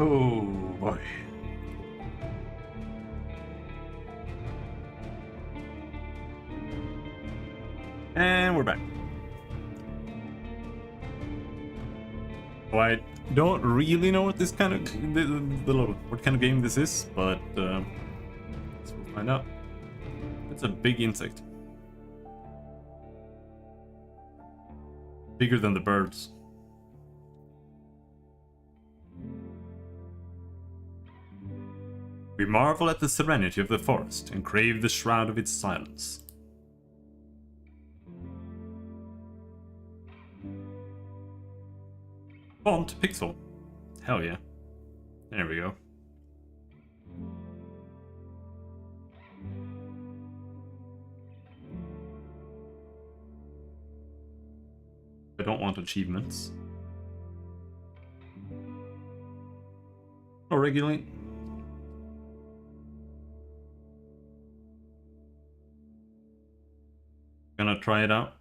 Oh boy. And we're back. Oh, I don't really know what this kind of what kind of game this is, but let's find out. It's a big insect, bigger than the birds. We marvel at the serenity of the forest and crave the shroud of its silence. Font pixel. Hell yeah. There we go. I don't want achievements. Or regulate. Gonna try it out.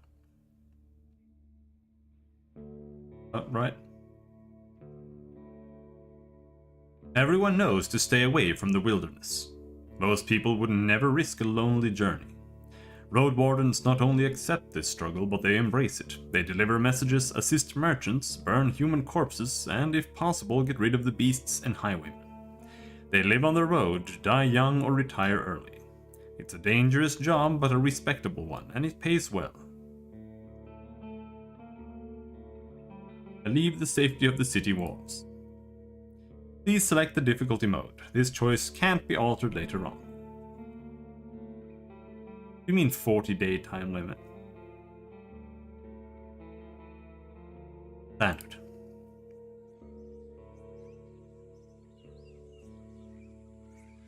Right. Everyone knows to stay away from the wilderness. Most people would never risk a lonely journey. Roadwardens not only accept this struggle, but they embrace it. They deliver messages, assist merchants, burn human corpses, and if possible get rid of the beasts and highwaymen. They live on the road, die young or retire early. It's a dangerous job, but a respectable one, and it pays well. Leave the safety of the city walls. Please select the difficulty mode. This choice can't be altered later on. You mean 40-day time limit? Standard.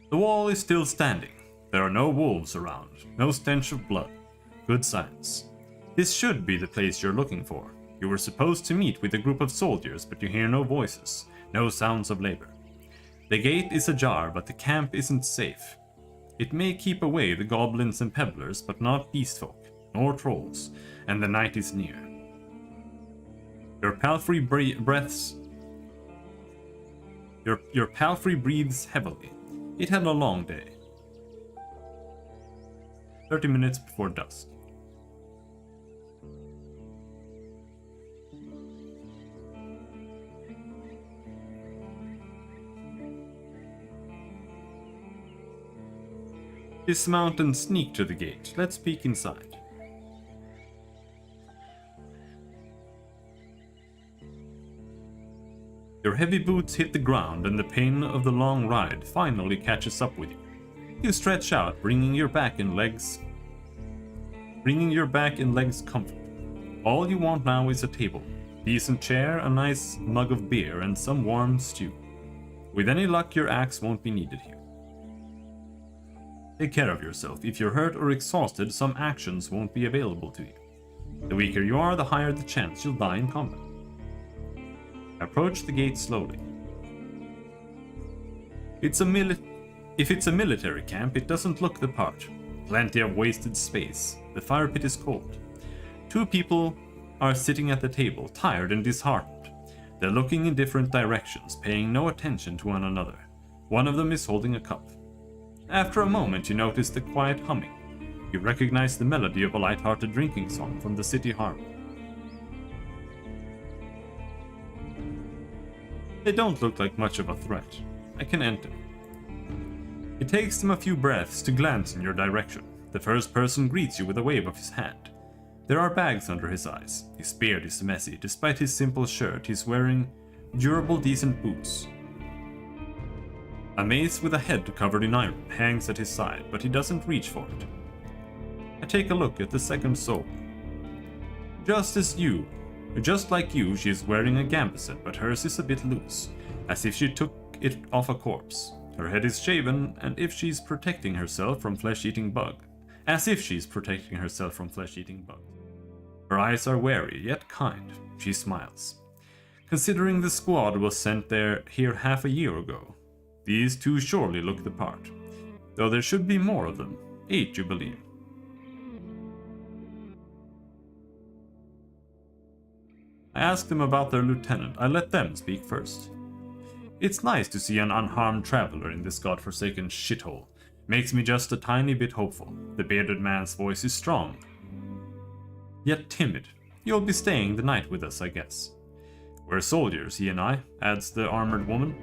The wall is still standing. There are no wolves around, no stench of blood. Good signs. This should be the place you're looking for. You were supposed to meet with a group of soldiers, but you hear no voices, no sounds of labor. The gate is ajar, but the camp isn't safe. It may keep away the goblins and pebblers, but not beastfolk, nor trolls, and the night is near. Your palfrey breathes heavily. It had a long day. 30 minutes before dusk. Dismount and sneak to the gate. Let's peek inside. Your heavy boots hit the ground and the pain of the long ride finally catches up with you. You stretch out, bringing your back and legs comfort. All you want now is a table, decent chair, a nice mug of beer, and some warm stew. With any luck, your axe won't be needed here. Take care of yourself. If you're hurt or exhausted, some actions won't be available to you. The weaker you are, the higher the chance you'll die in combat. Approach the gate slowly. If it's a military camp, it doesn't look the part. Plenty of wasted space. The fire pit is cold. Two people are sitting at the table, tired and disheartened. They're looking in different directions, paying no attention to one another. One of them is holding a cup. After a moment, you notice the quiet humming. You recognize the melody of a light-hearted drinking song from the city harbor. They don't look like much of a threat. I can enter. It takes them a few breaths to glance in your direction. The first person greets you with a wave of his hand. There are bags under his eyes. His beard is messy. Despite his simple shirt, he's wearing durable, decent boots. A mace with a head covered in iron hangs at his side, but he doesn't reach for it. I take a look at the second soul. Just like you, she is wearing a gambeset, but hers is a bit loose, as if she took it off a corpse. Her head is shaven, and if she's protecting herself from flesh-eating bugs. Her eyes are wary, yet kind. She smiles. Considering the squad was sent here half a year ago, these two surely look the part. Though there should be more of them. 8, you believe. I ask them about their lieutenant. I let them speak first. It's nice to see an unharmed traveler in this godforsaken shithole. Makes me just a tiny bit hopeful. The bearded man's voice is strong, yet timid. You'll be staying the night with us, I guess. We're soldiers, he and I, adds the armored woman.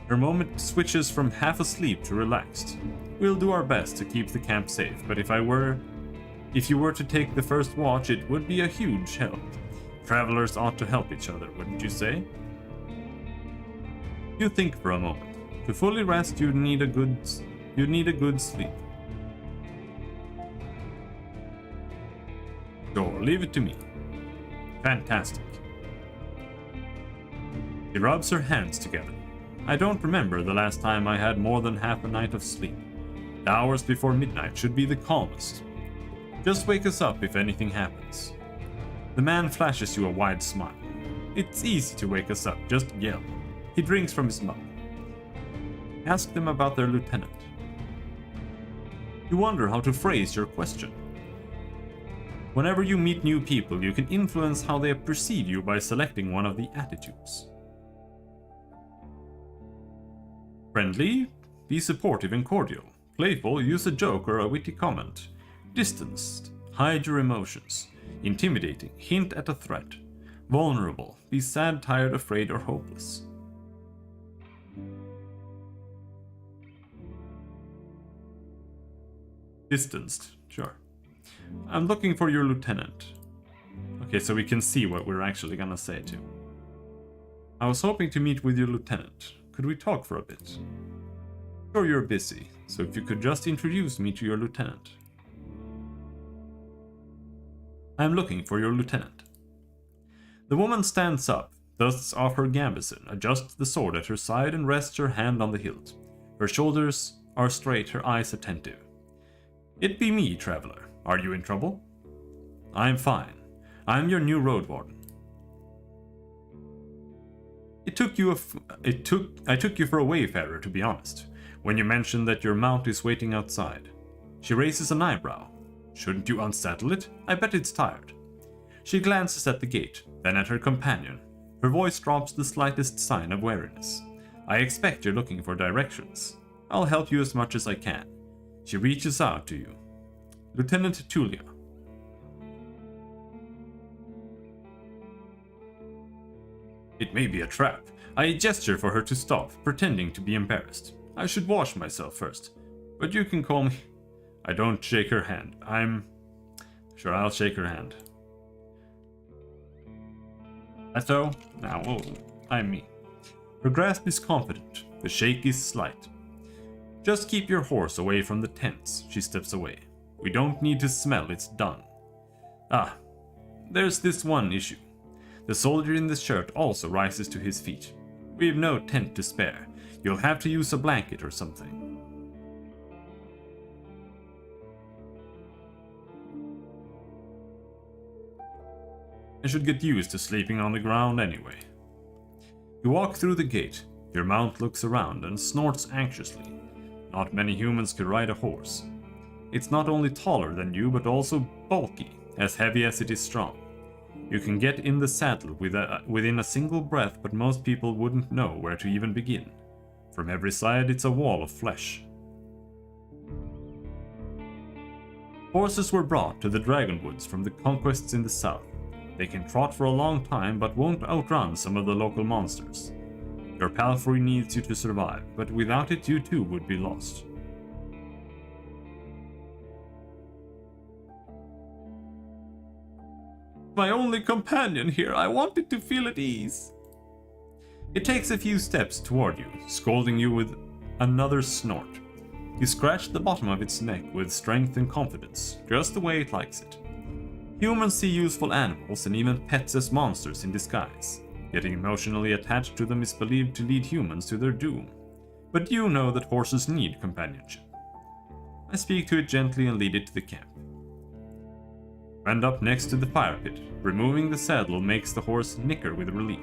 Her moment switches from half asleep to relaxed. We'll do our best to keep the camp safe, but if you were to take the first watch, it would be a huge help. Travelers ought to help each other, wouldn't you say? You think for a moment. To fully rest, you'd need a good sleep. Sure, leave it to me. Fantastic. She rubs her hands together. I don't remember the last time I had more than half a night of sleep. The hours before midnight should be the calmest. Just wake us up if anything happens. The man flashes you a wide smile. It's easy to wake us up, just yell. He drinks from his mug. Ask them about their lieutenant. You wonder how to phrase your question. Whenever you meet new people, you can influence how they perceive you by selecting one of the attitudes. Friendly, be supportive and cordial. Playful, use a joke or a witty comment. Distanced, hide your emotions. Intimidating, hint at a threat. Vulnerable, be sad, tired, afraid, or hopeless. Distanced, sure. I'm looking for your lieutenant. Okay, so we can see what we're actually gonna say to. I was hoping to meet with your lieutenant. Could we talk for a bit? Sure, you're busy, so if you could just introduce me to your lieutenant. I'm looking for your lieutenant. The woman stands up, dusts off her gambeson, adjusts the sword at her side, and rests her hand on the hilt. Her shoulders are straight, her eyes attentive. It be me, traveler. Are you in trouble? I'm fine. I'm your new Roadwarden. I took you for a wayfarer, to be honest, when you mentioned that your mount is waiting outside. She raises an eyebrow. Shouldn't you unsaddle it? I bet it's tired. She glances at the gate, then at her companion. Her voice drops the slightest sign of wariness. I expect you're looking for directions. I'll help you as much as I can. She reaches out to you. Lieutenant Tulia. It may be a trap. I gesture for her to stop, pretending to be embarrassed. I should wash myself first, but you can call me... I don't shake her hand. Sure, I'll shake her hand. So, now, I'm me. Her grasp is confident. The shake is slight. Just keep your horse away from the tents. She steps away. We don't need to smell, it's done. Ah, there's this one issue. The soldier in the shirt also rises to his feet. We've no tent to spare. You'll have to use a blanket or something. I should get used to sleeping on the ground anyway. You walk through the gate. Your mount looks around and snorts anxiously. Not many humans could ride a horse. It's not only taller than you, but also bulky, as heavy as it is strong. You can get in the saddle within a single breath, but most people wouldn't know where to even begin. From every side, it's a wall of flesh. Horses were brought to the Dragonwoods from the conquests in the south. They can trot for a long time, but won't outrun some of the local monsters. Your palfrey needs you to survive, but without it you too would be lost. My only companion here, I wanted to feel at ease. It takes a few steps toward you, scolding you with another snort. You scratch the bottom of its neck with strength and confidence, just the way it likes it. Humans see useful animals and even pets as monsters in disguise. Getting emotionally attached to them is believed to lead humans to their doom. But you know that horses need companionship. I speak to it gently and lead it to the camp. End up next to the fire pit. Removing the saddle makes the horse nicker with relief.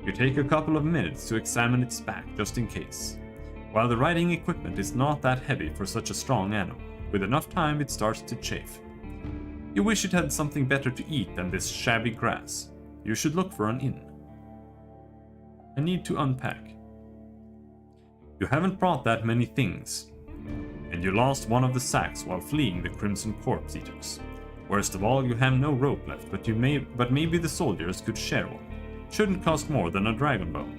You take a couple of minutes to examine its back just in case. While the riding equipment is not that heavy for such a strong animal, with enough time it starts to chafe. You wish it had something better to eat than this shabby grass. You should look for an inn. I need to unpack. You haven't brought that many things, and you lost one of the sacks while fleeing the Crimson Corpse Eaters. Worst of all, you have no rope left, but maybe the soldiers could share one. Shouldn't cost more than a dragon bone.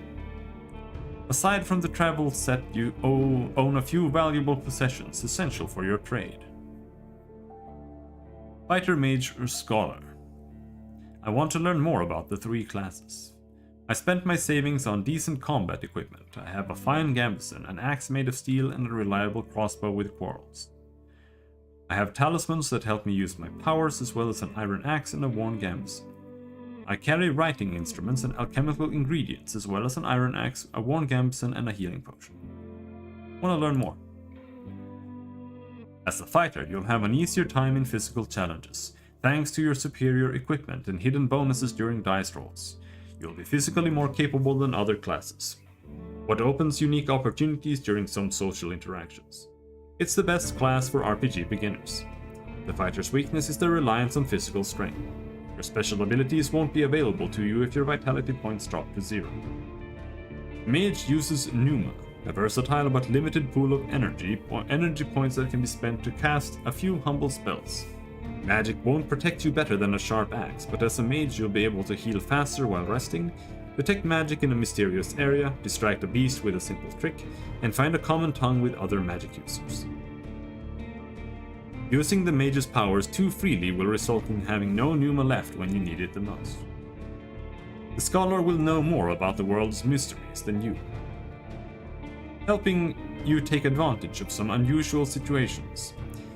Aside from the travel set, you own a few valuable possessions essential for your trade. Fighter, Mage, or Scholar. I want to learn more about the 3 classes. I spent my savings on decent combat equipment. I have a fine gambeson, an axe made of steel, and a reliable crossbow with quarrels. I have talismans that help me use my powers, as well as an iron axe and a worn gambeson. I carry writing instruments and alchemical ingredients, as well as an iron axe, a worn gambeson, and a healing potion. Want to learn more? As a fighter, you'll have an easier time in physical challenges, thanks to your superior equipment and hidden bonuses during dice rolls. You'll be physically more capable than other classes, what opens unique opportunities during some social interactions. It's the best class for RPG beginners. The fighter's weakness is their reliance on physical strength. Your special abilities won't be available to you if your vitality points drop to 0. Mage uses Pneuma, a versatile but limited pool of energy points that can be spent to cast a few humble spells. Magic won't protect you better than a sharp axe, but as a mage you'll be able to heal faster while resting, detect magic in a mysterious area, distract a beast with a simple trick, and find a common tongue with other magic users. Using the mage's powers too freely will result in having no Pneuma left when you need it the most. The Scholar will know more about the world's mysteries than you, helping you take advantage of some unusual situations.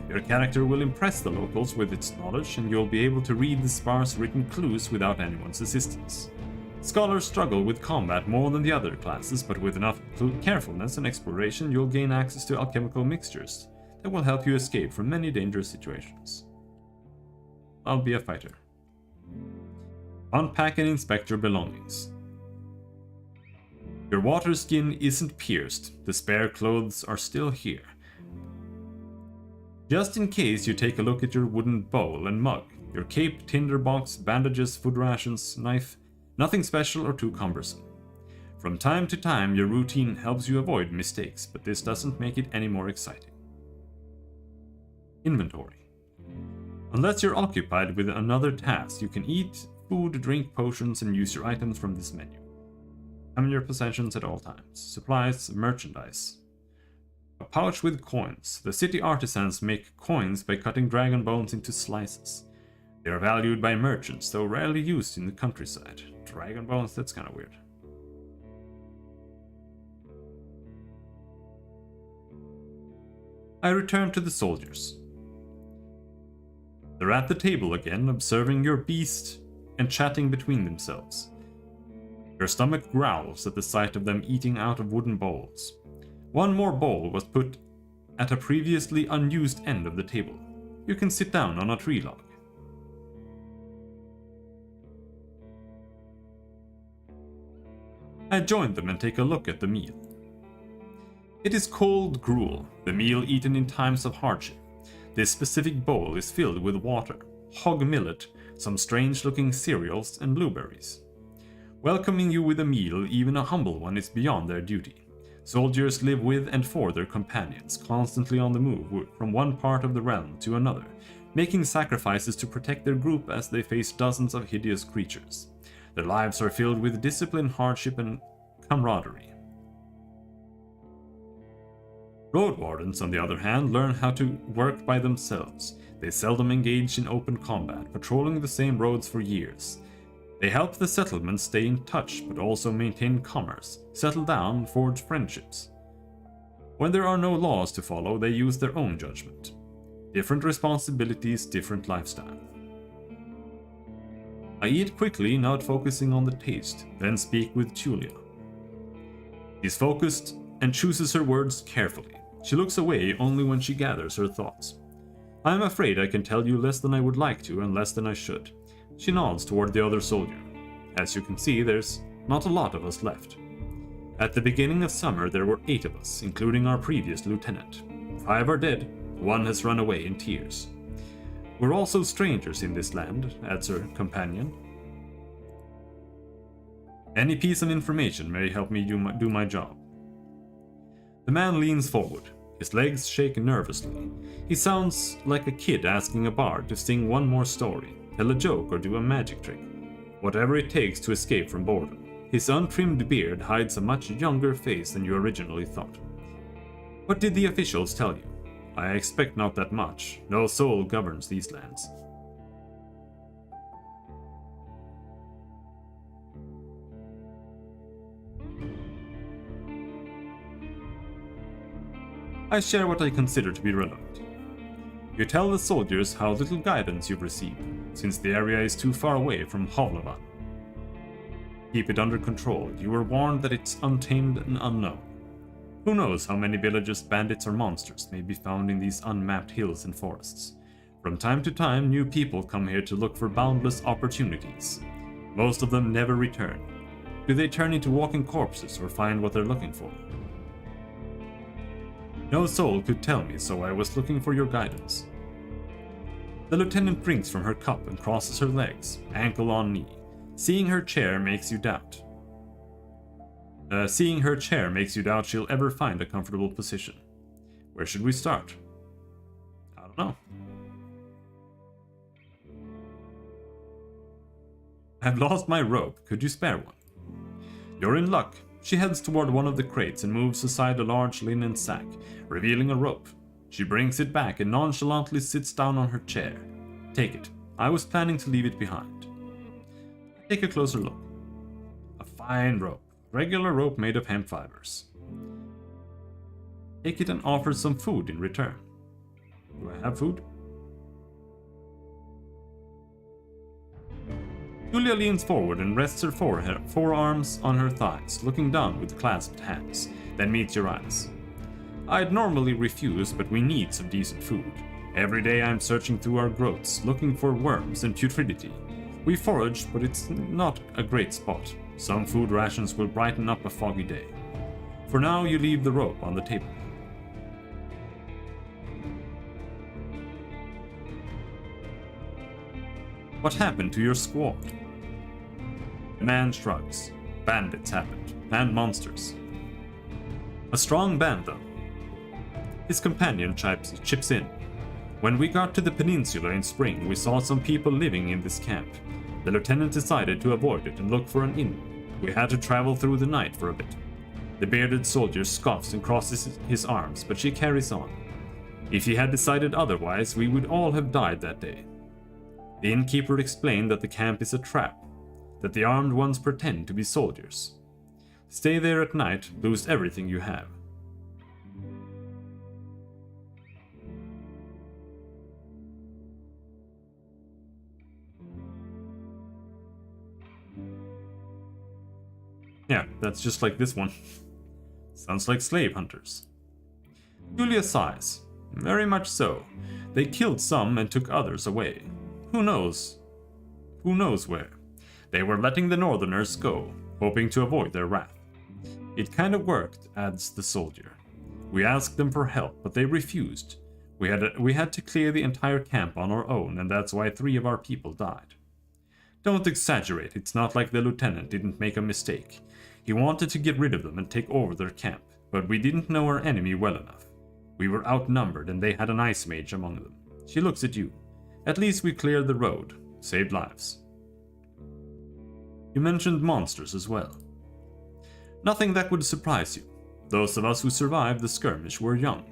Your character will impress the locals with its knowledge, and you'll be able to read the sparse written clues without anyone's assistance. Scholars struggle with combat more than the other classes, but with enough carefulness and exploration you'll gain access to alchemical mixtures that will help you escape from many dangerous situations. I'll be a fighter. Unpack and inspect your belongings. Your water skin isn't pierced, the spare clothes are still here. Just in case, you take a look at your wooden bowl and mug, your cape, tinderbox, bandages, food rations, knife, nothing special or too cumbersome. From time to time, your routine helps you avoid mistakes, but this doesn't make it any more exciting. Inventory. Unless you're occupied with another task, you can eat, food, drink potions, and use your items from this menu. Examine your possessions at all times. Supplies, merchandise. A pouch with coins. The city artisans make coins by cutting dragon bones into slices. They are valued by merchants, though rarely used in the countryside. Dragon bones, that's kinda weird. I return to the soldiers. They're at the table again, observing your beast and chatting between themselves. Your stomach growls at the sight of them eating out of wooden bowls. One more bowl was put at a previously unused end of the table. You can sit down on a tree log. I join them and take a look at the meal. It is cold gruel, the meal eaten in times of hardship. This specific bowl is filled with water, hog millet, some strange-looking cereals, and blueberries. Welcoming you with a meal, even a humble one, is beyond their duty. Soldiers live with and for their companions, constantly on the move from one part of the realm to another, making sacrifices to protect their group as they face dozens of hideous creatures. Their lives are filled with discipline, hardship, and camaraderie. Roadwardens, on the other hand, learn how to work by themselves. They seldom engage in open combat, patrolling the same roads for years. They help the settlements stay in touch, but also maintain commerce, settle down, forge friendships. When there are no laws to follow, they use their own judgment. Different responsibilities, different lifestyle. I eat quickly, not focusing on the taste, then speak with Julia. She's focused and chooses her words carefully. She looks away only when she gathers her thoughts. I am afraid I can tell you less than I would like to and less than I should. She nods toward the other soldier. As you can see, there's not a lot of us left. At the beginning of summer, there were 8 of us, including our previous lieutenant. 5 are dead, 1 has run away in tears. We're also strangers in this land, adds her companion. Any piece of information may help me do my job. The man leans forward. His legs shake nervously. He sounds like a kid asking a bard to sing one more story, tell a joke, or do a magic trick. Whatever it takes to escape from boredom. His untrimmed beard hides a much younger face than you originally thought. What did the officials tell you? I expect not that much. No soul governs these lands. I share what I consider to be relevant. You tell the soldiers how little guidance you've received, since the area is too far away from Hovlavan. Keep it under control. You were warned that it's untamed and unknown. Who knows how many villages, bandits, or monsters may be found in these unmapped hills and forests. From time to time, new people come here to look for boundless opportunities. Most of them never return. Do they turn into walking corpses or find what they're looking for? No soul could tell me, so I was looking for your guidance. The lieutenant drinks from her cup and crosses her legs, ankle on knee. Seeing her chair makes you doubt. She'll ever find a comfortable position. Where should we start? I don't know. I've lost my rope. Could you spare one? You're in luck. She heads toward one of the crates and moves aside a large linen sack, revealing a rope. She brings it back and nonchalantly sits down on her chair. Take it. I was planning to leave it behind. Take a closer look. A fine rope. Regular rope made of hemp fibers. Take it and offer some food in return. Do I have food? Julia leans forward and rests her forearms on her thighs, looking down with clasped hands, then meets your eyes. I'd normally refuse, but we need some decent food. Every day I'm searching through our growths, looking for worms and putridity. We foraged, but it's not a great spot. Some food rations will brighten up a foggy day. For now, you leave the rope on the table. What happened to your squad? The man shrugs. Bandits happened, and monsters. A strong band, though. His companion chips in. When we got to the peninsula in spring, we saw some people living in this camp. The lieutenant decided to avoid it and look for an inn. We had to travel through the night for a bit. The bearded soldier scoffs and crosses his arms, but she carries on. If he had decided otherwise, we would all have died that day. The innkeeper explained that the camp is a trap, that the armed ones pretend to be soldiers. Stay there at night, lose everything you have. Yeah, that's just like this one. Sounds like slave hunters. Julia sighs. Very much so. They killed some and took others away. Who knows? Who knows where? They were letting the northerners go, hoping to avoid their wrath. It kind of worked, adds the soldier. We asked them for help, but they refused. We had to clear the entire camp on our own, and that's why 3 of our people died. Don't exaggerate, it's not like the lieutenant didn't make a mistake. He wanted to get rid of them and take over their camp, but we didn't know our enemy well enough. We were outnumbered and they had an ice mage among them. She looks at you. At least we cleared the road, saved lives. You mentioned monsters as well. Nothing that would surprise you. Those of us who survived the skirmish were young,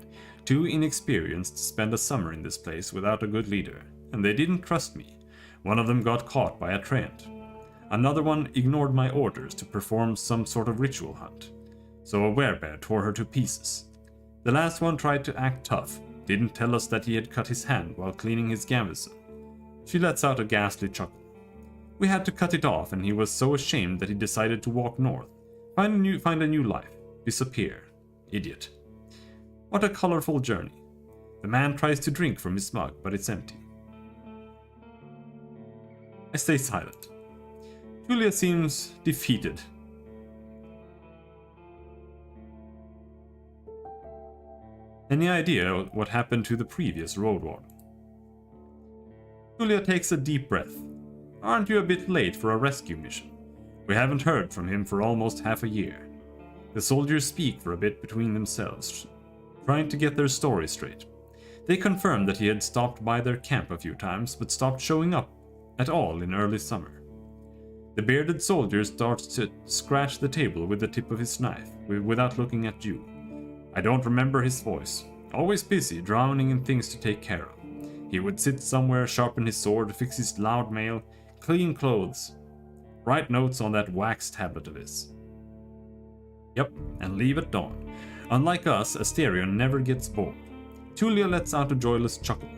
too inexperienced to spend a summer in this place without a good leader, and they didn't trust me. One of them got caught by a treant. Another one ignored my orders to perform some sort of ritual hunt, so a werebear tore her to pieces. The last one tried to act tough, didn't tell us that he had cut his hand while cleaning his gambeson. She lets out a ghastly chuckle. We had to cut it off, and he was so ashamed that he decided to walk north, find a new life, disappear. Idiot. What a colorful journey. The man tries to drink from his mug, but it's empty. I stay silent. Julia seems defeated. Any idea what happened to the previous Roadwarden? Julia takes a deep breath. Aren't you a bit late for a rescue mission? We haven't heard from him for almost half a year. The soldiers speak for a bit between themselves, trying to get their story straight. They confirmed that he had stopped by their camp a few times, but stopped showing up at all in early summer. The bearded soldier starts to scratch the table with the tip of his knife, without looking at you. I don't remember his voice. Always busy, drowning in things to take care of. He would sit somewhere, sharpen his sword, fix his loud mail, clean clothes, write notes on that wax tablet of his. Yep, and leave at dawn. Unlike us, Asterion never gets bored. Tulia lets out a joyless chuckle.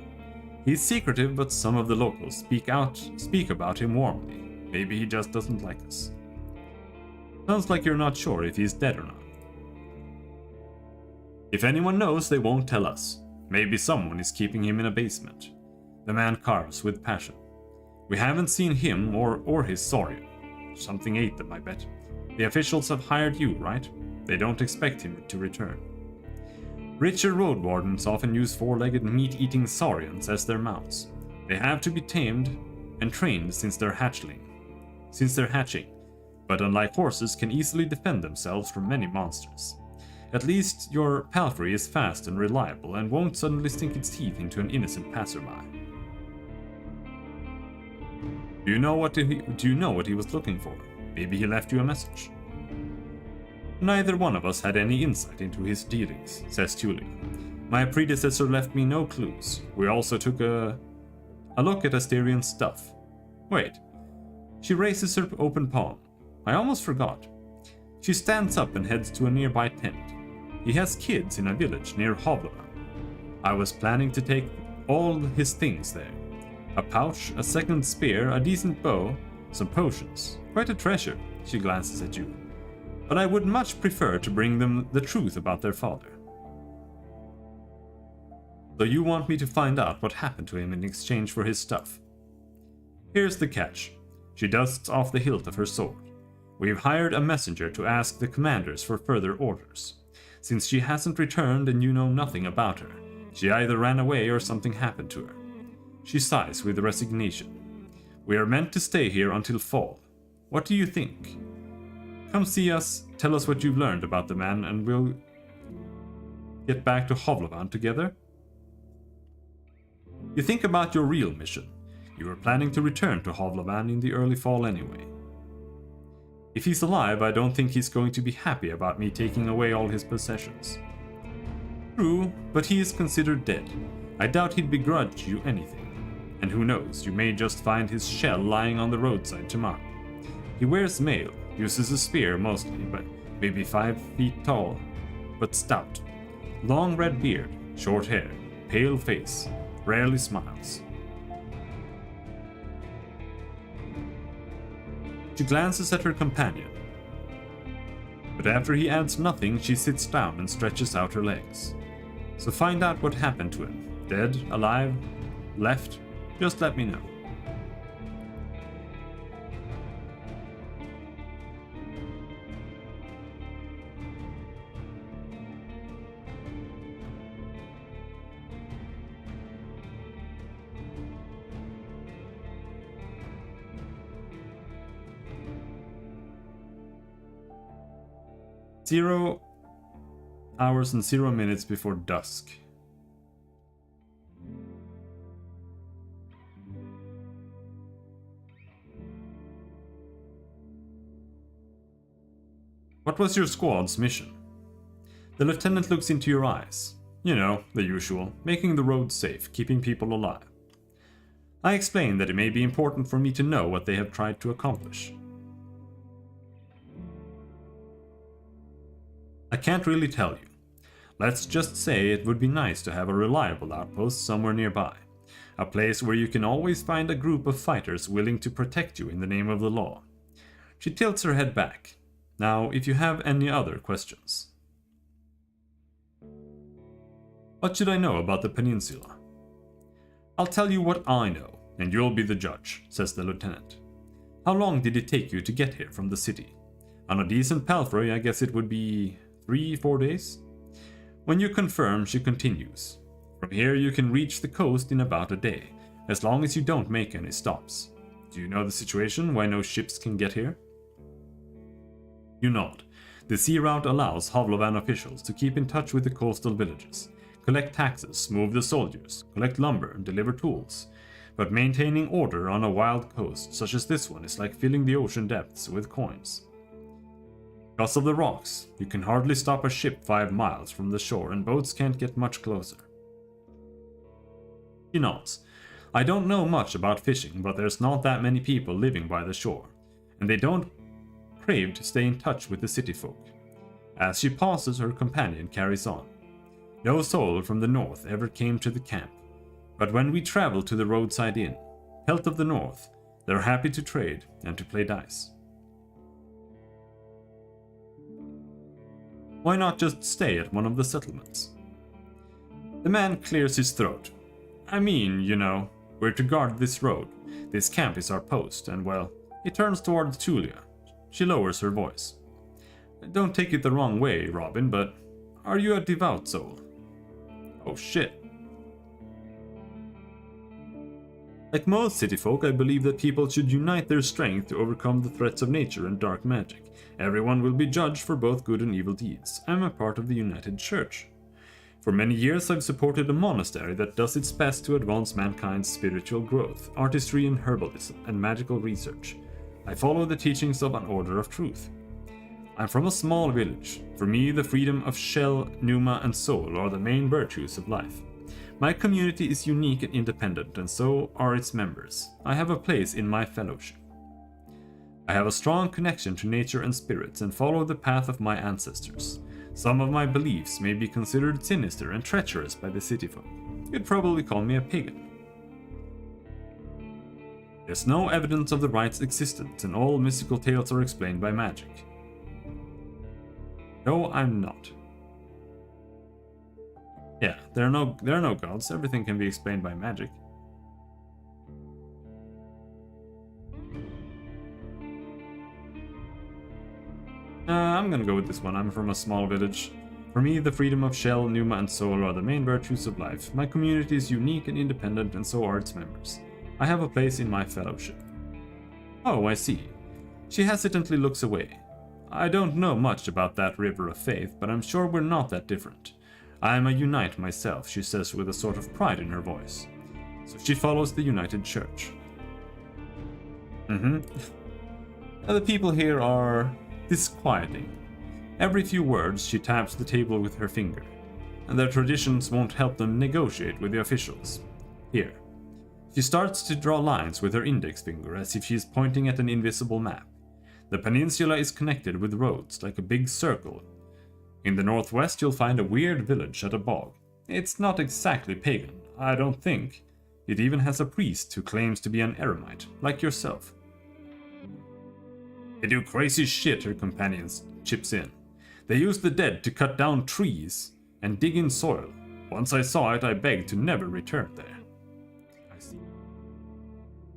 He's secretive, but some of the locals speak about him warmly. Maybe he just doesn't like us. Sounds like you're not sure if he's dead or not. If anyone knows, they won't tell us. Maybe someone is keeping him in a basement. The man carves with passion. We haven't seen him or his Saurian. Something ate them, I bet. The officials have hired you, right? They don't expect him to return. Richer Roadwardens often use four-legged meat-eating Saurians as their mounts. They have to be tamed and trained since they're hatching, but unlike horses can easily defend themselves from many monsters. At least your palfrey is fast and reliable and won't suddenly sink its teeth into an innocent passerby. Do you know what he was looking for? Maybe he left you a message. Neither one of us had any insight into his dealings, says Tulia. My predecessor left me no clues. We also took a look at Asterion's stuff. Wait. She raises her open palm. I almost forgot. She stands up and heads to a nearby tent. He has kids in a village near Hovlova. I was planning to take all his things there. A pouch, a second spear, a decent bow, some potions. Quite a treasure, she glances at you. But I would much prefer to bring them the truth about their father. So you want me to find out what happened to him in exchange for his stuff? Here's the catch. She dusts off the hilt of her sword. We've hired a messenger to ask the commanders for further orders. Since she hasn't returned and you know nothing about her, she either ran away or something happened to her. She sighs with resignation. We are meant to stay here until fall. What do you think? Come see us, tell us what you've learned about the man, and we'll get back to Hovlovan together? You think about your real mission. You were planning to return to Hovlovan in the early fall anyway. If he's alive, I don't think he's going to be happy about me taking away all his possessions. True, but he is considered dead. I doubt he'd begrudge you anything. And who knows, you may just find his shell lying on the roadside tomorrow. He wears mail, uses a spear mostly, but maybe 5 feet tall, but stout. Long red beard, short hair, pale face, rarely smiles. She glances at her companion. But after he adds nothing, she sits down and stretches out her legs. So find out what happened to him. Dead, alive, left, just let me know. Zero hours and 0 minutes before dusk. What was your squad's mission? The lieutenant looks into your eyes. You know, the usual, making the road safe, keeping people alive. I explain that it may be important for me to know what they have tried to accomplish. I can't really tell you. Let's just say it would be nice to have a reliable outpost somewhere nearby. A place where you can always find a group of fighters willing to protect you in the name of the law. She tilts her head back. Now, if you have any other questions. What should I know about the peninsula? I'll tell you what I know, and you'll be the judge, says the lieutenant. How long did it take you to get here from the city? On a decent palfrey, I guess it would be 3-4 days? When you confirm, she continues. From here you can reach the coast in about a day, as long as you don't make any stops. Do you know the situation, why no ships can get here? You nod. The sea route allows Havlovan officials to keep in touch with the coastal villages, collect taxes, move the soldiers, collect lumber, and deliver tools. But maintaining order on a wild coast such as this one is like filling the ocean depths with coins. Because of the rocks, you can hardly stop a ship 5 miles from the shore and boats can't get much closer. She nods. I don't know much about fishing, but there's not that many people living by the shore, and they don't crave to stay in touch with the city folk. As she pauses, her companion carries on. No soul from the north ever came to the camp, but when we travel to the roadside inn, Pelt of the North, they're happy to trade and to play dice. Why not just stay at one of the settlements? The man clears his throat. I mean, you know, we're to guard this road. This camp is our post, and well, he turns towards Julia. She lowers her voice. Don't take it the wrong way, Robin, but are you a devout soul? Oh shit. Like most city folk, I believe that people should unite their strength to overcome the threats of nature and dark magic. Everyone will be judged for both good and evil deeds. I'm a part of the United Church. For many years I've supported a monastery that does its best to advance mankind's spiritual growth, artistry and herbalism, and magical research. I follow the teachings of an order of truth. I'm from a small village. For me, the freedom of shell, pneuma, and soul are the main virtues of life. My community is unique and independent, and so are its members. I have a place in my fellowship. I have a strong connection to nature and spirits and follow the path of my ancestors. Some of my beliefs may be considered sinister and treacherous by the city folk. You'd probably call me a pagan. There's no evidence of the rite's existence, and all mystical tales are explained by magic. No, I'm not. Yeah, there are no gods. Everything can be explained by magic. I'm gonna go with this one. I'm from a small village. For me, the freedom of shell, pneuma, and soul are the main virtues of life. My community is unique and independent, and so are its members. I have a place in my fellowship. Oh, I see. She hesitantly looks away. I don't know much about that river of faith, but I'm sure we're not that different. I am a Unite myself, she says with a sort of pride in her voice. So she follows the United Church. The people here are disquieting. Every few words she taps the table with her finger, and their traditions won't help them negotiate with the officials. Here. She starts to draw lines with her index finger as if she is pointing at an invisible map. The peninsula is connected with roads like a big circle. In the northwest you'll find a weird village at a bog. It's not exactly pagan, I don't think. It even has a priest who claims to be an eremite, like yourself. They do crazy shit, her companions chips in. They use the dead to cut down trees and dig in soil. Once I saw it, I begged to never return there. I see.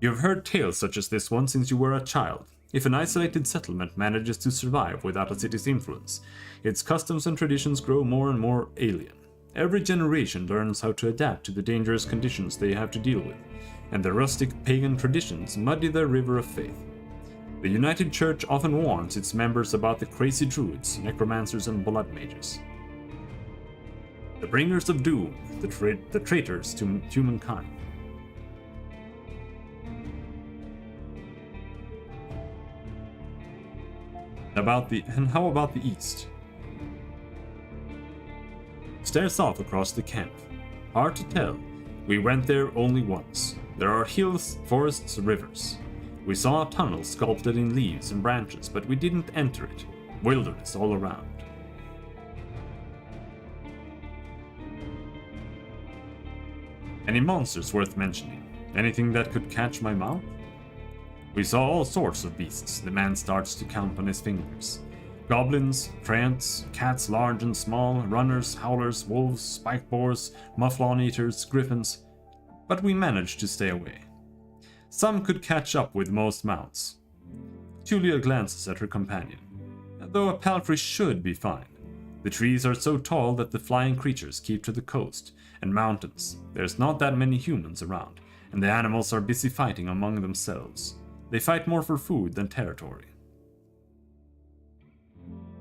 You have heard tales such as this one since you were a child. If an isolated settlement manages to survive without a city's influence, its customs and traditions grow more and more alien. Every generation learns how to adapt to the dangerous conditions they have to deal with, and the rustic pagan traditions muddy their river of faith. The United Church often warns its members about the crazy druids, necromancers, and blood mages. The bringers of doom, the traitors to humankind. And how about the east? Stares off across the camp. Hard to tell. We went there only once. There are hills, forests, rivers. We saw a tunnel sculpted in leaves and branches, but we didn't enter it. Wilderness all around. Any monsters worth mentioning? Anything that could catch my mouth? We saw all sorts of beasts. The man starts to count on his fingers. Goblins, treants, cats large and small, runners, howlers, wolves, spike boars, mufflon eaters, griffins. But we managed to stay away. Some could catch up with most mounts. Julia glances at her companion. Though a palfrey should be fine. The trees are so tall that the flying creatures keep to the coast and mountains. There's not that many humans around, and the animals are busy fighting among themselves. They fight more for food than territory.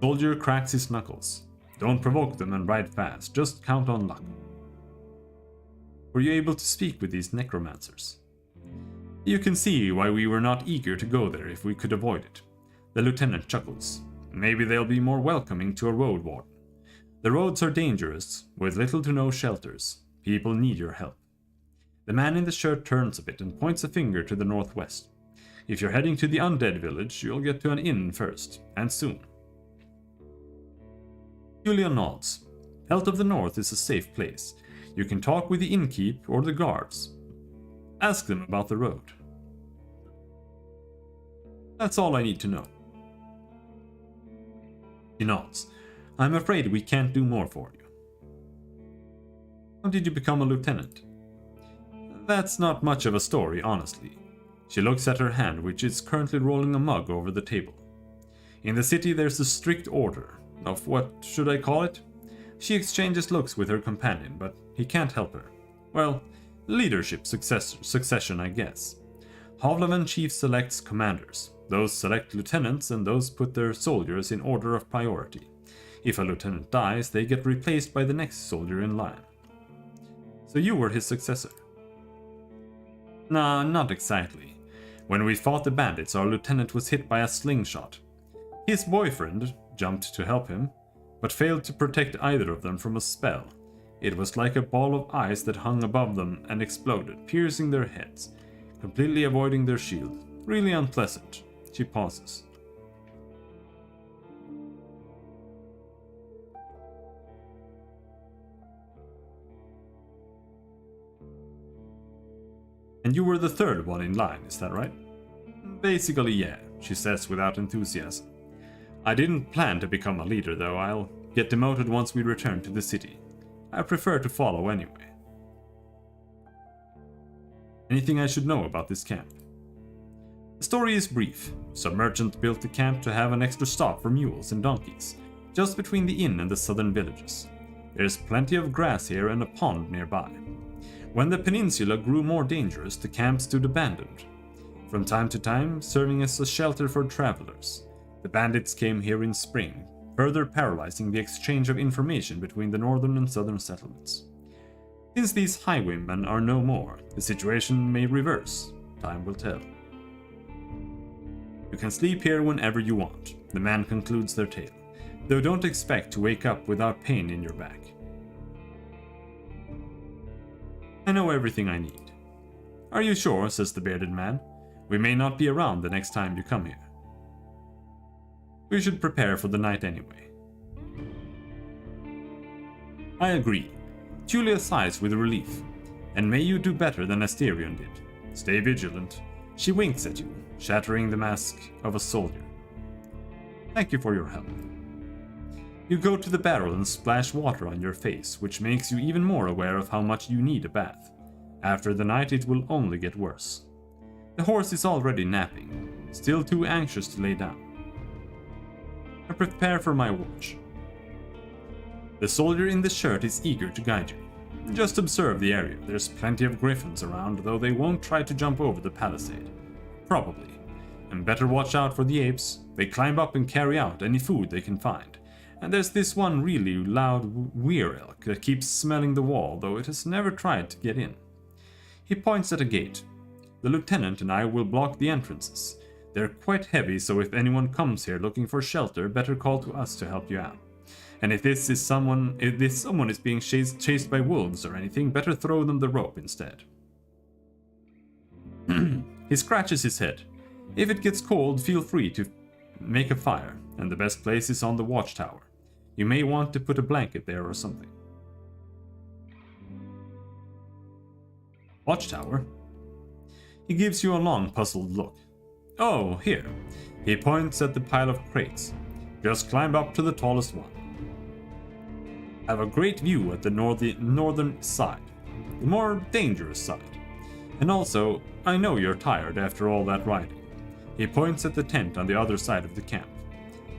Soldier cracks his knuckles. Don't provoke them and ride fast, just count on luck. Were you able to speak with these necromancers? You can see why we were not eager to go there if we could avoid it. The lieutenant chuckles. Maybe they'll be more welcoming to a Roadwarden. The roads are dangerous, with little to no shelters. People need your help. The man in the shirt turns a bit and points a finger to the northwest. If you're heading to the undead village, you'll get to an inn first, and soon. Julia nods. Health of the North is a safe place. You can talk with the innkeep or the guards. Ask them about the road. That's all I need to know. He nods. I'm afraid we can't do more for you. How did you become a lieutenant? That's not much of a story, honestly. She looks at her hand, which is currently rolling a mug over the table. In the city there's a strict order of what should I call it? She exchanges looks with her companion, but he can't help her. Well, leadership succession, I guess. Havlaven chief selects commanders. Those select lieutenants, and those put their soldiers in order of priority. If a lieutenant dies, they get replaced by the next soldier in line. So you were his successor? Nah, not exactly. When we fought the bandits, our lieutenant was hit by a slingshot. His boyfriend jumped to help him, but failed to protect either of them from a spell. It was like a ball of ice that hung above them and exploded, piercing their heads, completely avoiding their shield. Really unpleasant. She pauses. And you were the third one in line, is that right? Basically, yeah, she says without enthusiasm. I didn't plan to become a leader, though. I'll get demoted once we return to the city. I prefer to follow anyway. Anything I should know about this camp? The story is brief. Some merchant built the camp to have an extra stop for mules and donkeys, just between the inn and the southern villages. There's plenty of grass here and a pond nearby. When the peninsula grew more dangerous, the camp stood abandoned, from time to time serving as a shelter for travelers. The bandits came here in spring, further paralyzing the exchange of information between the northern and southern settlements. Since these highwaymen are no more, the situation may reverse. Time will tell. You can sleep here whenever you want, the man concludes their tale, though don't expect to wake up without pain in your back. I know everything I need. Are you sure, says the bearded man. We may not be around the next time you come here. We should prepare for the night anyway. I agree. Julia sighs with relief. And may you do better than Asterion did. Stay vigilant. She winks at you, shattering the mask of a soldier. Thank you for your help. You go to the barrel and splash water on your face, which makes you even more aware of how much you need a bath. After the night it will only get worse. The horse is already napping, still too anxious to lay down. I prepare for my watch. The soldier in the shirt is eager to guide you. Just observe the area. There's plenty of griffins around, though they won't try to jump over the palisade. Probably. And better watch out for the apes. They climb up and carry out any food they can find. And there's this one really loud weir elk that keeps smelling the wall, though it has never tried to get in. He points at a gate. The lieutenant and I will block the entrances. They're quite heavy, so if anyone comes here looking for shelter, better call to us to help you out. And if this someone is being chased by wolves or anything, better throw them the rope instead. He scratches his head. If it gets cold, feel free to make a fire, and the best place is on the watchtower. You may want to put a blanket there or something. Watchtower? He gives you a long, puzzled look. Oh, here. He points at the pile of crates. Just climb up to the tallest one. Have a great view at the northern side, the more dangerous side. And also, I know you're tired after all that riding. He points at the tent on the other side of the camp.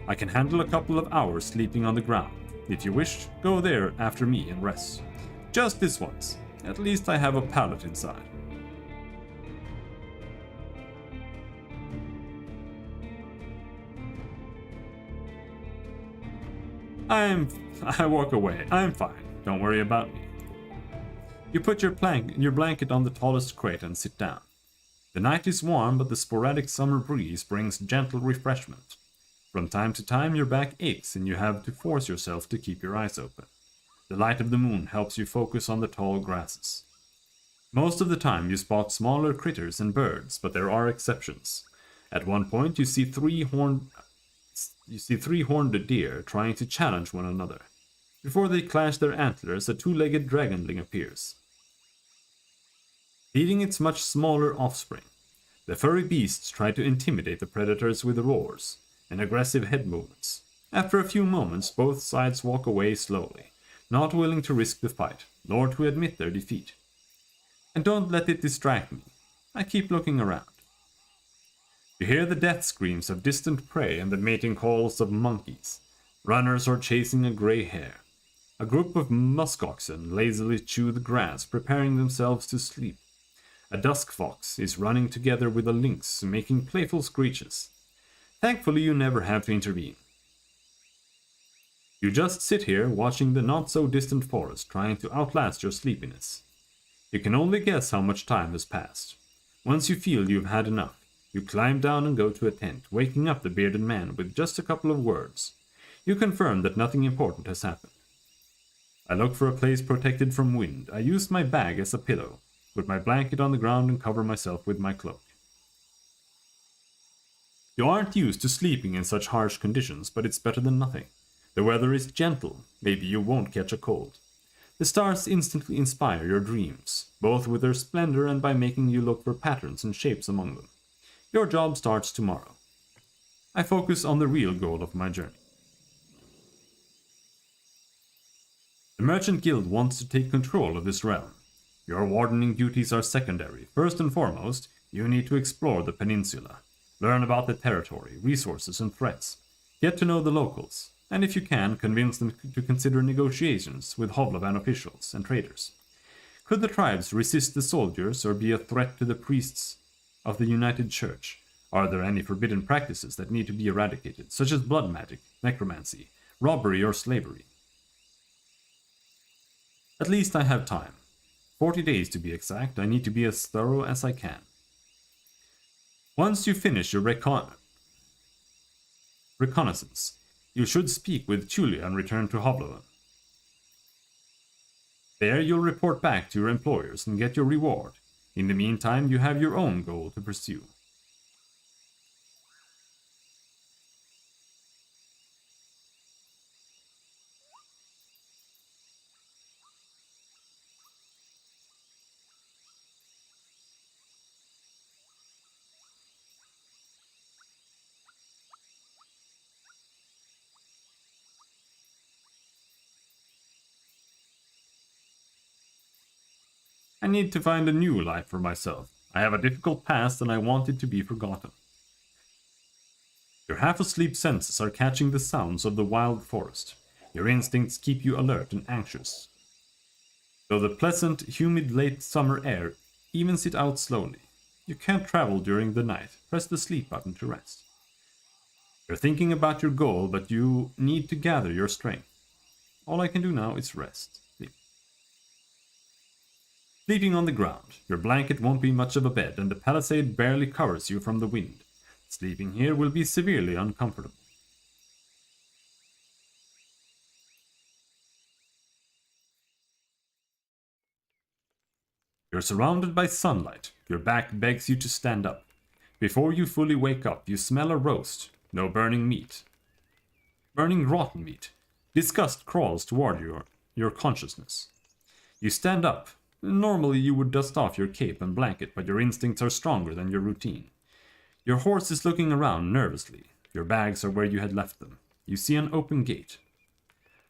I can handle a couple of hours sleeping on the ground. If you wish, go there after me and rest. Just this once. At least I have a pallet inside. I walk away. I'm fine. Don't worry about me. You put your blanket on the tallest crate and sit down. The night is warm, but the sporadic summer breeze brings gentle refreshment. From time to time, your back aches and you have to force yourself to keep your eyes open. The light of the moon helps you focus on the tall grasses. Most of the time, you spot smaller critters and birds, but there are exceptions. At one point, you see three-horned deer trying to challenge one another. Before they clash their antlers, a two-legged dragonling appears, feeding its much smaller offspring. The furry beasts try to intimidate the predators with roars and aggressive head movements. After a few moments, both sides walk away slowly, not willing to risk the fight, nor to admit their defeat. And don't let it distract me. I keep looking around. You hear the death screams of distant prey and the mating calls of monkeys. Runners are chasing a gray hare. A group of muskoxen lazily chew the grass, preparing themselves to sleep. A dusk fox is running together with a lynx, making playful screeches. Thankfully, you never have to intervene. You just sit here watching the not-so-distant forest, trying to outlast your sleepiness. You can only guess how much time has passed. Once you feel you've had enough, you climb down and go to a tent, waking up the bearded man with just a couple of words. You confirm that nothing important has happened. I look for a place protected from wind. I use my bag as a pillow, put my blanket on the ground and cover myself with my cloak. You aren't used to sleeping in such harsh conditions, but it's better than nothing. The weather is gentle. Maybe you won't catch a cold. The stars instantly inspire your dreams, both with their splendor and by making you look for patterns and shapes among them. Your job starts tomorrow. I focus on the real goal of my journey. The Merchant Guild wants to take control of this realm. Your wardening duties are secondary. First and foremost, you need to explore the peninsula. Learn about the territory, resources and threats. Get to know the locals, and if you can, convince them to consider negotiations with Hovlavan officials and traders. Could the tribes resist the soldiers or be a threat to the priests of the United Church? Are there any forbidden practices that need to be eradicated, such as blood magic, necromancy, robbery or slavery? At least I have time. 40 days to be exact. I need to be as thorough as I can. Once you finish your reconnaissance, you should speak with Julia and return to Hovlavan. There you'll report back to your employers and get your reward. In the meantime, you have your own goal to pursue. I need to find a new life for myself. I have a difficult past and I want it to be forgotten. Your half-asleep senses are catching the sounds of the wild forest. Your instincts keep you alert and anxious. Though the pleasant, humid late summer air evens it out slowly, you can't travel during the night. Press the sleep button to rest. You're thinking about your goal, but you need to gather your strength. All I can do now is rest. Sleeping on the ground, your blanket won't be much of a bed and the palisade barely covers you from the wind. Sleeping here will be severely uncomfortable. You're surrounded by sunlight. Your back begs you to stand up. Before you fully wake up, you smell a roast. No burning meat. Burning rotten meat. Disgust crawls toward your consciousness. You stand up. Normally you would dust off your cape and blanket, but your instincts are stronger than your routine. Your horse is looking around nervously. Your bags are where you had left them. You see an open gate.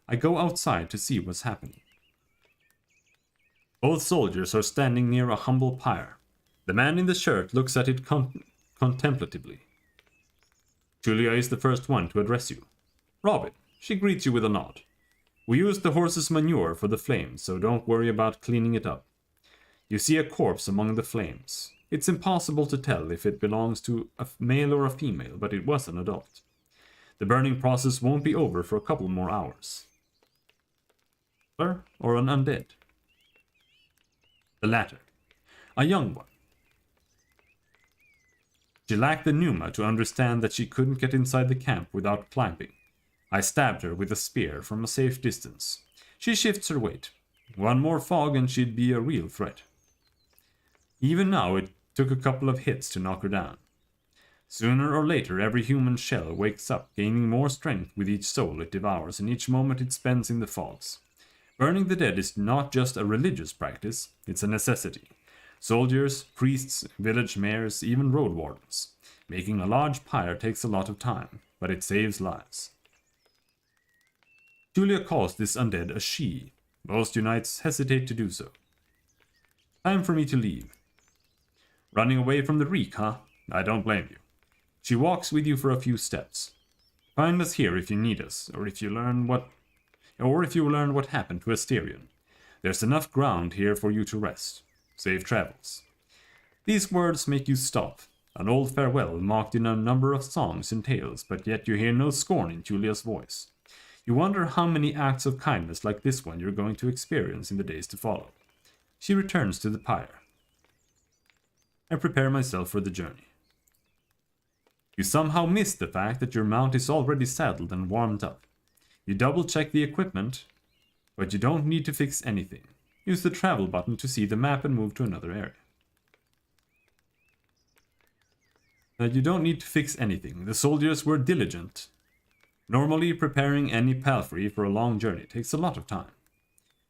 I go outside to see what's happening. Both soldiers are standing near a humble pyre. The man in the shirt looks at it contemplatively. Julia is the first one to address you. Robin, she greets you with a nod. We used the horse's manure for the flames, so don't worry about cleaning it up. You see a corpse among the flames. It's impossible to tell if it belongs to a male or a female, but it was an adult. The burning process won't be over for a couple more hours. Or an undead? The latter. A young one. She lacked the pneuma to understand that she couldn't get inside the camp without climbing. I stabbed her with a spear from a safe distance. She shifts her weight. One more fog and she'd be a real threat. Even now, it took a couple of hits to knock her down. Sooner or later, every human shell wakes up, gaining more strength with each soul it devours and each moment it spends in the fogs. Burning the dead is not just a religious practice, it's a necessity. Soldiers, priests, village mayors, even road wardens. Making a large pyre takes a lot of time, but it saves lives. Julia calls this undead a she. Most unites hesitate to do so. Time for me to leave. Running away from the reek, huh? I don't blame you. She walks with you for a few steps. Find us here if you need us, or if you learn what happened to Asterion. There's enough ground here for you to rest. Safe travels. These words make you stop. An old farewell marked in a number of songs and tales, but yet you hear no scorn in Julia's voice. You wonder how many acts of kindness like this one you're going to experience in the days to follow. She returns to the pyre. I prepare myself for the journey. You somehow miss the fact that your mount is already saddled and warmed up. You double-check the equipment, but you don't need to fix anything. Use the travel button to see the map and move to another area. You don't need to fix anything. The soldiers were diligent. Normally, preparing any palfrey for a long journey takes a lot of time.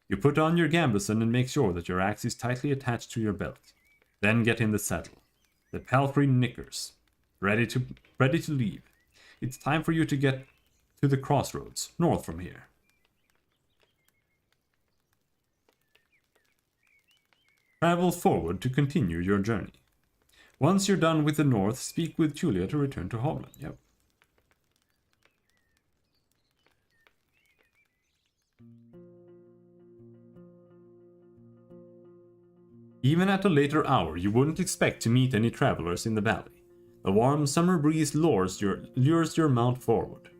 You put on your gambeson and make sure that your axe is tightly attached to your belt. Then get in the saddle. The palfrey nickers. Ready to leave. It's time for you to get to the crossroads, north from here. Travel forward to continue your journey. Once you're done with the north, speak with Julia to return to Holland. Yep. Even at a later hour, you wouldn't expect to meet any travelers in the valley. A warm summer breeze lures your mount forward.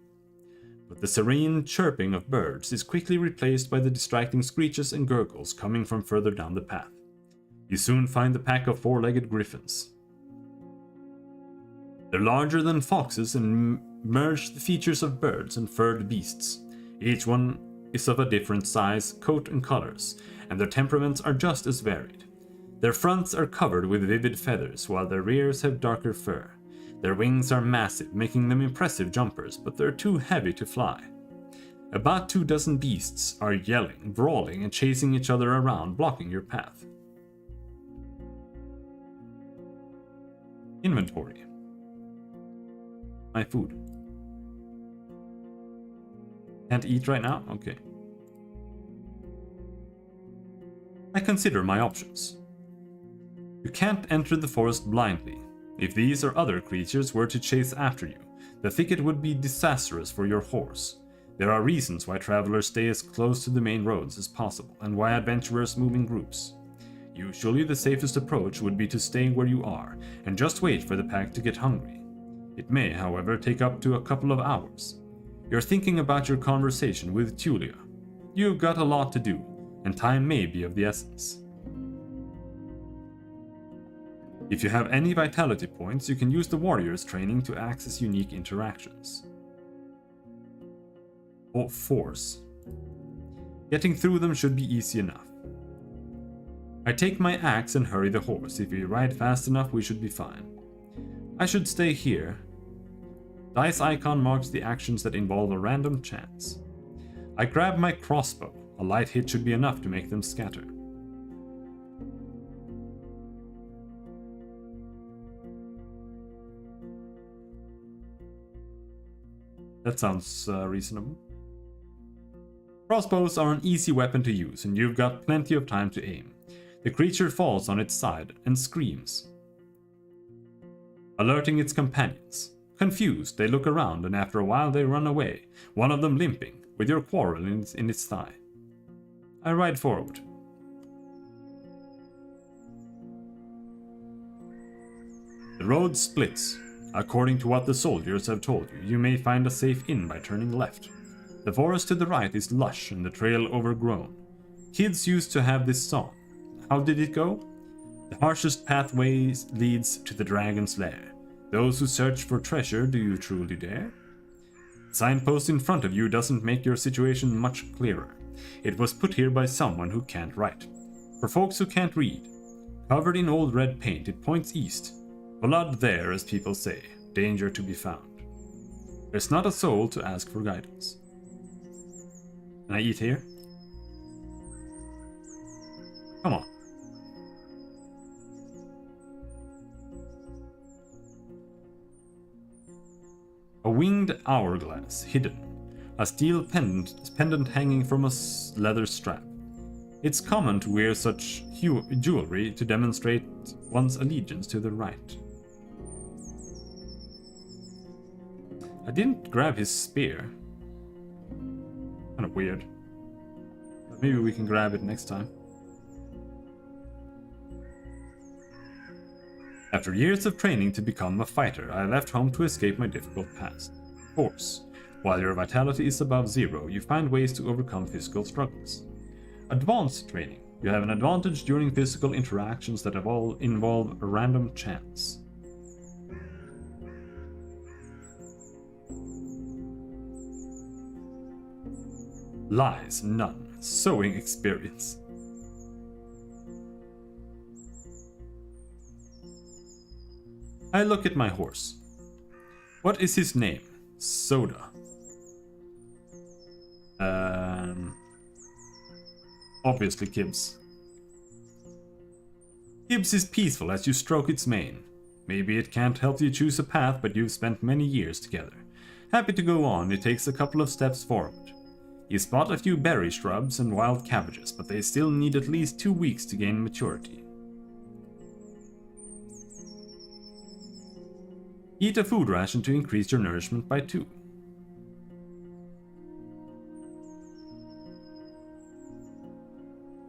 But the serene chirping of birds is quickly replaced by the distracting screeches and gurgles coming from further down the path. You soon find the pack of four-legged griffins. They're larger than foxes and merge the features of birds and furred beasts. Each one is of a different size, coat, and colors, and their temperaments are just as varied. Their fronts are covered with vivid feathers, while their rears have darker fur. Their wings are massive, making them impressive jumpers, but they're too heavy to fly. About 24 beasts are yelling, brawling, and chasing each other around, blocking your path. Inventory. My food. Can't eat right now? Okay. I consider my options. You can't enter the forest blindly. If these or other creatures were to chase after you, the thicket would be disastrous for your horse. There are reasons why travelers stay as close to the main roads as possible, and why adventurers move in groups. Usually the safest approach would be to stay where you are, and just wait for the pack to get hungry. It may, however, take up to a couple of hours. You're thinking about your conversation with Julia. You've got a lot to do, and time may be of the essence. If you have any vitality points, you can use the warrior's training to access unique interactions. Or force. Getting through them should be easy enough. I take my axe and hurry the horse. If we ride fast enough, we should be fine. I should stay here. Dice icon marks the actions that involve a random chance. I grab my crossbow. A light hit should be enough to make them scatter. That sounds reasonable. Crossbows are an easy weapon to use, and you've got plenty of time to aim. The creature falls on its side and screams, alerting its companions. Confused, they look around, and after a while they run away, one of them limping, with your quarrel in its thigh. I ride forward. The road splits. According to what the soldiers have told you, you may find a safe inn by turning left. The forest to the right is lush and the trail overgrown. Kids used to have this song. How did it go? The harshest pathway leads to the dragon's lair. Those who search for treasure, do you truly dare? The signpost in front of you doesn't make your situation much clearer. It was put here by someone who can't write. For folks who can't read. Covered in old red paint, it points east. Blood there, as people say. Danger to be found. There's not a soul to ask for guidance. Can I eat here? Come on. A winged hourglass, hidden. A steel pendant hanging from a leather strap. It's common to wear such jewelry to demonstrate one's allegiance to the right. I didn't grab his spear. Kind of weird. But maybe we can grab it next time. After years of training to become a fighter, I left home to escape my difficult past. Of course, while your vitality is above 0, you find ways to overcome physical struggles. Advanced training. You have an advantage during physical interactions that involve a random chance. Lies, none. Sewing experience. I look at my horse. What is his name? Soda. Obviously Gibbs. Gibbs is peaceful as you stroke its mane. Maybe it can't help you choose a path, but you've spent many years together. Happy to go on, it takes a couple of steps forward. You spot a few berry shrubs and wild cabbages, but they still need at least 2 weeks to gain maturity. Eat a food ration to increase your nourishment by 2.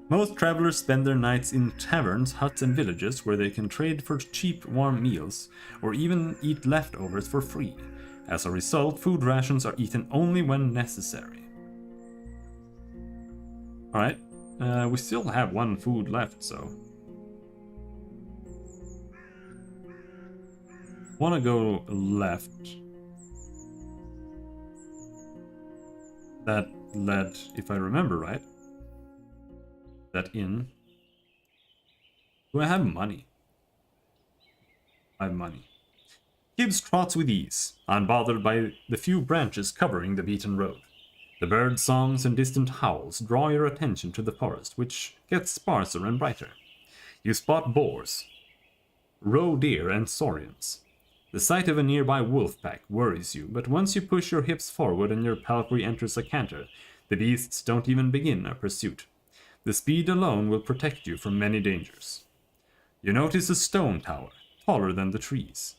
Most travelers spend their nights in taverns, huts and villages where they can trade for cheap warm meals or even eat leftovers for free. As a result, food rations are eaten only when necessary. Alright, we still have 1 food left, so... Wanna go left. That led, if I remember right, that inn. Do I have money? I have money. Gibbs trots with ease, unbothered by the few branches covering the beaten road. The bird songs and distant howls draw your attention to the forest, which gets sparser and brighter. You spot boars, roe deer and saurians. The sight of a nearby wolf pack worries you, but once you push your hips forward and your palfrey enters a canter, the beasts don't even begin a pursuit. The speed alone will protect you from many dangers. You notice a stone tower, taller than the trees.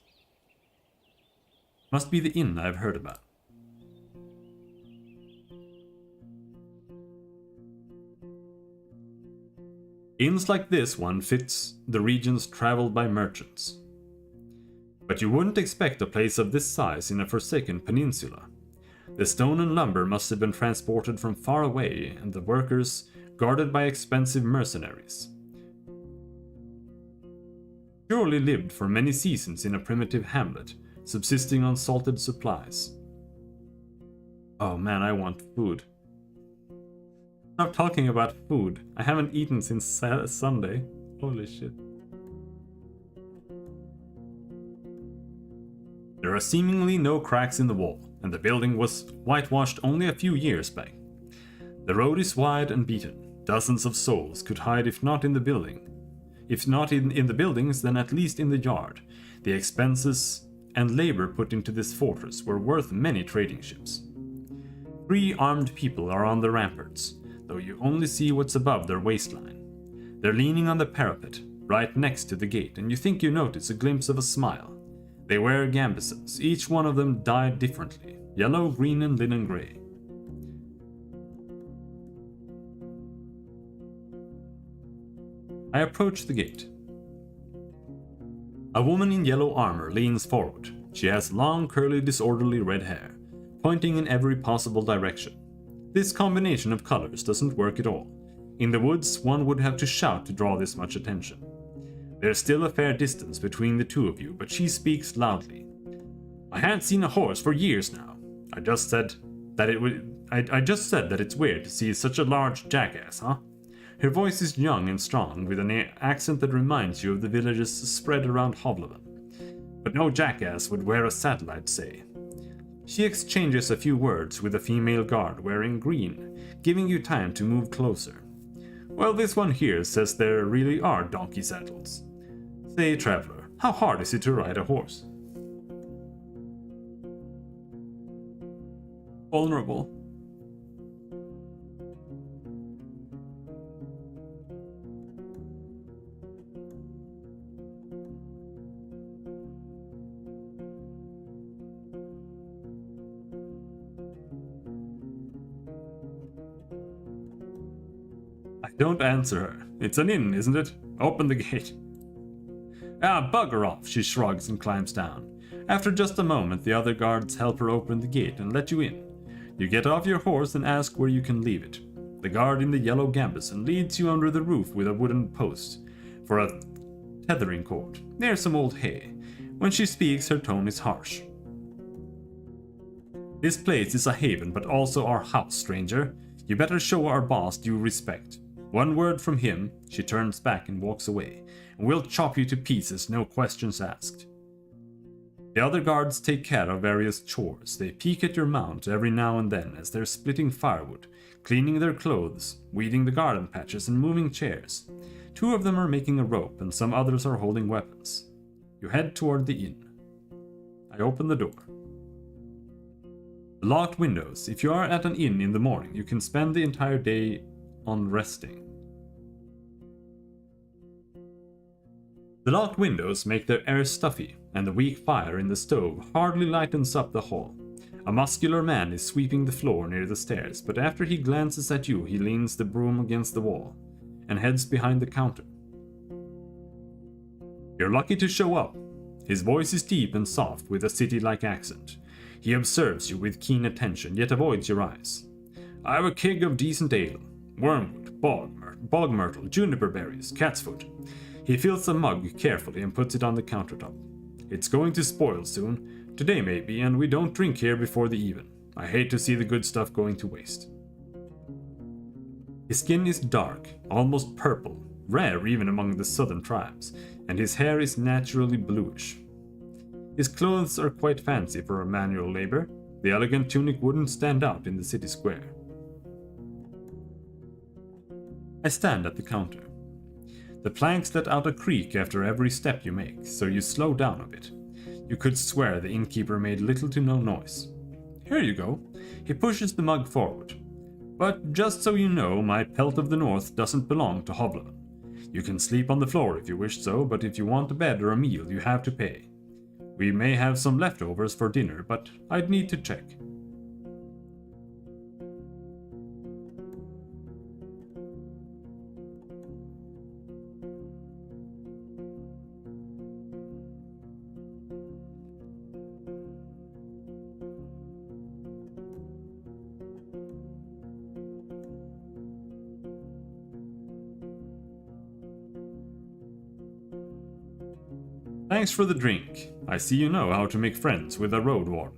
Must be the inn I've heard about. Inns like this one fits the regions traveled by merchants. But you wouldn't expect a place of this size in a forsaken peninsula. The stone and lumber must have been transported from far away, and the workers guarded by expensive mercenaries. Surely lived for many seasons in a primitive hamlet, subsisting on salted supplies. Oh man, I want food. Stop talking about food. I haven't eaten since Sunday. Holy shit. There are seemingly no cracks in the wall, and the building was whitewashed only a few years back. The road is wide and beaten. Dozens of souls could hide if not in the building. If not in the buildings, then at least in the yard. The expenses and labor put into this fortress were worth many trading ships. 3 armed people are on the ramparts, though you only see what's above their waistline. They're leaning on the parapet, right next to the gate, and you think you notice a glimpse of a smile. They wear gambesons, each one of them dyed differently, yellow, green and linen grey. I approach the gate. A woman in yellow armor leans forward, She has long, curly, disorderly red hair, pointing in every possible direction. This combination of colors doesn't work at all. In the woods, one would have to shout to draw this much attention. There's still a fair distance between the two of you, but she speaks loudly. I haven't seen a horse for years now. I just said that it's weird to see such a large jackass, huh? Her voice is young and strong, with an accent that reminds you of the villages spread around Hovleven. But no jackass would wear a saddle, I'd say. She exchanges a few words with a female guard wearing green, giving you time to move closer. Well, this one here says there really are donkey saddles. Say, traveler, how hard is it to ride a horse? Vulnerable. Don't answer her. It's an inn, isn't it? Open the gate. Ah, bugger off, she shrugs and climbs down. After just a moment, the other guards help her open the gate and let you in. You get off your horse and ask where you can leave it. The guard in the yellow gambeson leads you under the roof with a wooden post for a tethering cord, near some old hay. When she speaks, her tone is harsh. This place is a haven, but also our house, stranger. You better show our boss due respect. One word from him, she turns back and walks away, and we'll chop you to pieces, no questions asked. The other guards take care of various chores. They peek at your mount every now and then as they're splitting firewood, cleaning their clothes, weeding the garden patches, and moving chairs. 2 of them are making a rope, and some others are holding weapons. You head toward the inn. I open the door. Locked windows. If you are at an inn in the morning, you can spend the entire day on resting. The locked windows make the air stuffy, and the weak fire in the stove hardly lightens up the hall. A muscular man is sweeping the floor near the stairs, but after he glances at you, he leans the broom against the wall and heads behind the counter. You're lucky to show up. His voice is deep and soft with a city-like accent. He observes you with keen attention, yet avoids your eyes. I have a keg of decent ale. Wormwood, bog myrtle, juniper berries, cat's foot. He fills the mug carefully and puts it on the countertop. It's going to spoil soon. Today maybe, and we don't drink here before the even. I hate to see the good stuff going to waste. His skin is dark, almost purple, rare even among the southern tribes, and his hair is naturally bluish. His clothes are quite fancy for a manual labor. The elegant tunic wouldn't stand out in the city square. I stand at the counter. The planks let out a creak after every step you make, so you slow down a bit. You could swear the innkeeper made little to no noise. Here you go. He pushes the mug forward. But just so you know, my pelt of the north doesn't belong to Hovleven. You can sleep on the floor if you wish so, but if you want a bed or a meal, you have to pay. We may have some leftovers for dinner, but I'd need to check. Thanks for the drink. I see you know how to make friends with a Roadwarden.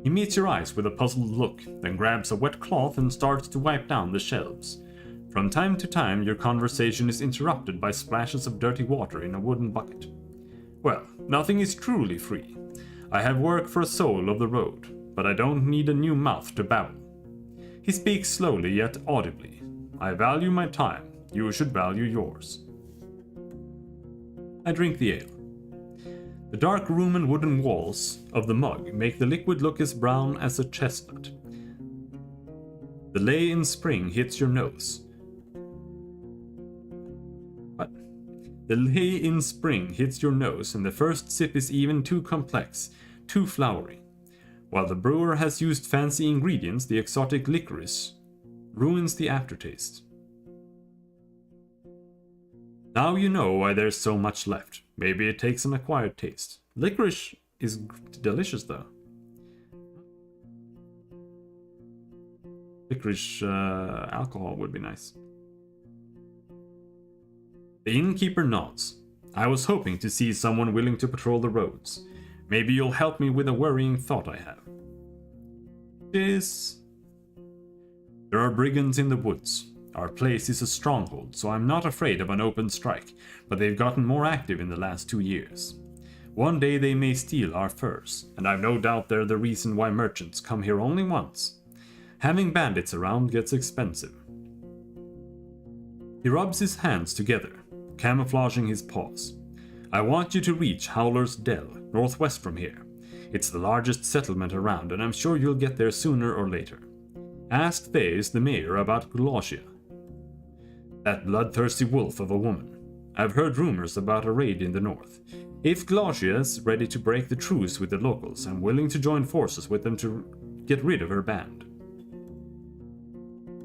He meets your eyes with a puzzled look, then grabs a wet cloth and starts to wipe down the shelves. From time to time, your conversation is interrupted by splashes of dirty water in a wooden bucket. Well, nothing is truly free. I have work for a soul of the road, but I don't need a new mouth to babble. He speaks slowly yet audibly. I value my time. You should value yours. I drink the ale. The dark room and wooden walls of the mug make the liquid look as brown as a chestnut. The lay in spring hits your nose. What? The lay in spring hits your nose, and the first sip is even too complex, too flowery. While the brewer has used fancy ingredients, the exotic licorice ruins the aftertaste. Now you know why there's so much left. Maybe it takes an acquired taste. Licorice is delicious though. Licorice alcohol would be nice. The innkeeper nods. I was hoping to see someone willing to patrol the roads. Maybe you'll help me with a worrying thought I have. There are brigands in the woods. Our place is a stronghold, so I'm not afraid of an open strike, but they've gotten more active in the last 2 years. One day they may steal our furs, and I've no doubt they're the reason why merchants come here only once. Having bandits around gets expensive. He rubs his hands together, camouflaging his paws. I want you to reach Howler's Dell, northwest from here. It's the largest settlement around, and I'm sure you'll get there sooner or later. Ask Thays, the mayor, about Glaucia. That bloodthirsty wolf of a woman. I've heard rumors about a raid in the north. If Glaucia's ready to break the truce with the locals, I'm willing to join forces with them to get rid of her band.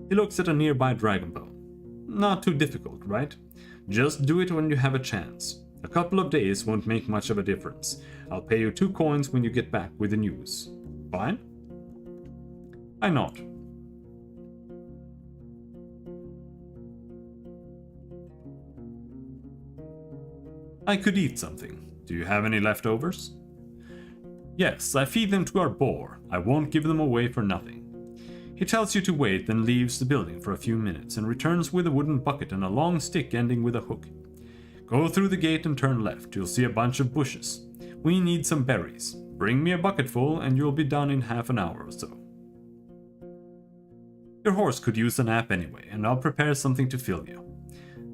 He looks at a nearby dragon bone. Not too difficult, right? Just do it when you have a chance. A couple of days won't make much of a difference. I'll pay you 2 coins when you get back with the news. Fine? I nod. I could eat something. Do you have any leftovers? Yes, I feed them to our boar. I won't give them away for nothing. He tells you to wait, then leaves the building for a few minutes and returns with a wooden bucket and a long stick ending with a hook. Go through the gate and turn left. You'll see a bunch of bushes. We need some berries. Bring me a bucket full and you'll be done in half an hour or so. Your horse could use a nap anyway, and I'll prepare something to fill you.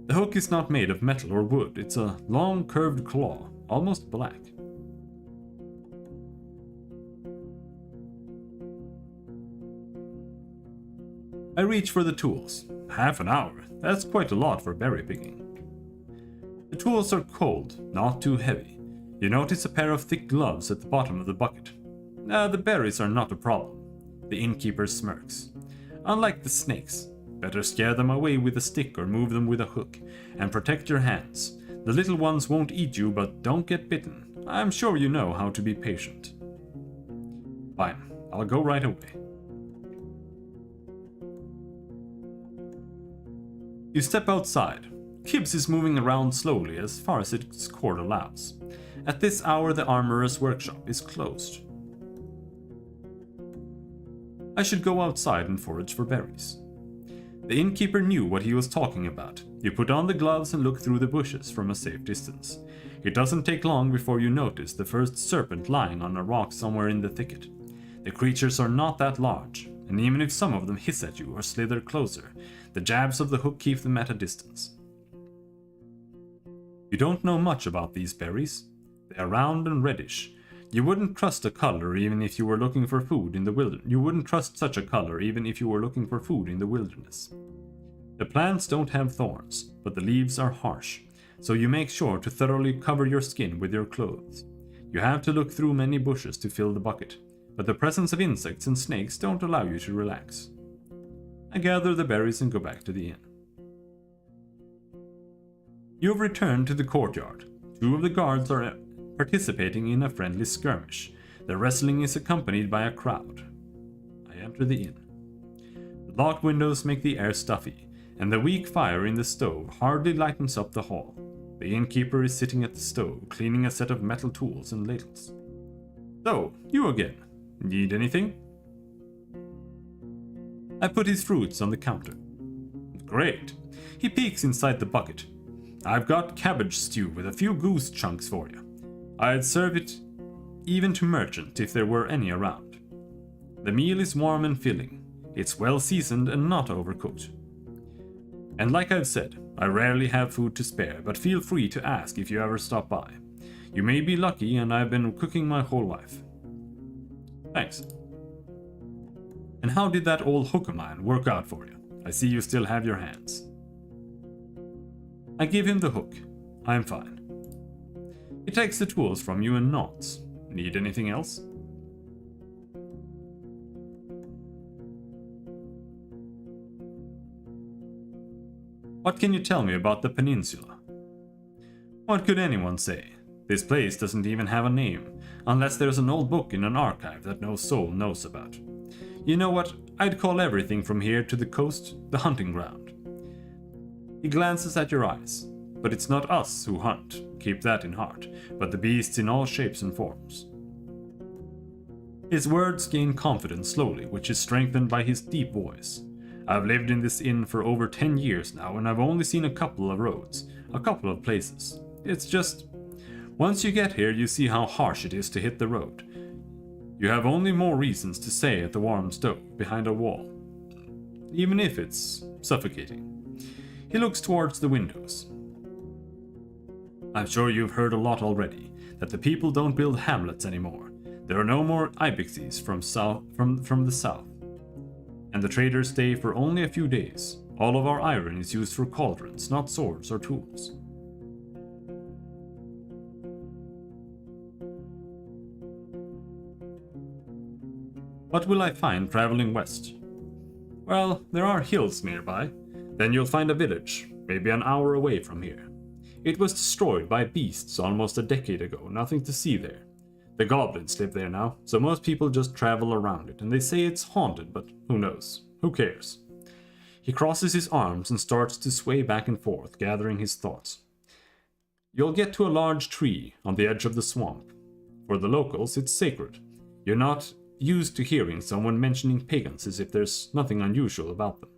The hook is not made of metal or wood. It's a long curved claw, almost black. I reach for the tools. Half an hour. That's quite a lot for berry picking. The tools are cold, not too heavy. You notice a pair of thick gloves at the bottom of the bucket. The berries are not a problem. The innkeeper smirks. Unlike the snakes, better scare them away with a stick or move them with a hook, and protect your hands. The little ones won't eat you, but don't get bitten. I'm sure you know how to be patient. Fine, I'll go right away. You step outside. Kibbs is moving around slowly as far as its cord allows. At this hour the armorer's workshop is closed. I should go outside and forage for berries. The innkeeper knew what he was talking about. You put on the gloves and look through the bushes from a safe distance. It doesn't take long before you notice the first serpent lying on a rock somewhere in the thicket. The creatures are not that large, and even if some of them hiss at you or slither closer, the jabs of the hook keep them at a distance. You don't know much about these berries. They are round and reddish. You wouldn't trust a color even if you were looking for food in the wilderness. You wouldn't trust such a color even if you were looking for food in the wilderness. The plants don't have thorns, but the leaves are harsh, so you make sure to thoroughly cover your skin with your clothes. You have to look through many bushes to fill the bucket, but the presence of insects and snakes don't allow you to relax. I gather the berries and go back to the inn. You have returned to the courtyard. 2 of the guards are participating in a friendly skirmish. The wrestling is accompanied by a crowd. I enter the inn. The locked windows make the air stuffy, and the weak fire in the stove hardly lightens up the hall. The innkeeper is sitting at the stove, cleaning a set of metal tools and ladles. So, you again. Need anything? I put his fruits on the counter. Great. He peeks inside the bucket. I've got cabbage stew with a few goose chunks for you. I'd serve it even to merchant if there were any around. The meal is warm and filling. It's well seasoned and not overcooked. And like I've said, I rarely have food to spare, but feel free to ask if you ever stop by. You may be lucky, and I've been cooking my whole life. Thanks. And how did that old hook of mine work out for you? I see you still have your hands. I give him the hook. I'm fine. He takes the tools from you and nods. Need anything else? What can you tell me about the peninsula? What could anyone say? This place doesn't even have a name, unless there's an old book in an archive that no soul knows about. You know what? I'd call everything from here to the coast the hunting ground. He glances at your eyes. But it's not us who hunt, keep that in heart, but the beasts in all shapes and forms. His words gain confidence slowly, which is strengthened by his deep voice. I've lived in this inn for over 10 years now, and I've only seen a couple of roads, a couple of places. It's just, once you get here, you see how harsh it is to hit the road. You have only more reasons to stay at the warm stove behind a wall, even if it's suffocating. He looks towards the windows. I'm sure you've heard a lot already, that the people don't build hamlets anymore. There are no more ibexes from the south. And the traders stay for only a few days. All of our iron is used for cauldrons, not swords or tools. What will I find traveling west? Well, there are hills nearby. Then you'll find a village, maybe an hour away from here. It was destroyed by beasts almost a decade ago, nothing to see there. The goblins live there now, so most people just travel around it, and they say it's haunted, but who knows? Who cares? He crosses his arms and starts to sway back and forth, gathering his thoughts. You'll get to a large tree on the edge of the swamp. For the locals, it's sacred. You're not used to hearing someone mentioning pagans as if there's nothing unusual about them.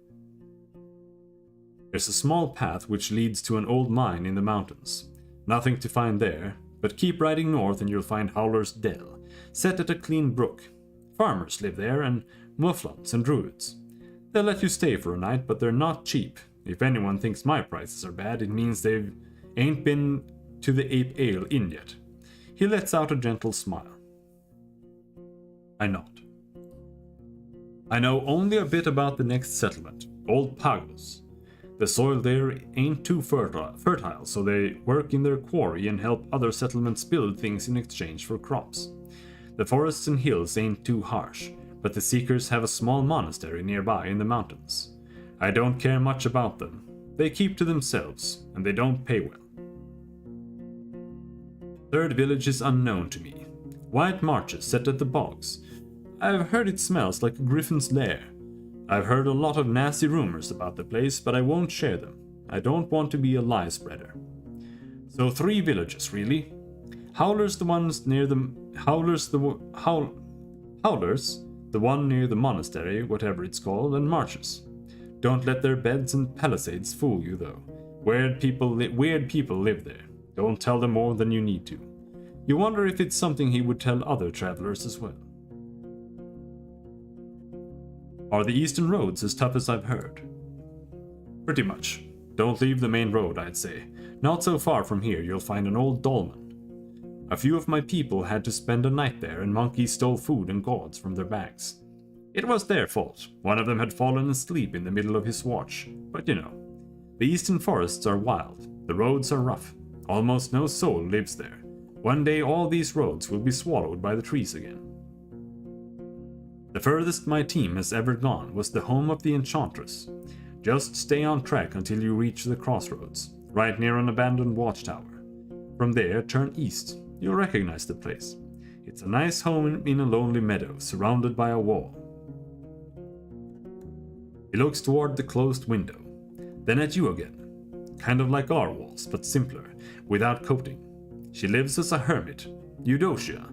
There's a small path which leads to an old mine in the mountains. Nothing to find there, but keep riding north and you'll find Howler's Dell, set at a clean brook. Farmers live there, and mufflons and druids. They'll let you stay for a night, but they're not cheap. If anyone thinks my prices are bad, it means they ain't been to the Ape Ale Inn yet. He lets out a gentle smile. I nod. I know only a bit about the next settlement, Old Pagos. The soil there ain't too fertile, so they work in their quarry and help other settlements build things in exchange for crops. The forests and hills ain't too harsh, but the Seekers have a small monastery nearby in the mountains. I don't care much about them. They keep to themselves, and they don't pay well. Third village is unknown to me. White marches set at the bogs. I've heard it smells like a griffin's lair. I've heard a lot of nasty rumors about the place, but I won't share them. I don't want to be a lie spreader. So 3 villages, really. Howler's the ones near the Howler's, the one near the monastery, whatever it's called, and marches. Don't let their beds and palisades fool you, though. Weird people live there. Don't tell them more than you need to. You wonder if it's something he would tell other travelers as well. Are the eastern roads as tough as I've heard? Pretty much. Don't leave the main road, I'd say. Not so far from here you'll find an old dolmen. A few of my people had to spend a night there, and monkeys stole food and gourds from their bags. It was their fault. One of them had fallen asleep in the middle of his watch. But you know, the eastern forests are wild. The roads are rough. Almost no soul lives there. One day all these roads will be swallowed by the trees again. The furthest my team has ever gone was the home of the Enchantress. Just stay on track until you reach the crossroads, right near an abandoned watchtower. From there, turn east. You'll recognize the place. It's a nice home in a lonely meadow, surrounded by a wall. He looks toward the closed window, then at you again. Kind of like our walls, but simpler, without coating. She lives as a hermit, Eudocia.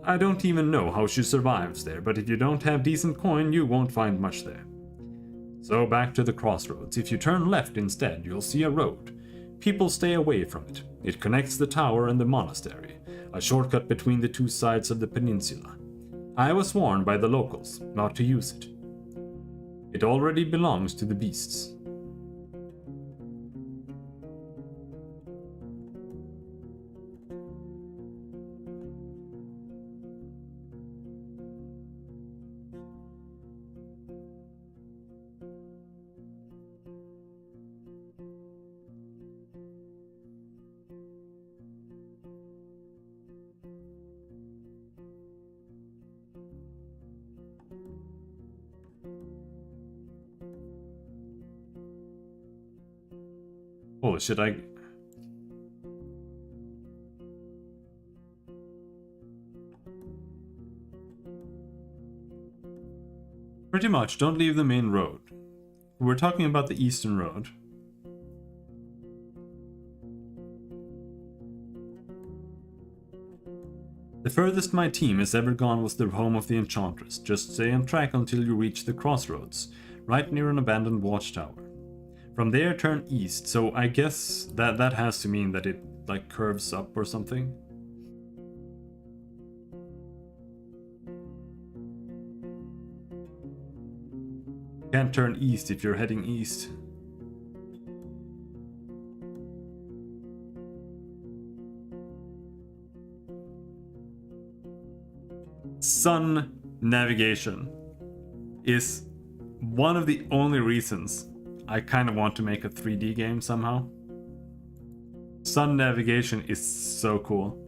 I don't even know how she survives there, but if you don't have decent coin, you won't find much there. So back to the crossroads. If you turn left instead, you'll see a road. People stay away from it. It connects the tower and the monastery, a shortcut between the 2 sides of the peninsula. I was warned by the locals not to use it. It already belongs to the beasts. Holy shit, Pretty much, don't leave the main road. We're talking about the eastern road. The furthest my team has ever gone was the home of the Enchantress. Just stay on track until you reach the crossroads, right near an abandoned watchtower. From there, turn east, so I guess that has to mean that it, like, curves up or something. Can't turn east if you're heading east. Sun navigation is one of the only reasons I kind of want to make a 3D game somehow. Sun navigation is so cool.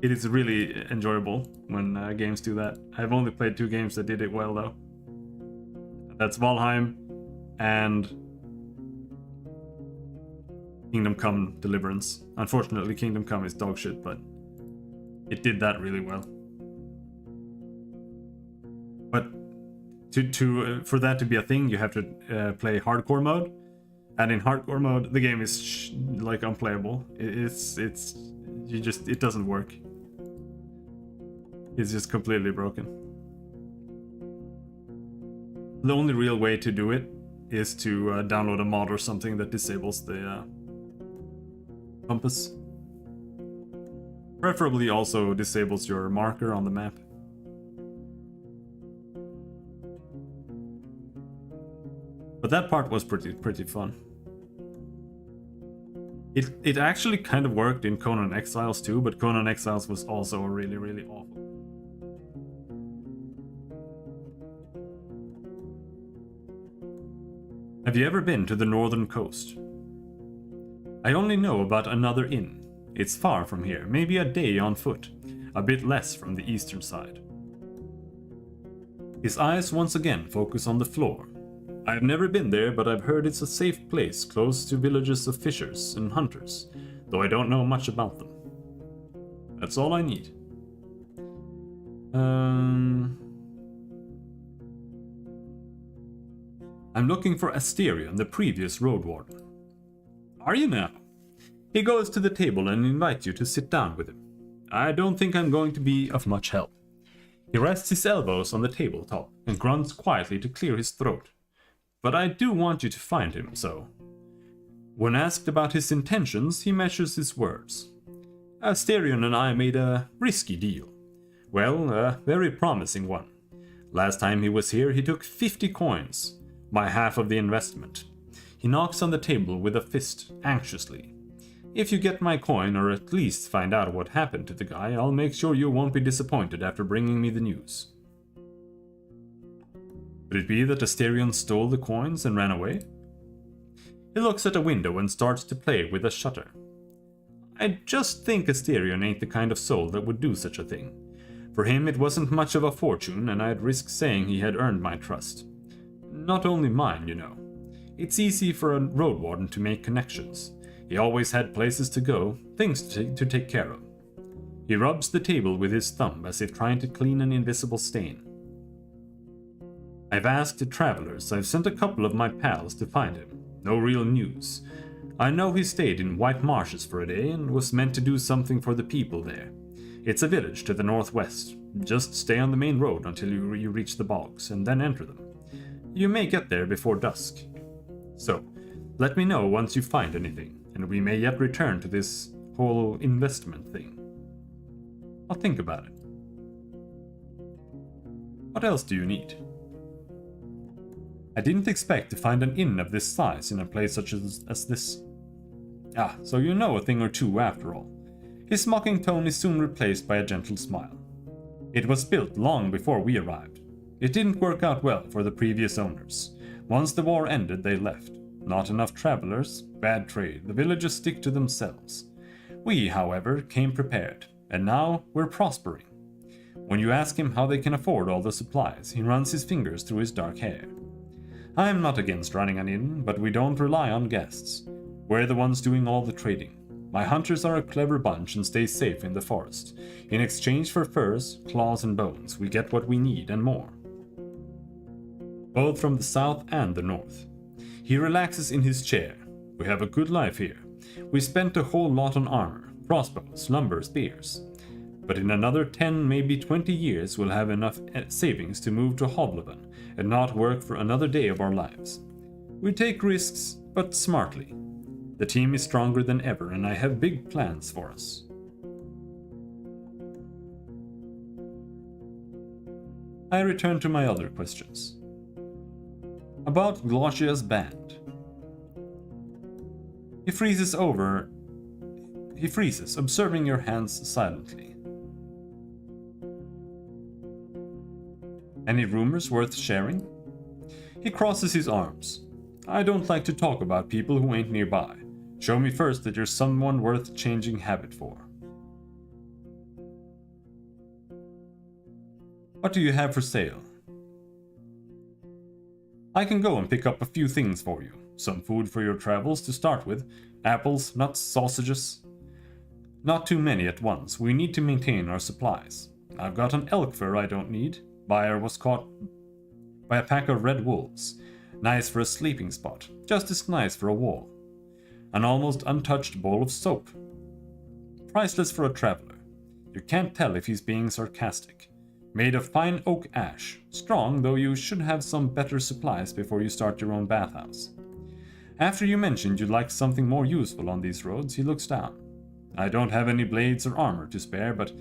It is really enjoyable when games do that. I've only played 2 games that did it well though. That's Valheim and Kingdom Come Deliverance. Unfortunately, Kingdom Come is dog shit, but it did that really well. But for that to be a thing, you have to play hardcore mode, and in hardcore mode, the game is like unplayable. It doesn't work. It's just completely broken. The only real way to do it is to download a mod or something that disables the compass. Preferably also disables your marker on the map. But that part was pretty fun. It actually kind of worked in Conan Exiles too, but Conan Exiles was also really awful. Have you ever been to the northern coast? I only know about another inn. It's far from here, maybe a day on foot, a bit less from the eastern side. His eyes once again focus on the floor. I've never been there, but I've heard it's a safe place close to villages of fishers and hunters, though I don't know much about them. That's all I need. I'm looking for Asterion, the previous Roadwarden. Are you now? He goes to the table and invites you to sit down with him. I don't think I'm going to be of much help. He rests his elbows on the tabletop and grunts quietly to clear his throat. But I do want you to find him, so. When asked about his intentions, he measures his words. Asterion and I made a risky deal. Well, a very promising one. Last time he was here, he took 50 coins, my half of the investment. He knocks on the table with a fist, anxiously. If you get my coin, or at least find out what happened to the guy, I'll make sure you won't be disappointed after bringing me the news. Could it be that Asterion stole the coins and ran away? He looks at a window and starts to play with a shutter. I just think Asterion ain't the kind of soul that would do such a thing. For him it wasn't much of a fortune, and I'd risk saying he had earned my trust. Not only mine, you know. It's easy for a Roadwarden to make connections. He always had places to go, things to take care of. He rubs the table with his thumb as if trying to clean an invisible stain. I've asked the travelers, I've sent a couple of my pals to find him. No real news. I know he stayed in White Marshes for a day and was meant to do something for the people there. It's a village to the northwest. Just stay on the main road until you reach the bogs, and then enter them. You may get there before dusk. So, let me know once you find anything, and we may yet return to this whole investment thing. I'll think about it. What else do you need? I didn't expect to find an inn of this size in a place such as this. Ah, so you know a thing or two after all. His mocking tone is soon replaced by a gentle smile. It was built long before we arrived. It didn't work out well for the previous owners. Once the war ended, they left. Not enough travelers, bad trade, the villagers stick to themselves. We, however, came prepared, and now we're prospering. When you ask him how they can afford all the supplies, he runs his fingers through his dark hair. I'm not against running an inn, but we don't rely on guests. We're the ones doing all the trading. My hunters are a clever bunch and stay safe in the forest. In exchange for furs, claws, and bones, we get what we need and more. Both from the south and the north. He relaxes in his chair. We have a good life here. We spent a whole lot on armor, crossbows, lumber, spears. But in another 10, maybe 20 years, we'll have enough savings to move to Hovleven and not work for another day of our lives. We take risks, but smartly. The team is stronger than ever, and I have big plans for us. I return to my other questions. About Glaucia's band. He freezes, observing your hands silently. Any rumors worth sharing? He crosses his arms. I don't like to talk about people who ain't nearby. Show me first that you're someone worth changing habit for. What do you have for sale? I can go and pick up a few things for you. Some food for your travels to start with. Apples, nuts, sausages. Not too many at once. We need to maintain our supplies. I've got an elk fur I don't need. Buyer was caught by a pack of red wolves. Nice for a sleeping spot. Just as nice for a wall. An almost untouched bowl of soap. Priceless for a traveler. You can't tell if he's being sarcastic. Made of fine oak ash. Strong, though you should have some better supplies before you start your own bathhouse. After you mentioned you'd like something more useful on these roads, he looks down. I don't have any blades or armor to spare, but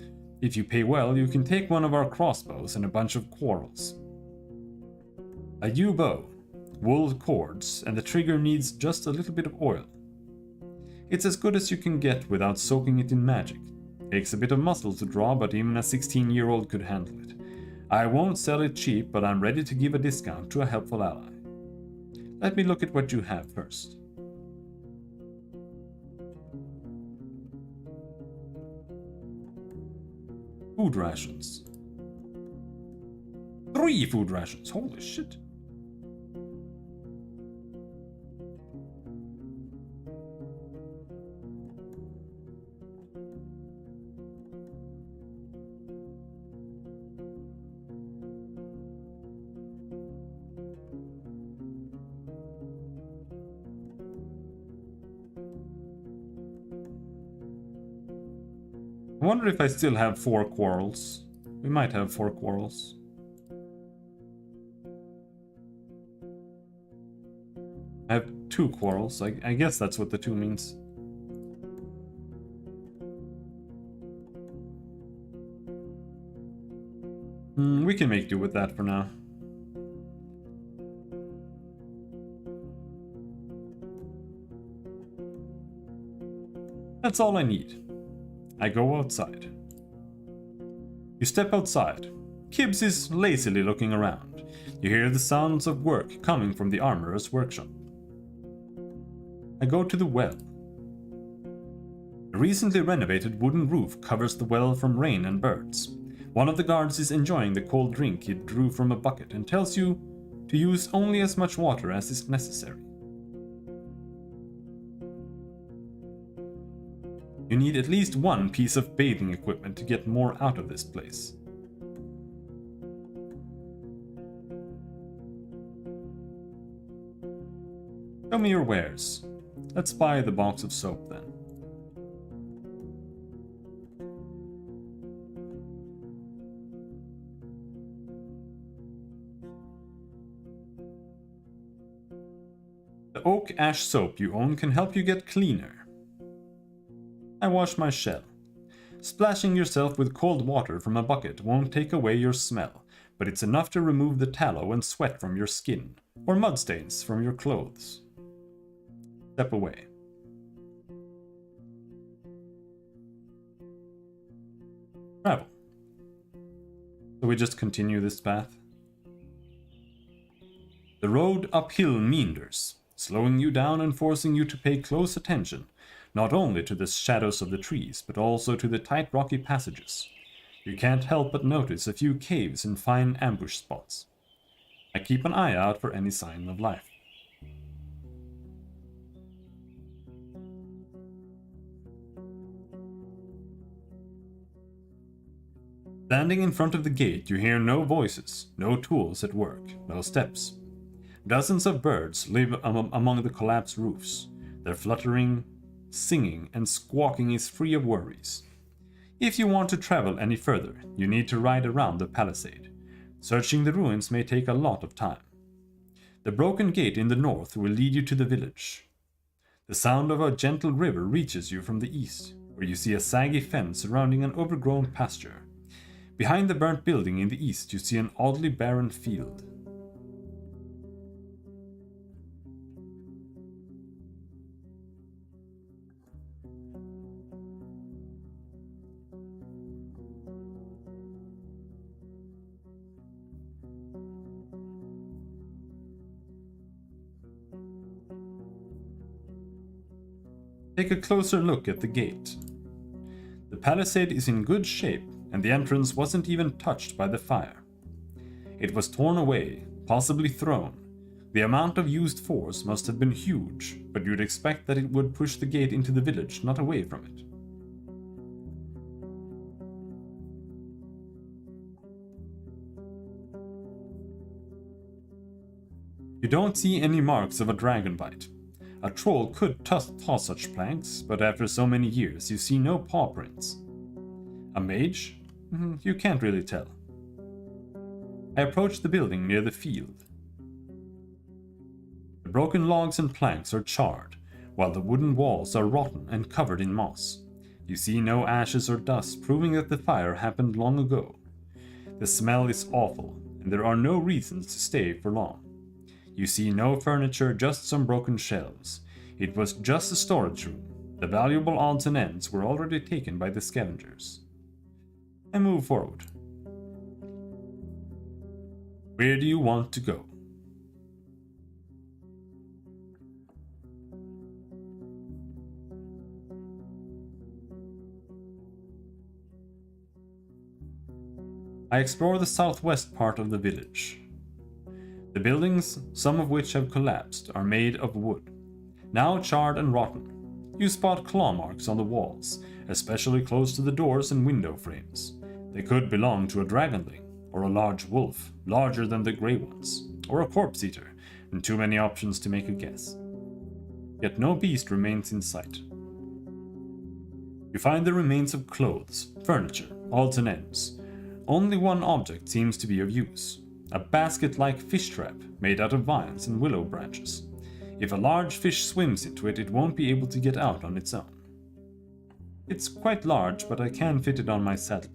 if you pay well, you can take one of our crossbows and a bunch of quarrels. A yew bow, wool cords, and the trigger needs just a little bit of oil. It's as good as you can get without soaking it in magic. Takes a bit of muscle to draw, but even a 16-year-old could handle it. I won't sell it cheap, but I'm ready to give a discount to a helpful ally. Let me look at what you have first. Food rations. 3 food rations, holy shit. I wonder if I still have 4 quarrels. We might have 4 quarrels. I have 2 quarrels. I guess that's what the 2 means. We can make do with that for now. That's all I need. I go outside. You step outside. Kibbs is lazily looking around. You hear the sounds of work coming from the armorer's workshop. I go to the well. A recently renovated wooden roof covers the well from rain and birds. One of the guards is enjoying the cold drink he drew from a bucket and tells you to use only as much water as is necessary. You need at least 1 piece of bathing equipment to get more out of this place. Show me your wares. Let's buy the box of soap then. The oak ash soap you own can help you get cleaner. I wash my shell. Splashing yourself with cold water from a bucket won't take away your smell, but it's enough to remove the tallow and sweat from your skin, or mud stains from your clothes. Step away. Travel. So we just continue this path. The road uphill meanders, slowing you down and forcing you to pay close attention, not only to the shadows of the trees, but also to the tight rocky passages. You can't help but notice a few caves and fine ambush spots. I keep an eye out for any sign of life. Standing in front of the gate, you hear no voices, no tools at work, no steps. Dozens of birds live among the collapsed roofs. Their fluttering, singing, and squawking is free of worries. If you want to travel any further, you need to ride around the palisade. Searching the ruins may take a lot of time. The broken gate in the north will lead you to the village. The sound of a gentle river reaches you from the east, where you see a saggy fence surrounding an overgrown pasture. Behind the burnt building in the east, you see an oddly barren field. Take a closer look at the gate. The palisade is in good shape, and the entrance wasn't even touched by the fire. It was torn away, possibly thrown. The amount of used force must have been huge, but you'd expect that it would push the gate into the village, not away from it. You don't see any marks of a dragon bite. A troll could toss such planks, but after so many years you see no paw prints. A mage? You can't really tell. I approach the building near the field. The broken logs and planks are charred, while the wooden walls are rotten and covered in moss. You see no ashes or dust, proving that the fire happened long ago. The smell is awful, and there are no reasons to stay for long. You see no furniture, just some broken shelves. It was just a storage room. The valuable odds and ends were already taken by the scavengers. I move forward. Where do you want to go? I explore the southwest part of the village. The buildings, some of which have collapsed, are made of wood, now charred and rotten. You spot claw marks on the walls, especially close to the doors and window frames. They could belong to a dragonling, or a large wolf, larger than the grey ones, or a corpse eater, and too many options to make a guess. Yet no beast remains in sight. You find the remains of clothes, furniture, odds and ends. Only one object seems to be of use. A basket-like fish trap made out of vines and willow branches. If a large fish swims into it, it won't be able to get out on its own. It's quite large, but I can fit it on my saddle.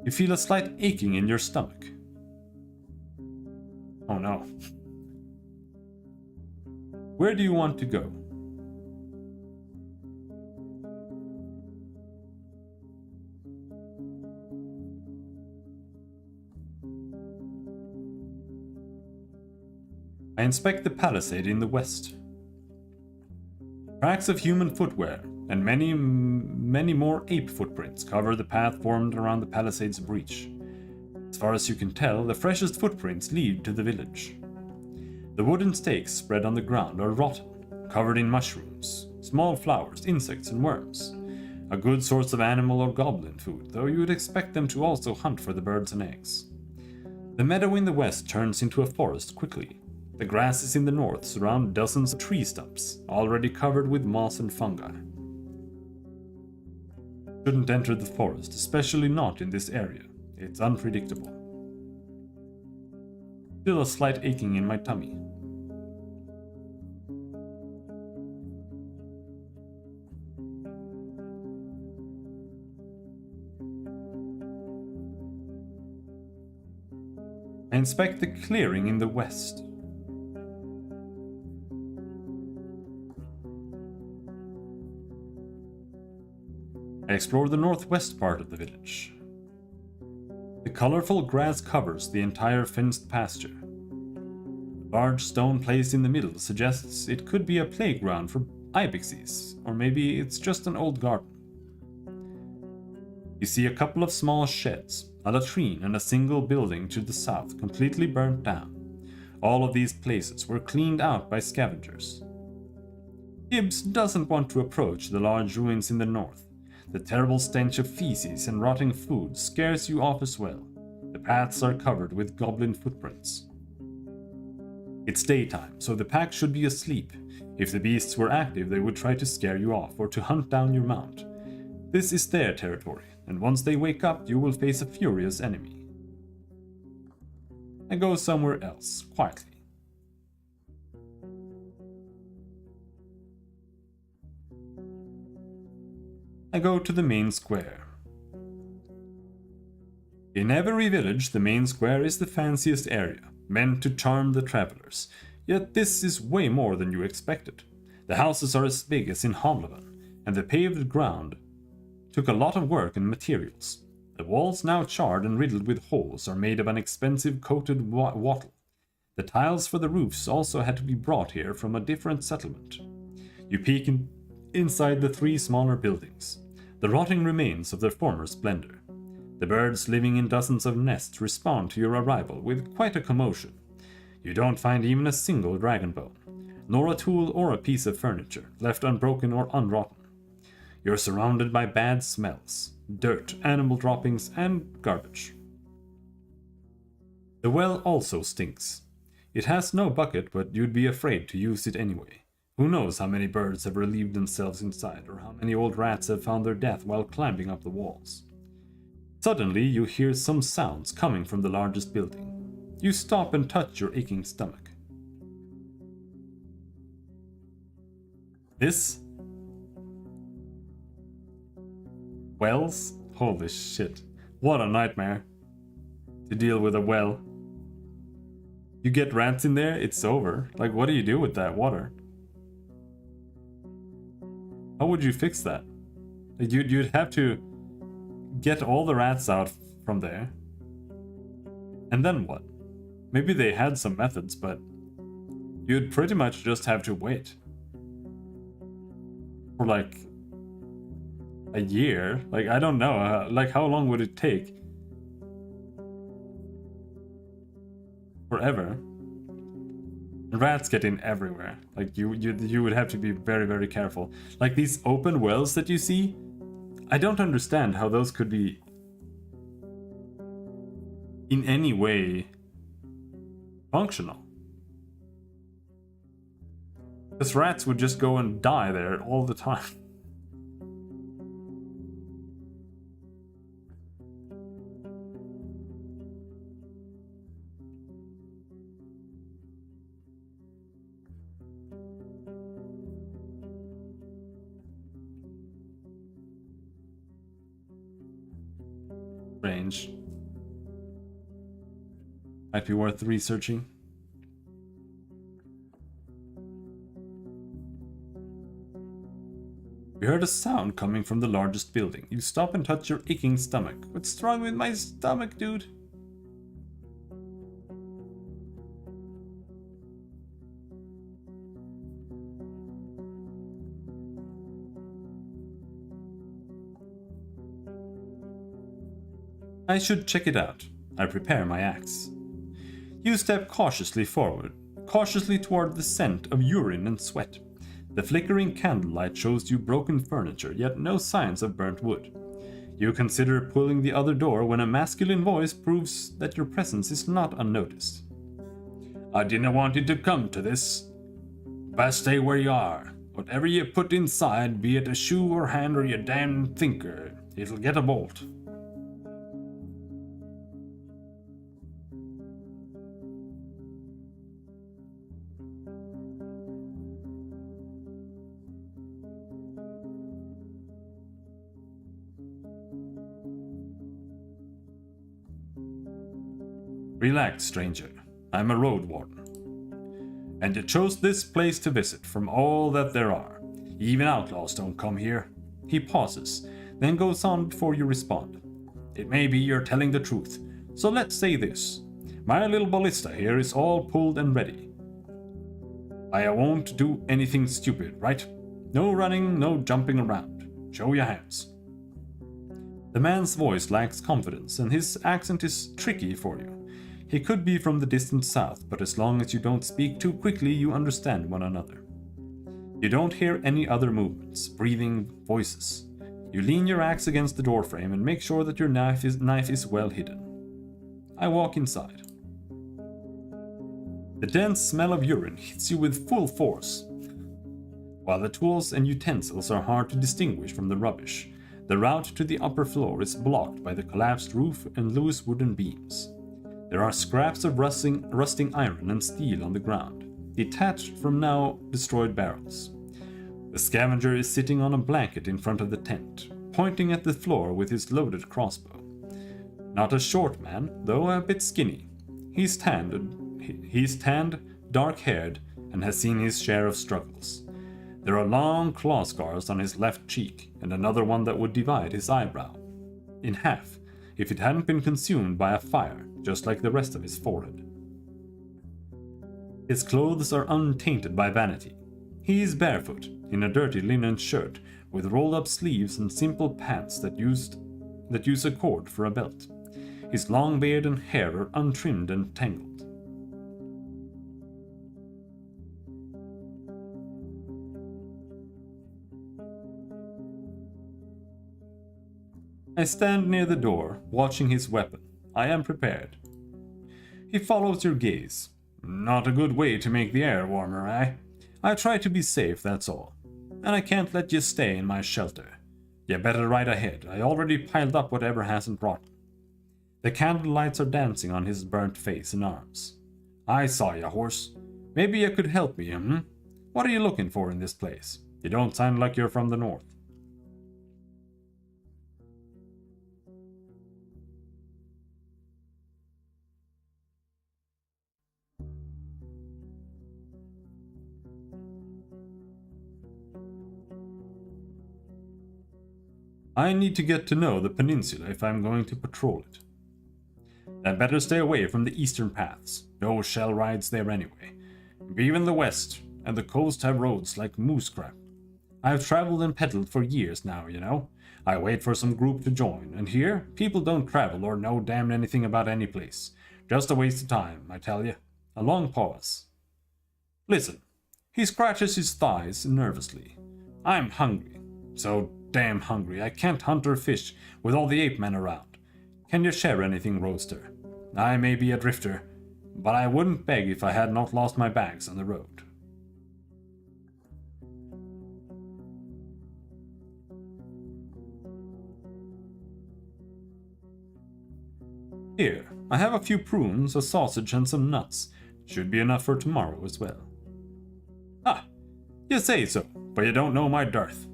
You feel a slight aching in your stomach. Oh no. Where do you want to go? I inspect the palisade in the west. Tracks of human footwear and many more ape footprints cover the path formed around the palisade's breach. As far as you can tell, the freshest footprints lead to the village. The wooden stakes spread on the ground are rotten, covered in mushrooms, small flowers, insects, and worms. A good source of animal or goblin food, though you would expect them to also hunt for the birds and eggs. The meadow in the west turns into a forest quickly. The grasses in the north surround dozens of tree stumps, already covered with moss and fungi. Shouldn't enter the forest, especially not in this area. It's unpredictable. Still a slight aching in my tummy. I inspect the clearing in the west. I explore the northwest part of the village. The colorful grass covers the entire fenced pasture. A large stone placed in the middle suggests it could be a playground for ibexes, or maybe it's just an old garden. You see a couple of small sheds, a latrine, and a single building to the south completely burnt down. All of these places were cleaned out by scavengers. Gibbs doesn't want to approach the large ruins in the north. The terrible stench of feces and rotting food scares you off as well. The paths are covered with goblin footprints. It's daytime, so the pack should be asleep. If the beasts were active, they would try to scare you off or to hunt down your mount. This is their territory, and once they wake up, you will face a furious enemy. I go somewhere else, quietly. I go to the main square. In every village, the main square is the fanciest area, meant to charm the travelers. Yet this is way more than you expected. The houses are as big as in Hamleven, and the paved ground took a lot of work and materials. The walls, now charred and riddled with holes, are made of an expensive coated wattle. The tiles for the roofs also had to be brought here from a different settlement. You peek inside the 3 smaller buildings, the rotting remains of their former splendor. The birds living in dozens of nests respond to your arrival with quite a commotion. You don't find even a single dragon bone, nor a tool or a piece of furniture left unbroken or unrotten. You're surrounded by bad smells, dirt, animal droppings, and garbage. The well also stinks. It has no bucket, but you'd be afraid to use it anyway. Who knows how many birds have relieved themselves inside, or how many old rats have found their death while climbing up the walls. Suddenly, you hear some sounds coming from the largest building. You stop and touch your aching stomach. This? Wells? Holy shit. What a nightmare. To deal with a well. You get rats in there, it's over. Like, what do you do with that water? How would you fix that? Like, you'd have to get all the rats out from there. And then what? Maybe they had some methods, but you'd pretty much just have to wait. For like a year. Like, I don't know. Like, how long would it take? Forever. Rats get in everywhere. Like, you would have to be very, very careful. Like, these open wells that you see, I don't understand how those could be in any way functional. Because rats would just go and die there all the time. Strange. Might be worth researching. You heard a sound coming from the largest building. You stop and touch your aching stomach. What's wrong with my stomach, dude? I should check it out. I prepare my axe. You step cautiously forward, cautiously toward the scent of urine and sweat. The flickering candlelight shows you broken furniture, yet no signs of burnt wood. You consider pulling the other door when a masculine voice proves that your presence is not unnoticed. I didn't want you to come to this. Best stay where you are. Whatever you put inside, be it a shoe or hand or your damn thinker, it'll get a bolt. Relax, stranger. I'm a Roadwarden. And you chose this place to visit from all that there are. Even outlaws don't come here. He pauses, then goes on before you respond. It may be you're telling the truth, so let's say this. My little ballista here is all pulled and ready. I won't do anything stupid, right? No running, no jumping around. Show your hands. The man's voice lacks confidence, and his accent is tricky for you. He could be from the distant south, but as long as you don't speak too quickly, you understand one another. You don't hear any other movements, breathing, voices. You lean your axe against the doorframe and make sure that your knife is well hidden. I walk inside. The dense smell of urine hits you with full force. While the tools and utensils are hard to distinguish from the rubbish, the route to the upper floor is blocked by the collapsed roof and loose wooden beams. There are scraps of rusting iron and steel on the ground, detached from now destroyed barrels. The scavenger is sitting on a blanket in front of the tent, pointing at the floor with his loaded crossbow. Not a short man, though a bit skinny. He's tanned, dark-haired, and has seen his share of struggles. There are long claw scars on his left cheek, and another one that would divide his eyebrow in half if it hadn't been consumed by a fire, just like the rest of his forehead. His clothes are untainted by vanity. He is barefoot, in a dirty linen shirt with rolled-up sleeves and simple pants that use a cord for a belt. His long beard and hair are untrimmed and tangled. I stand near the door, watching his weapon. I am prepared. He follows your gaze. Not a good way to make the air warmer, eh? I try to be safe, that's all. And I can't let you stay in my shelter. You better ride ahead. I already piled up whatever hasn't rotten. The candle lights are dancing on his burnt face and arms. I saw ya, horse. Maybe you could help me, What are you looking for in this place? You don't sound like you're from the north. I need to get to know the peninsula if I'm going to patrol it. I'd better stay away from the eastern paths. No shell rides there anyway. Even the west and the coast have roads like moose crap. I've traveled and peddled for years now, you know. I wait for some group to join, and here, people don't travel or know damn anything about any place. Just a waste of time, I tell you. A long pause. Listen. He scratches his thighs nervously. I'm hungry. So damn hungry. I can't hunt or fish with all the ape men around. Can you share anything, Roadster? I may be a drifter, but I wouldn't beg if I had not lost my bags on the road. Here, I have a few prunes, a sausage, and some nuts. Should be enough for tomorrow as well. Ah, you say so, but you don't know my dearth.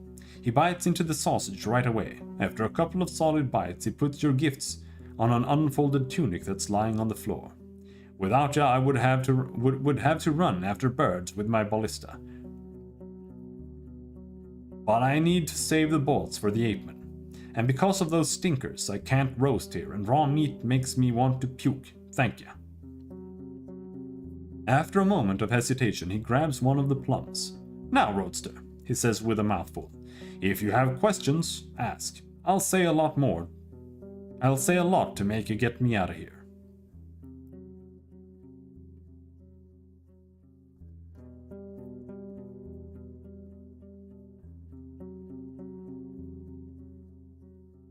He bites into the sausage right away. After a couple of solid bites, he puts your gifts on an unfolded tunic that's lying on the floor. Without ya, I would have to run after birds with my ballista. But I need to save the bullets for the apemen. And because of those stinkers, I can't roast here, and raw meat makes me want to puke. Thank ya. After a moment of hesitation, he grabs one of the plums. Now, Roadster, he says with a mouthful. If you have questions, ask. I'll say a lot to make you get me out of here.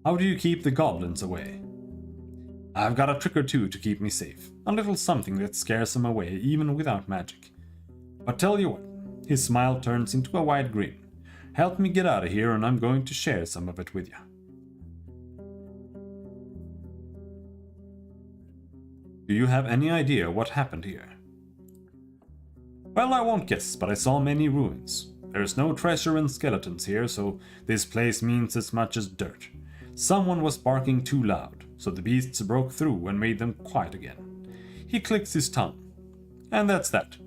How do you keep the goblins away? I've got a trick or two to keep me safe. A little something that scares them away even without magic. But tell you what, his smile turns into a wide grin. Help me get out of here and I'm going to share some of it with you. Do you have any idea what happened here? Well, I won't guess, but I saw many ruins. There's no treasure and skeletons here, so this place means as much as dirt. Someone was barking too loud, so the beasts broke through and made them quiet again. He clicks his tongue. And that's that.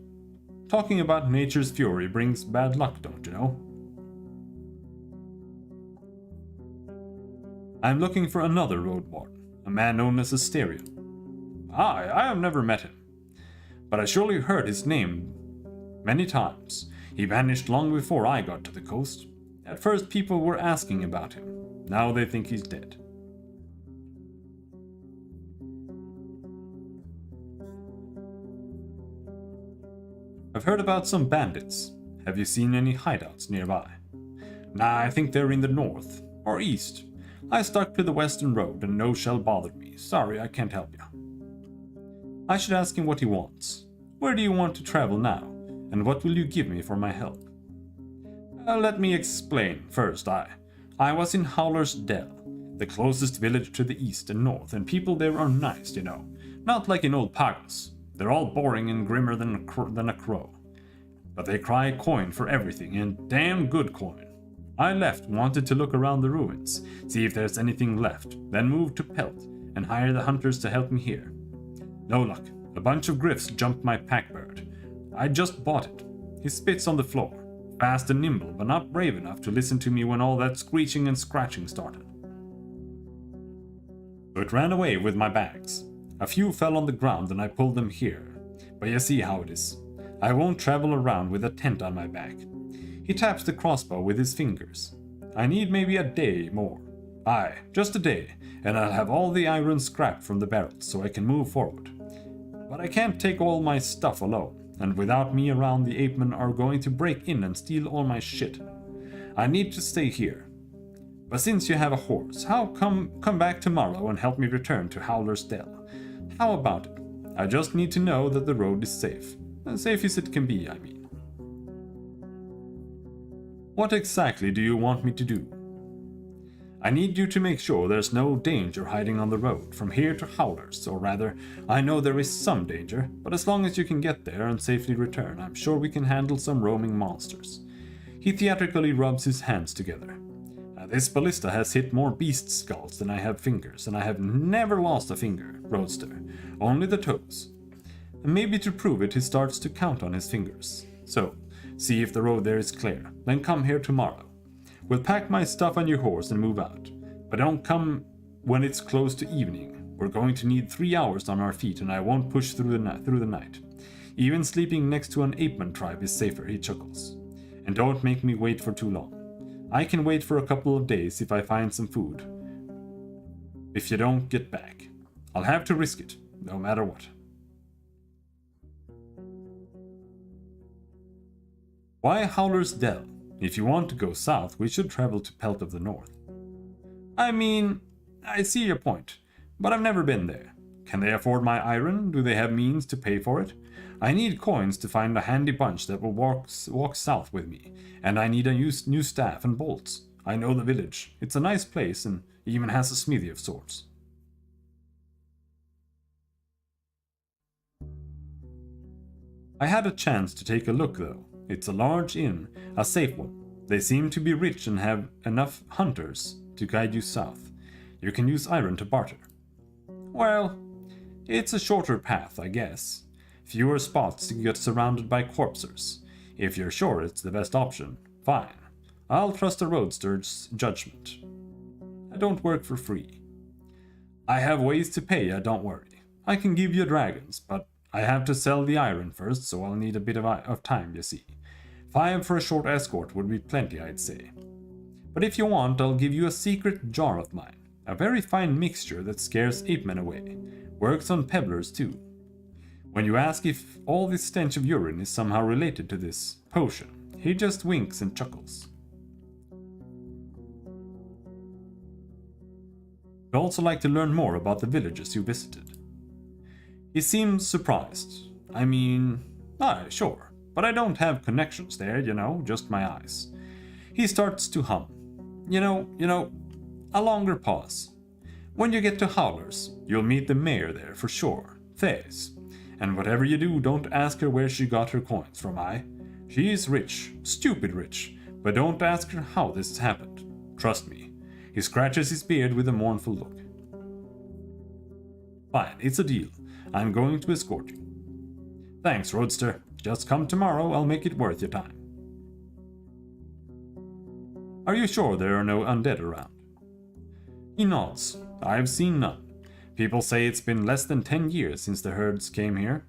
Talking about nature's fury brings bad luck, don't you know? I'm looking for another Roadwarden, a man known as Asterion. I have never met him, but I surely heard his name many times. He vanished long before I got to the coast. At first people were asking about him. Now they think he's dead. I've heard about some bandits. Have you seen any hideouts nearby? Nah, I think they're in the north. Or east. I stuck to the western road and no shell bothered me. Sorry, I can't help you. I should ask him what he wants. Where do you want to travel now? And what will you give me for my help? Let me explain. First, I was in Howler's Dell, the closest village to the east and north, and people there are nice, you know. Not like in old Pagos. They're all boring and grimmer than a crow. But they cry coin for everything, and damn good coin. I left, wanted to look around the ruins, see if there's anything left, then moved to Pelt, and hire the hunters to help me here. No luck. A bunch of griffs jumped my packbird. I just bought it. He spits on the floor. Fast and nimble, but not brave enough to listen to me when all that screeching and scratching started. So it ran away with my bags. A few fell on the ground and I pulled them here. But you see how it is. I won't travel around with a tent on my back. He taps the crossbow with his fingers. I need maybe a day more. Aye, just a day, and I'll have all the iron scrapped from the barrels so I can move forward. But I can't take all my stuff alone. And without me around, the apemen are going to break in and steal all my shit. I need to stay here. But since you have a horse, come back tomorrow and help me return to Howler's Dell. How about it? I just need to know that the road is safe. As safe as it can be, I mean. What exactly do you want me to do? I need you to make sure there's no danger hiding on the road from here to Howler's, or rather, I know there is some danger, but as long as you can get there and safely return, I'm sure we can handle some roaming monsters. He theatrically rubs his hands together. This ballista has hit more beast skulls than I have fingers, and I have never lost a finger, Roadster, only the toes. And maybe to prove it, he starts to count on his fingers. So, see if the road there is clear, then come here tomorrow. We'll pack my stuff on your horse and move out. But don't come when it's close to evening. We're going to need 3 hours on our feet and I won't push through the night. Even sleeping next to an apeman tribe is safer, he chuckles. And don't make me wait for too long. I can wait for a couple of days if I find some food. If you don't get back. I'll have to risk it, no matter what. Why Howler's Dell? If you want to go south, we should travel to Pelt of the North. I mean, I see your point, but I've never been there. Can they afford my iron? Do they have means to pay for it? I need coins to find a handy bunch that will walk south with me, and I need a new staff and bolts. I know the village. It's a nice place and even has a smithy of sorts. I had a chance to take a look though. It's a large inn, a safe one. They seem to be rich and have enough hunters to guide you south. You can use iron to barter. Well, it's a shorter path, I guess. Fewer spots to get surrounded by corpsers. If you're sure it's the best option, fine. I'll trust the roadster's judgment. I don't work for free. I have ways to pay you, don't worry. I can give you dragons, but I have to sell the iron first, so I'll need a bit of time, you see. 5 for a short escort would be plenty, I'd say. But if you want, I'll give you a secret jar of mine. A very fine mixture that scares apemen away. Works on pebblers too. When you ask if all this stench of urine is somehow related to this potion, he just winks and chuckles. I'd also like to learn more about the villages you visited. He seems surprised. I mean, aye, sure. But I don't have connections there, you know, just my eyes. He starts to hum. You know, a longer pause. When you get to Howler's, you'll meet the mayor there for sure, Thays. And whatever you do, don't ask her where she got her coins from, She's rich, stupid rich, but don't ask her how this happened. Trust me. He scratches his beard with a mournful look. Fine, it's a deal. I'm going to escort you. Thanks, Roadster. Just come tomorrow, I'll make it worth your time. Are you sure there are no undead around? He nods. I've seen none. People say it's been less than 10 years since the herds came here.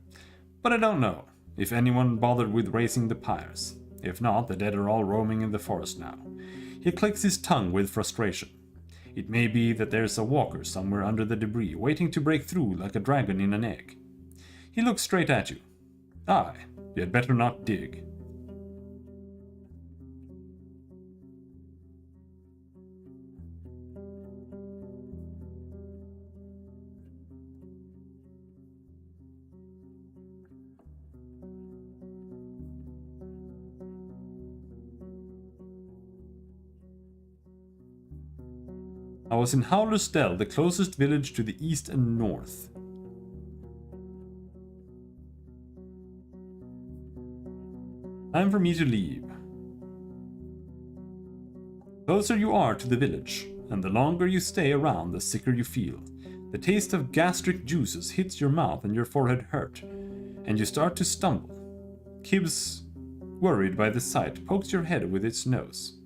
But I don't know if anyone bothered with raising the pyres. If not, the dead are all roaming in the forest now. He clicks his tongue with frustration. It may be that there's a walker somewhere under the debris, waiting to break through like a dragon in an egg. He looks straight at you. Aye, you had better not dig. I was in Howler's Dell, the closest village to the east and north. Time for me to leave. Closer you are to the village, and the longer you stay around, the sicker you feel. The taste of gastric juices hits your mouth and your forehead hurt, and you start to stumble. Kibbs, worried by the sight, pokes your head with its nose.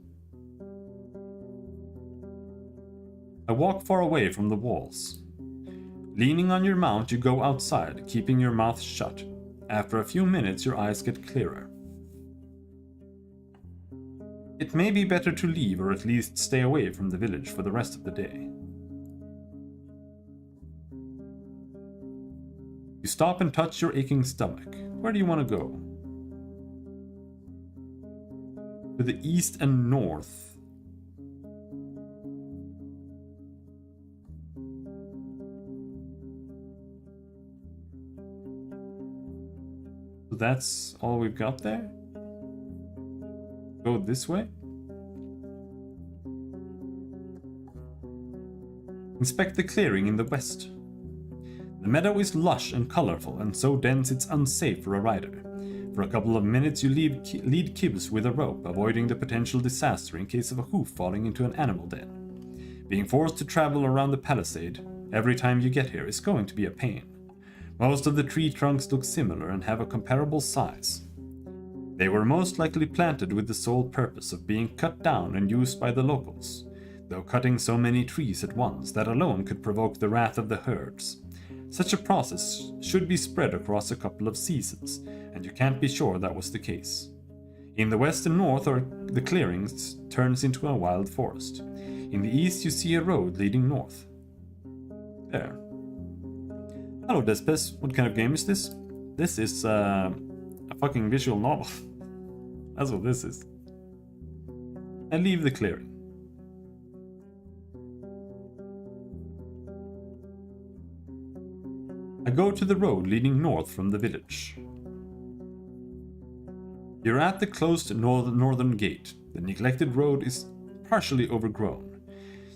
I walk far away from the walls. Leaning on your mount, you go outside, keeping your mouth shut. After a few minutes, your eyes get clearer. It may be better to leave, or at least stay away from the village for the rest of the day. You stop and touch your aching stomach. Where do you want to go? To the east and north. So that's all we've got there? Go this way? Inspect the clearing in the west. The meadow is lush and colorful, and so dense it's unsafe for a rider. For a couple of minutes you lead Kibbs with a rope, avoiding the potential disaster in case of a hoof falling into an animal den. Being forced to travel around the palisade every time you get here is going to be a pain. Most of the tree trunks look similar and have a comparable size. They were most likely planted with the sole purpose of being cut down and used by the locals, though cutting so many trees at once, that alone could provoke the wrath of the herds. Such a process should be spread across a couple of seasons, and you can't be sure that was the case. In the west and north the clearings turns into a wild forest. In the east you see a road leading north. There. Hello Despes, what kind of game is this? This is a fucking visual novel. That's what this is. I leave the clearing. I go to the road leading north from the village. You're at the closed northern gate. The neglected road is partially overgrown.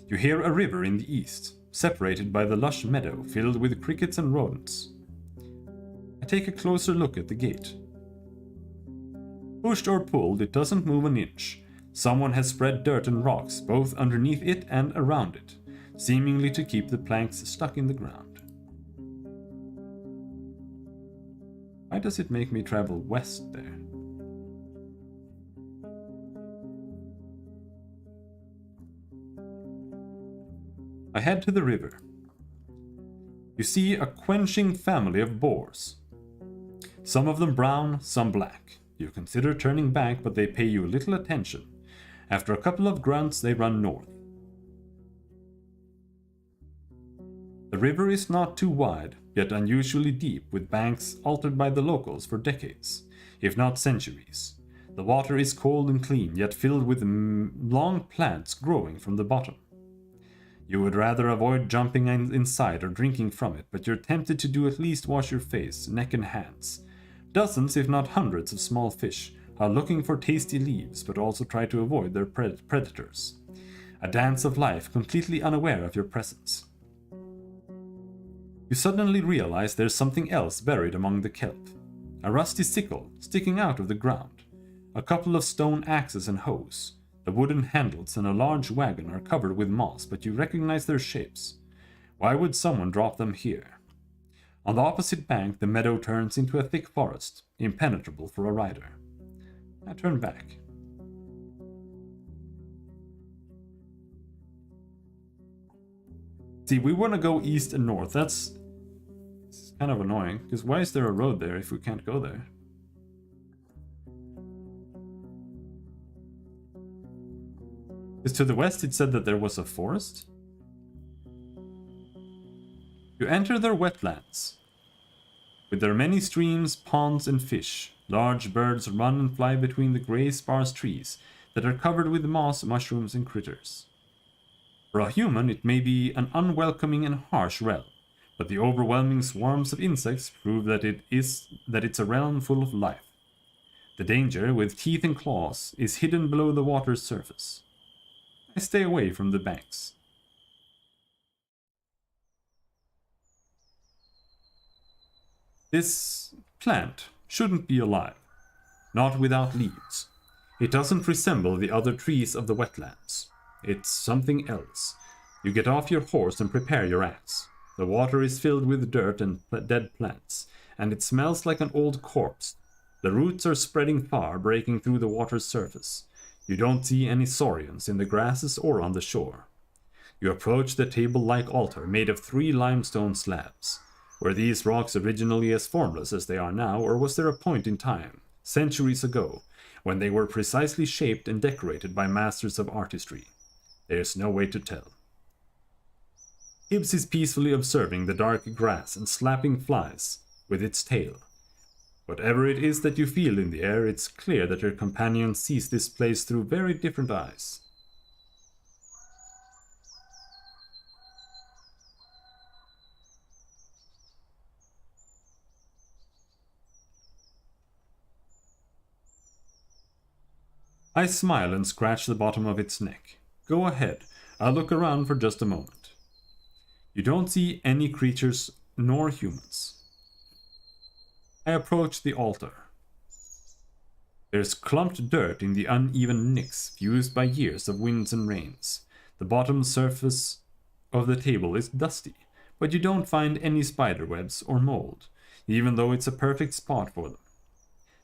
You hear a river in the east, separated by the lush meadow filled with crickets and rodents. I take a closer look at the gate. Pushed or pulled, it doesn't move an inch. Someone has spread dirt and rocks both underneath it and around it, seemingly to keep the planks stuck in the ground. Why does it make me travel west there? I head to the river. You see a quenching family of boars. Some of them brown, some black. You consider turning back, but they pay you little attention. After a couple of grunts, they run north. The river is not too wide, yet unusually deep, with banks altered by the locals for decades, if not centuries. The water is cold and clean, yet filled with long plants growing from the bottom. You would rather avoid jumping inside or drinking from it, but you're tempted to do at least wash your face, neck and hands. Dozens, if not hundreds, of small fish are looking for tasty leaves, but also try to avoid their predators. A dance of life, completely unaware of your presence. You suddenly realize there's something else buried among the kelp. A rusty sickle sticking out of the ground. A couple of stone axes and hoes. The wooden handles and a large wagon are covered with moss, but you recognize their shapes. Why would someone drop them here? On the opposite bank, the meadow turns into a thick forest, impenetrable for a rider. I turn back. See, we want to go east and north. That's kind of annoying, because why is there a road there if we can't go there? Because to the west it said that there was a forest. You enter their wetlands. With their many streams, ponds and fish, large birds run and fly between the grey sparse trees that are covered with moss, mushrooms and critters. For a human it may be an unwelcoming and harsh realm, but the overwhelming swarms of insects prove that it's a realm full of life. The danger, with teeth and claws, is hidden below the water's surface. I stay away from the banks. This plant shouldn't be alive, not without leaves. It doesn't resemble the other trees of the wetlands. It's something else. You get off your horse and prepare your axe. The water is filled with dirt and dead plants, and it smells like an old corpse. The roots are spreading far, breaking through the water's surface. You don't see any saurians in the grasses or on the shore. You approach the table-like altar made of 3 limestone slabs. Were these rocks originally as formless as they are now, or was there a point in time, centuries ago, when they were precisely shaped and decorated by masters of artistry? There's no way to tell. Hibbs is peacefully observing the dark grass and slapping flies with its tail. Whatever it is that you feel in the air, it's clear that your companion sees this place through very different eyes. I smile and scratch the bottom of its neck. Go ahead, I'll look around for just a moment. You don't see any creatures nor humans. I approach the altar. There's clumped dirt in the uneven nicks fused by years of winds and rains. The bottom surface of the table is dusty, but you don't find any spiderwebs or mold, even though it's a perfect spot for them.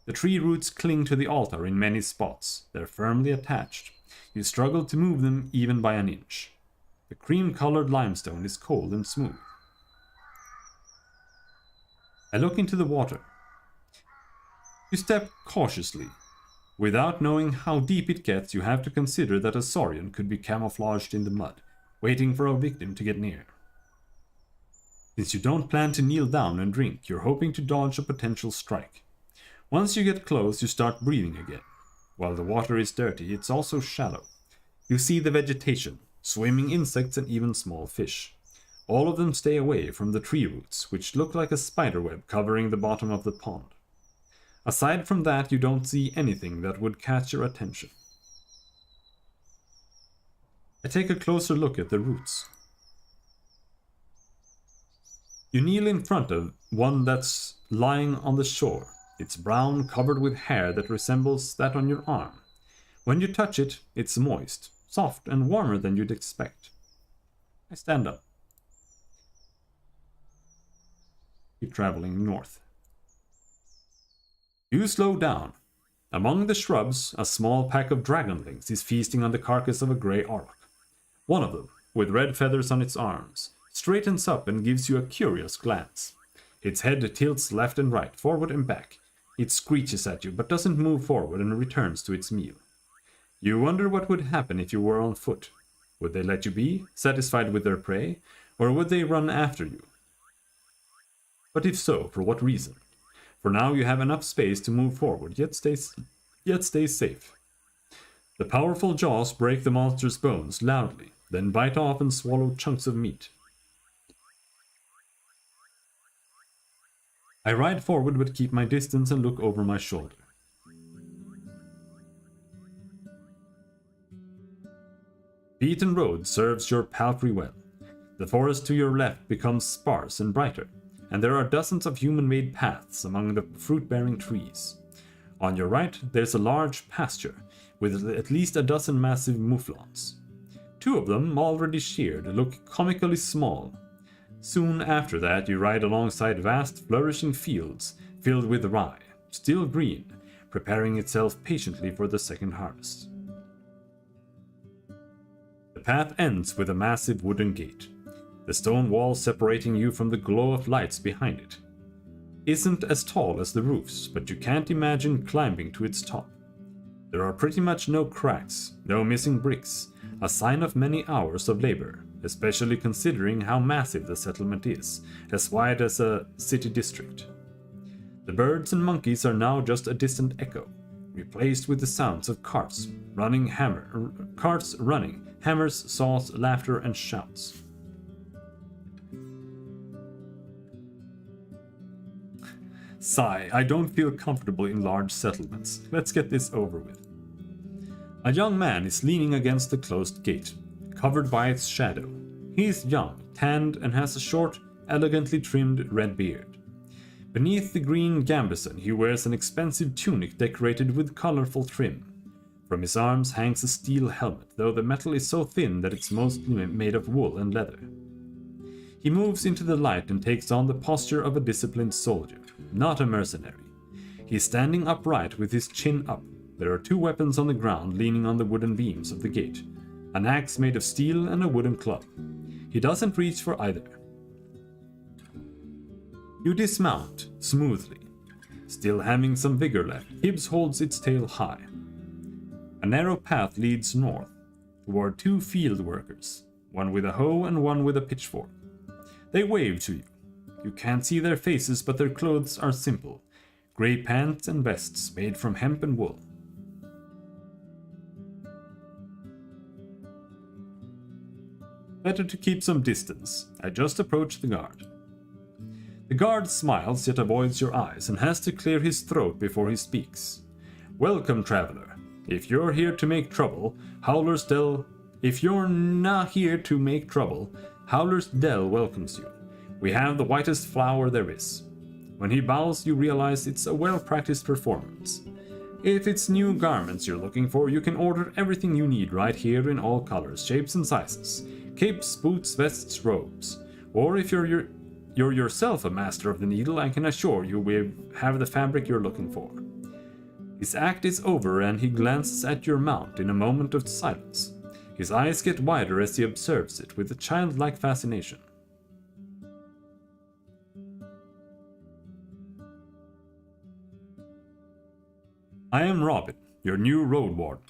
The tree roots cling to the altar in many spots. They're firmly attached. You struggle to move them even by an inch. The cream-colored limestone is cold and smooth. I look into the water. You step cautiously. Without knowing how deep it gets, you have to consider that a saurian could be camouflaged in the mud, waiting for a victim to get near. Since you don't plan to kneel down and drink, you're hoping to dodge a potential strike. Once you get close, you start breathing again. While the water is dirty, it's also shallow. You see the vegetation, swimming insects and even small fish. All of them stay away from the tree roots, which look like a spiderweb covering the bottom of the pond. Aside from that, you don't see anything that would catch your attention. I take a closer look at the roots. You kneel in front of one that's lying on the shore. It's brown, covered with hair that resembles that on your arm. When you touch it, it's moist, soft, and warmer than you'd expect. I stand up. Keep traveling north. You slow down. Among the shrubs, a small pack of dragonlings is feasting on the carcass of a grey auroch. One of them, with red feathers on its arms, straightens up and gives you a curious glance. Its head tilts left and right, forward and back. It screeches at you, but doesn't move forward and returns to its meal. You wonder what would happen if you were on foot. Would they let you be, satisfied with their prey, or would they run after you? But if so, for what reason? For now you have enough space to move forward, yet stay safe. The powerful jaws break the monster's bones loudly, then bite off and swallow chunks of meat. I ride forward but keep my distance and look over my shoulder. Beaten road serves your palfrey well. The forest to your left becomes sparse and brighter, and there are dozens of human-made paths among the fruit-bearing trees. On your right, there's a large pasture, with at least a dozen massive mouflons. 2 of them, already sheared, look comically small. Soon after that, you ride alongside vast, flourishing fields filled with rye, still green, preparing itself patiently for the second harvest. The path ends with a massive wooden gate. The stone wall separating you from the glow of lights behind it isn't as tall as the roofs, but you can't imagine climbing to its top. There are pretty much no cracks, no missing bricks, a sign of many hours of labor, especially considering how massive the settlement is, as wide as a city district. The birds and monkeys are now just a distant echo, replaced with the sounds of carts running, hammers, saws, laughter, and shouts. Sigh, I don't feel comfortable in large settlements. Let's get this over with. A young man is leaning against the closed gate, covered by its shadow. He is young, tanned, and has a short, elegantly trimmed red beard. Beneath the green gambeson he wears an expensive tunic decorated with colorful trim. From his arms hangs a steel helmet, though the metal is so thin that it's mostly made of wool and leather. He moves into the light and takes on the posture of a disciplined soldier, not a mercenary. He is standing upright with his chin up. There are 2 weapons on the ground leaning on the wooden beams of the gate, an axe made of steel and a wooden club. He doesn't reach for either. You dismount smoothly. Still having some vigor left, Hibbs holds its tail high. A narrow path leads north, toward 2 field workers, one with a hoe and one with a pitchfork. They wave to you. You can't see their faces, but their clothes are simple. Grey pants and vests made from hemp and wool. Better to keep some distance. I just approach the guard. The guard smiles yet avoids your eyes and has to clear his throat before he speaks. Welcome, traveler. If you're here to make trouble, Howler's Dell... If you're not here to make trouble, Howler's Dell welcomes you. We have the whitest flower there is. When he bows, you realize it's a well-practiced performance. If it's new garments you're looking for, you can order everything you need right here in all colors, shapes, and sizes. Capes, boots, vests, robes. Or if you're yourself a master of the needle, I can assure you we have the fabric you're looking for. His act is over and he glances at your mount in a moment of silence. His eyes get wider as he observes it with a childlike fascination. I am Robin, your new Roadwarden.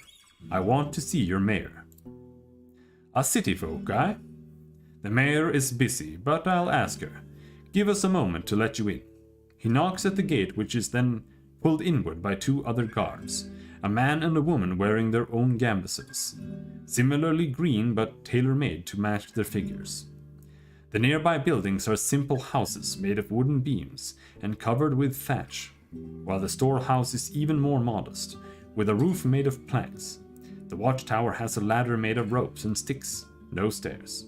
I want to see your mayor. A city folk, eh? The mayor is busy, but I'll ask her. Give us a moment to let you in. He knocks at the gate, which is then pulled inward by 2 other guards, a man and a woman wearing their own gambesons, similarly green but tailor-made to match their figures. The nearby buildings are simple houses made of wooden beams and covered with thatch, while the storehouse is even more modest, with a roof made of planks. The watchtower has a ladder made of ropes and sticks, no stairs.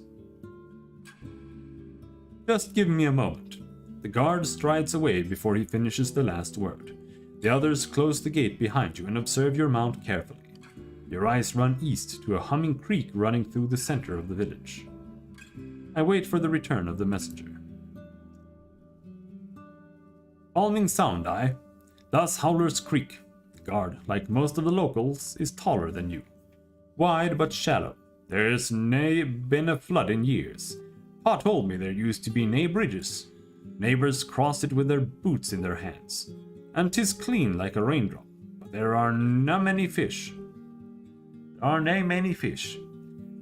Just give me a moment. The guard strides away before he finishes the last word. The others close the gate behind you and observe your mount carefully. Your eyes run east to a humming creek running through the center of the village. I wait for the return of the messenger. Calming sound, aye? Thus Howler's Creek. The guard, like most of the locals, is taller than you. Wide but shallow. There's nae been a flood in years. Pa told me there used to be nae bridges. Neighbors cross it with their boots in their hands. And 'tis clean like a raindrop, but there are na many fish. There are nae many fish.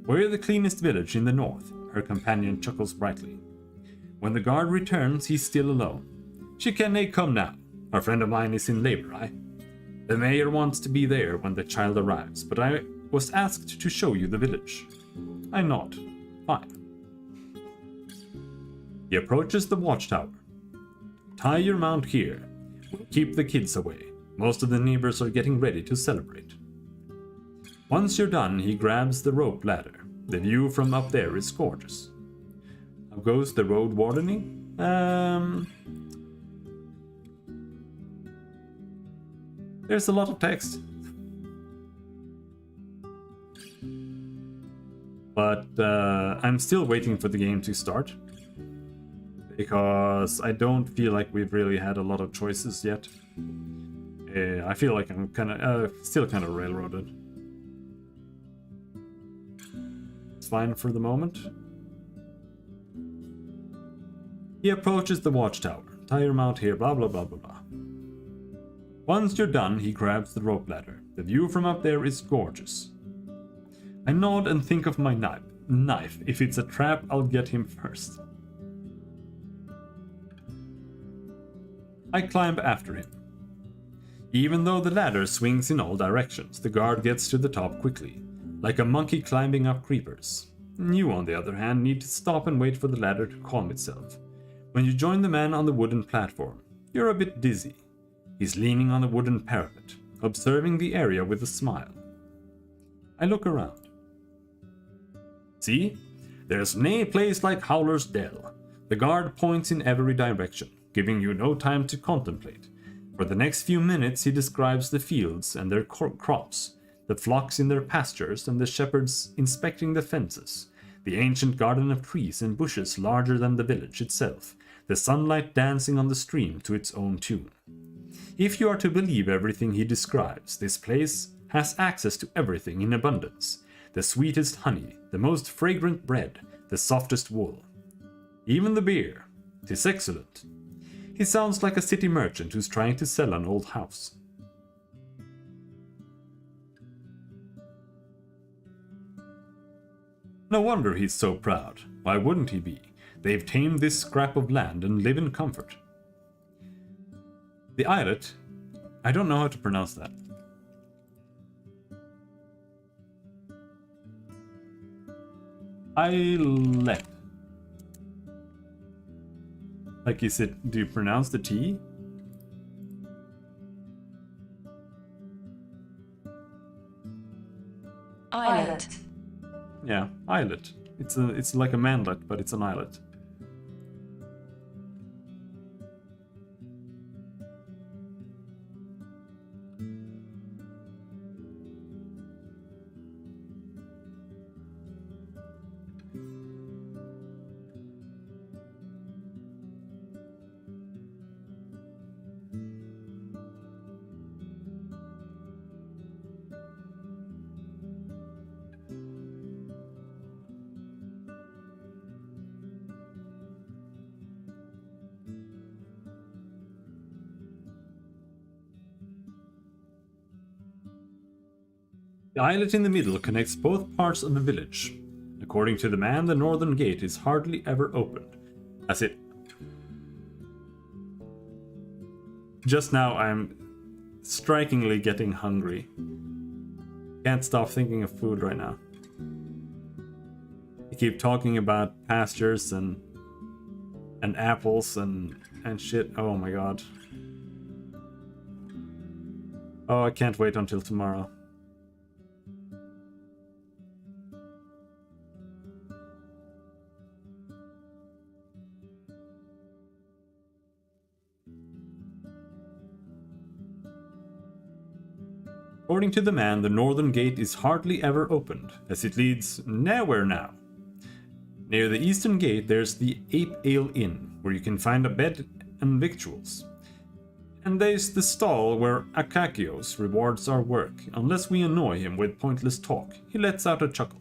We're the cleanest village in the north, her companion chuckles brightly. When the guard returns, he's still alone. She can nae come now. A friend of mine is in labor, aye? The mayor wants to be there when the child arrives, but I was asked to show you the village. I nod. Fine. He approaches the watchtower. Tie your mount here. We'll keep the kids away. Most of the neighbors are getting ready to celebrate. Once you're done, he grabs the rope ladder. The view from up there is gorgeous. How goes the road wardening? There's a lot of text. But I'm still waiting for the game to start. Because I don't feel like we've really had a lot of choices yet. I feel like I'm still kind of railroaded. It's fine for the moment. He approaches the watchtower. Tie your mount here, blah blah blah blah blah. Once you're done, he grabs the rope ladder. The view from up there is gorgeous. I nod and think of my knife. If it's a trap, I'll get him first. I climb after him. Even though the ladder swings in all directions, the guard gets to the top quickly, like a monkey climbing up creepers. You, on the other hand, need to stop and wait for the ladder to calm itself. When you join the man on the wooden platform, you're a bit dizzy. He's leaning on the wooden parapet, observing the area with a smile. I look around. See? There's nae place like Howler's Dell. The guard points in every direction. giving you no time to contemplate. For the next few minutes he describes the fields and their crops, the flocks in their pastures and the shepherds inspecting the fences, the ancient garden of trees and bushes larger than the village itself, the sunlight dancing on the stream to its own tune. If you are to believe everything he describes, this place has access to everything in abundance. The sweetest honey, the most fragrant bread, the softest wool. Even the beer. 'Tis excellent. He sounds like a city merchant who's trying to sell an old house. No wonder he's so proud. Why wouldn't he be? They've tamed this scrap of land and live in comfort. The islet, I don't know how to pronounce that. Islet. Like, is it, do you pronounce the T? Islet. Yeah, islet. It's like a manlet, but it's an islet. The islet in the middle connects both parts of the village. According to the man, the northern gate is hardly ever opened, as it... Just now I'm strikingly getting hungry. Can't stop thinking of food right now. I keep talking about pastures and apples and shit. Oh my god. Oh, I can't wait until tomorrow. According to the man, the northern gate is hardly ever opened, as it leads nowhere now. Near the eastern gate there's the Ape Ale Inn, where you can find a bed and victuals. And there's the stall where Akakios rewards our work. Unless we annoy him with pointless talk, he lets out a chuckle.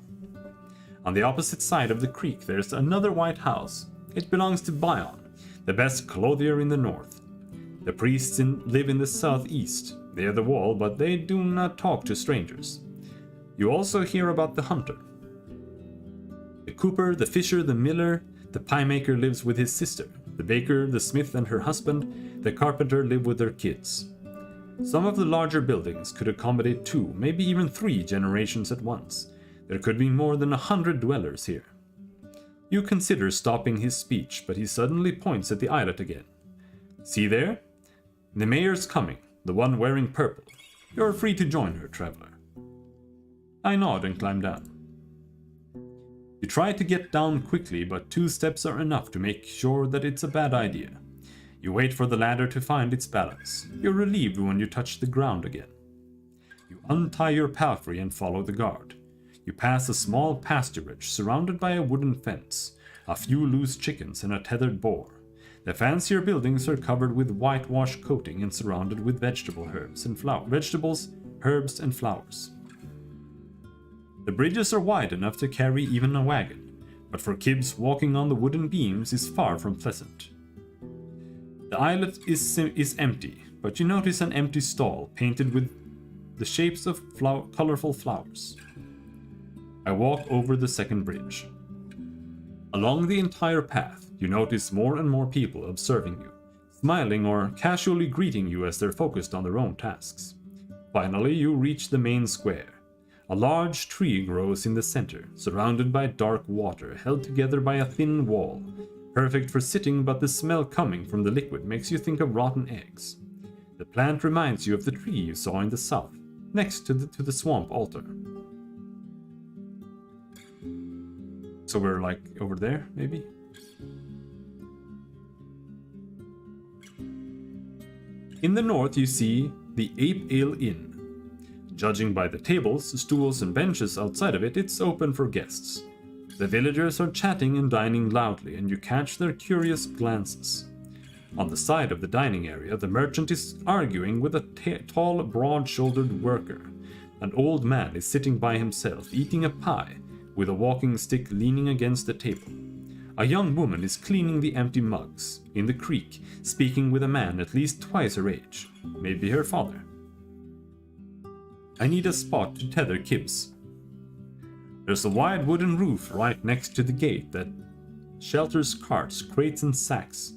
On the opposite side of the creek there's another white house. It belongs to Bion, the best clothier in the north. The priests live in the southeast. Near the wall, but they do not talk to strangers. You also hear about the hunter. The cooper, the fisher, the miller, the pie maker lives with his sister. The baker, the smith and her husband, the carpenter live with their kids. Some of the larger buildings could accommodate 2, maybe even 3 generations at once. There could be more than 100 dwellers here. You consider stopping his speech, but he suddenly points at the islet again. See there? The mayor's coming. The one wearing purple. You're free to join her, traveler. I nod and climb down. You try to get down quickly, but 2 steps are enough to make sure that it's a bad idea. You wait for the ladder to find its balance. You're relieved when you touch the ground again. You untie your palfrey and follow the guard. You pass a small pasturage surrounded by a wooden fence, a few loose chickens and a tethered boar. The fancier buildings are covered with whitewash coating and surrounded with vegetables, herbs, and flowers. The bridges are wide enough to carry even a wagon, but for kids walking on the wooden beams is far from pleasant. The islet is empty, but you notice an empty stall painted with the shapes of colorful flowers. I walk over the second bridge. Along the entire path, you notice more and more people observing you, smiling or casually greeting you as they're focused on their own tasks. Finally, you reach the main square. A large tree grows in the center, surrounded by dark water, held together by a thin wall. Perfect for sitting, but the smell coming from the liquid makes you think of rotten eggs. The plant reminds you of the tree you saw in the south, next to the swamp altar. So we're like over there, maybe? In the north you see the Ape Ale Inn. Judging by the tables, stools, and benches outside of it, it's open for guests. The villagers are chatting and dining loudly, and you catch their curious glances. On the side of the dining area, the merchant is arguing with a tall, broad-shouldered worker. An old man is sitting by himself, eating a pie, with a walking stick leaning against the table. A young woman is cleaning the empty mugs in the creek, speaking with a man at least twice her age, maybe her father. I need a spot to tether Kibbs. There's a wide wooden roof right next to the gate that shelters carts, crates, and sacks.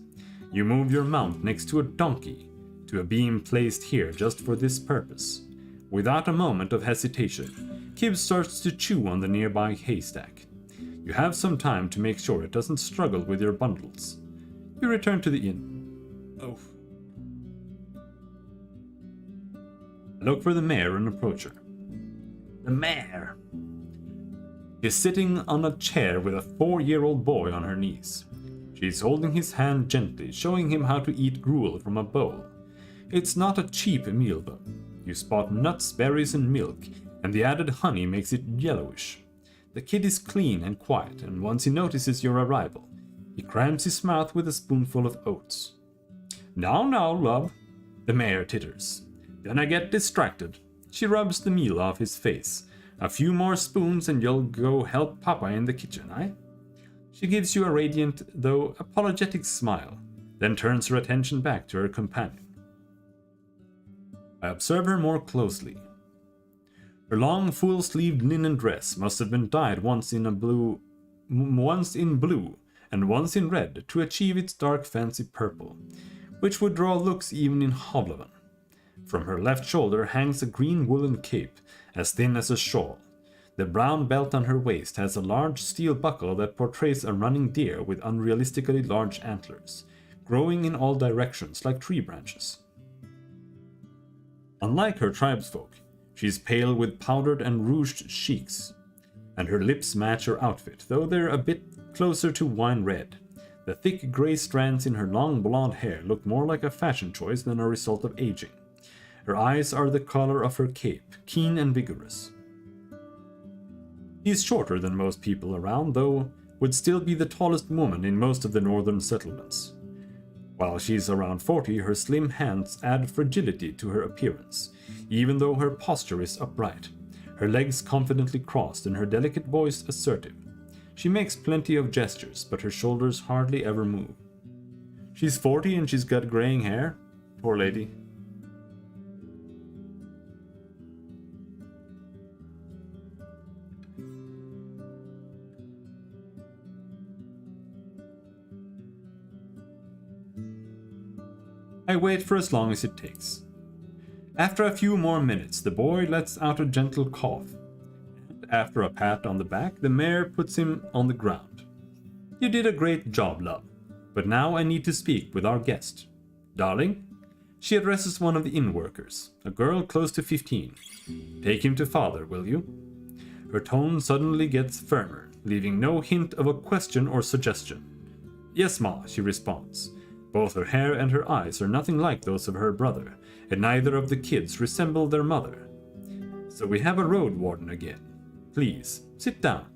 You move your mount next to a donkey, to a beam placed here just for this purpose. Without a moment of hesitation, Kibbs starts to chew on the nearby haystack. You have some time to make sure it doesn't struggle with your bundles. You return to the inn. Oh. Look for the mare and approach her. The mare is sitting on a chair with a 4-year-old boy on her knees. She is holding his hand gently, showing him how to eat gruel from a bowl. It's not a cheap meal though. You spot nuts, berries, and milk, and the added honey makes it yellowish. The kid is clean and quiet, and once he notices your arrival, he crams his mouth with a spoonful of oats. Now, love, the mare titters. Then I get distracted. She rubs the meal off his face. A few more spoons and you'll go help Papa in the kitchen, eh? She gives you a radiant, though apologetic smile, then turns her attention back to her companion. I observe her more closely. Her long, full-sleeved linen dress must have been dyed once in blue and once in red to achieve its dark fancy purple, which would draw looks even in Hovloven. From her left shoulder hangs a green woolen cape, as thin as a shawl. The brown belt on her waist has a large steel buckle that portrays a running deer with unrealistically large antlers, growing in all directions like tree branches. Unlike her tribesfolk, she is pale with powdered and rouged cheeks, and her lips match her outfit, though they're a bit closer to wine red. The thick gray strands in her long blonde hair look more like a fashion choice than a result of aging. Her eyes are the color of her cape, keen and vigorous. She is shorter than most people around, though would still be the tallest woman in most of the northern settlements. While she's around 40, her slim hands add fragility to her appearance, even though her posture is upright, her legs confidently crossed and her delicate voice assertive. She makes plenty of gestures, but her shoulders hardly ever move. She's 40 and she's got graying hair. Poor lady. I wait for as long as it takes. After a few more minutes, the boy lets out a gentle cough, and after a pat on the back, the mare puts him on the ground. You did a great job, love, but now I need to speak with our guest. Darling, she addresses one of the inn workers, a girl close to 15. Take him to father, will you? Her tone suddenly gets firmer, leaving no hint of a question or suggestion. Yes, ma, she responds. Both her hair and her eyes are nothing like those of her brother, and neither of the kids resemble their mother. So we have a Roadwarden again. Please, sit down.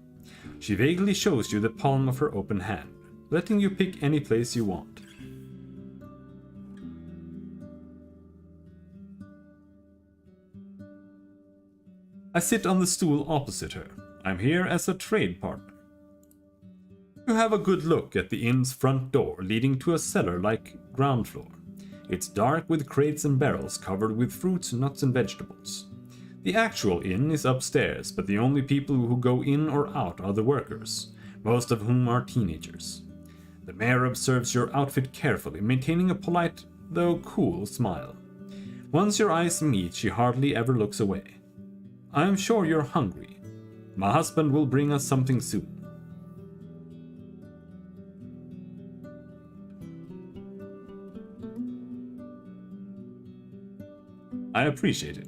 She vaguely shows you the palm of her open hand, letting you pick any place you want. I sit on the stool opposite her. I'm here as a trade partner. You have a good look at the inn's front door leading to a cellar-like ground floor. It's dark with crates and barrels covered with fruits, nuts, and vegetables. The actual inn is upstairs, but the only people who go in or out are the workers, most of whom are teenagers. The mayor observes your outfit carefully, maintaining a polite, though cool, smile. Once your eyes meet, she hardly ever looks away. I'm sure you're hungry. My husband will bring us something soon. I appreciate it.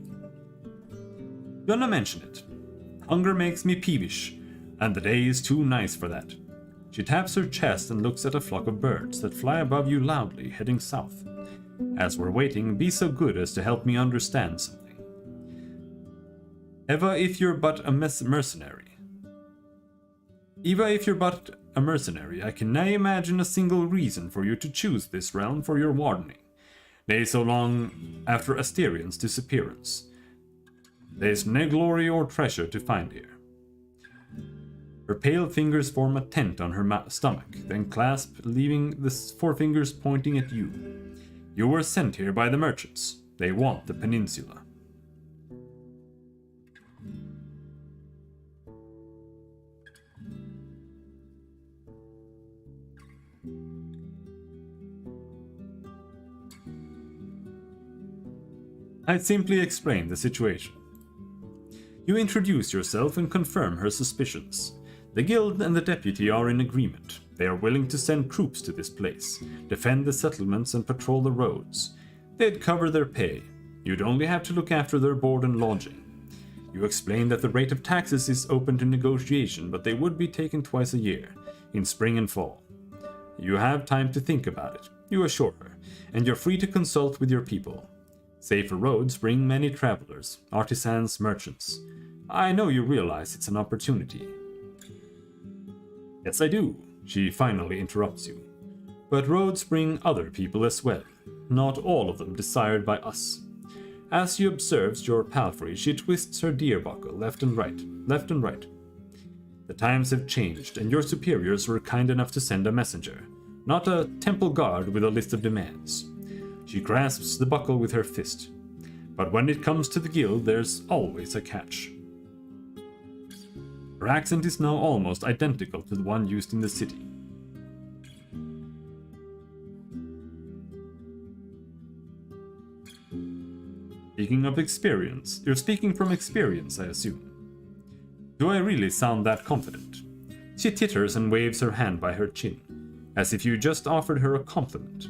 Gonna mention it. Hunger makes me peevish, and the day is too nice for that. She taps her chest and looks at a flock of birds that fly above you loudly, heading south. As we're waiting, be so good as to help me understand something. Eva, if you're but a mercenary. Eva, if you're but a mercenary, I can nay imagine a single reason for you to choose this realm for your wardening. Nay, so long after Asterian's disappearance. There's no glory or treasure to find here. Her pale fingers form a tent on her stomach, then clasp, leaving the forefingers pointing at you. You were sent here by the merchants. They want the peninsula. I'd simply explain the situation. You introduce yourself and confirm her suspicions. The guild and the deputy are in agreement. They are willing to send troops to this place, defend the settlements and patrol the roads. They'd cover their pay. You'd only have to look after their board and lodging. You explain that the rate of taxes is open to negotiation, but they would be taken twice a year, in spring and fall. You have time to think about it, you assure her, and you're free to consult with your people. Safer roads bring many travelers, artisans, merchants. I know you realize it's an opportunity. Yes, I do, she finally interrupts you. But roads bring other people as well, not all of them desired by us. As you observes your palfrey, she twists her deer buckle left and right, left and right. The times have changed, and your superiors were kind enough to send a messenger, not a temple guard with a list of demands. She grasps the buckle with her fist. But when it comes to the guild, there's always a catch. Her accent is now almost identical to the one used in the city. Speaking of experience, you're speaking from experience, I assume. Do I really sound that confident? She titters and waves her hand by her chin, as if you just offered her a compliment.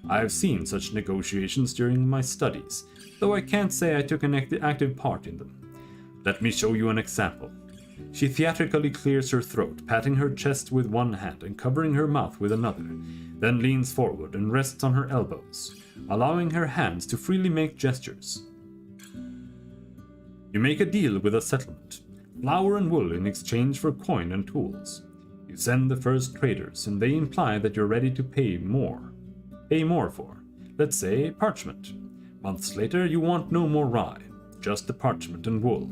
I've seen such negotiations during my studies, though I can't say I took an active part in them. Let me show you an example. She theatrically clears her throat, patting her chest with one hand and covering her mouth with another, then leans forward and rests on her elbows, allowing her hands to freely make gestures. You make a deal with a settlement, flour and wool in exchange for coin and tools. You send the first traders, and they imply that you're ready to pay more for, let's say, parchment. Months later, you want no more rye, just the parchment and wool.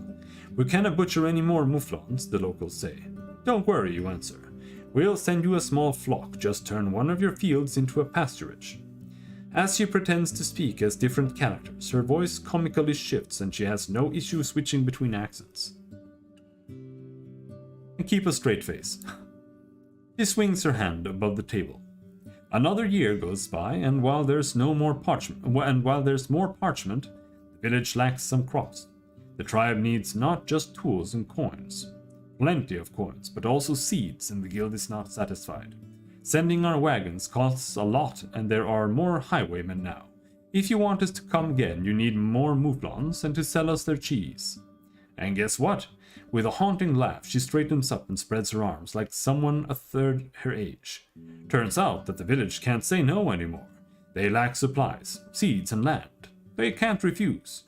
We cannot butcher any more mouflons, the locals say. Don't worry, you answer. We'll send you a small flock, just turn one of your fields into a pasturage. As she pretends to speak as different characters, her voice comically shifts and she has no issue switching between accents. And keep a straight face. She swings her hand above the table. Another year goes by, and while there's more parchment, the village lacks some crops. The tribe needs not just tools and coins, plenty of coins, but also seeds, and the guild is not satisfied. Sending our wagons costs a lot, and there are more highwaymen now. If you want us to come again, you need more mouflons and to sell us their cheese. And guess what? With a haunting laugh, she straightens up and spreads her arms like someone a third her age. Turns out that the village can't say no anymore. They lack supplies, seeds, and land. They can't refuse.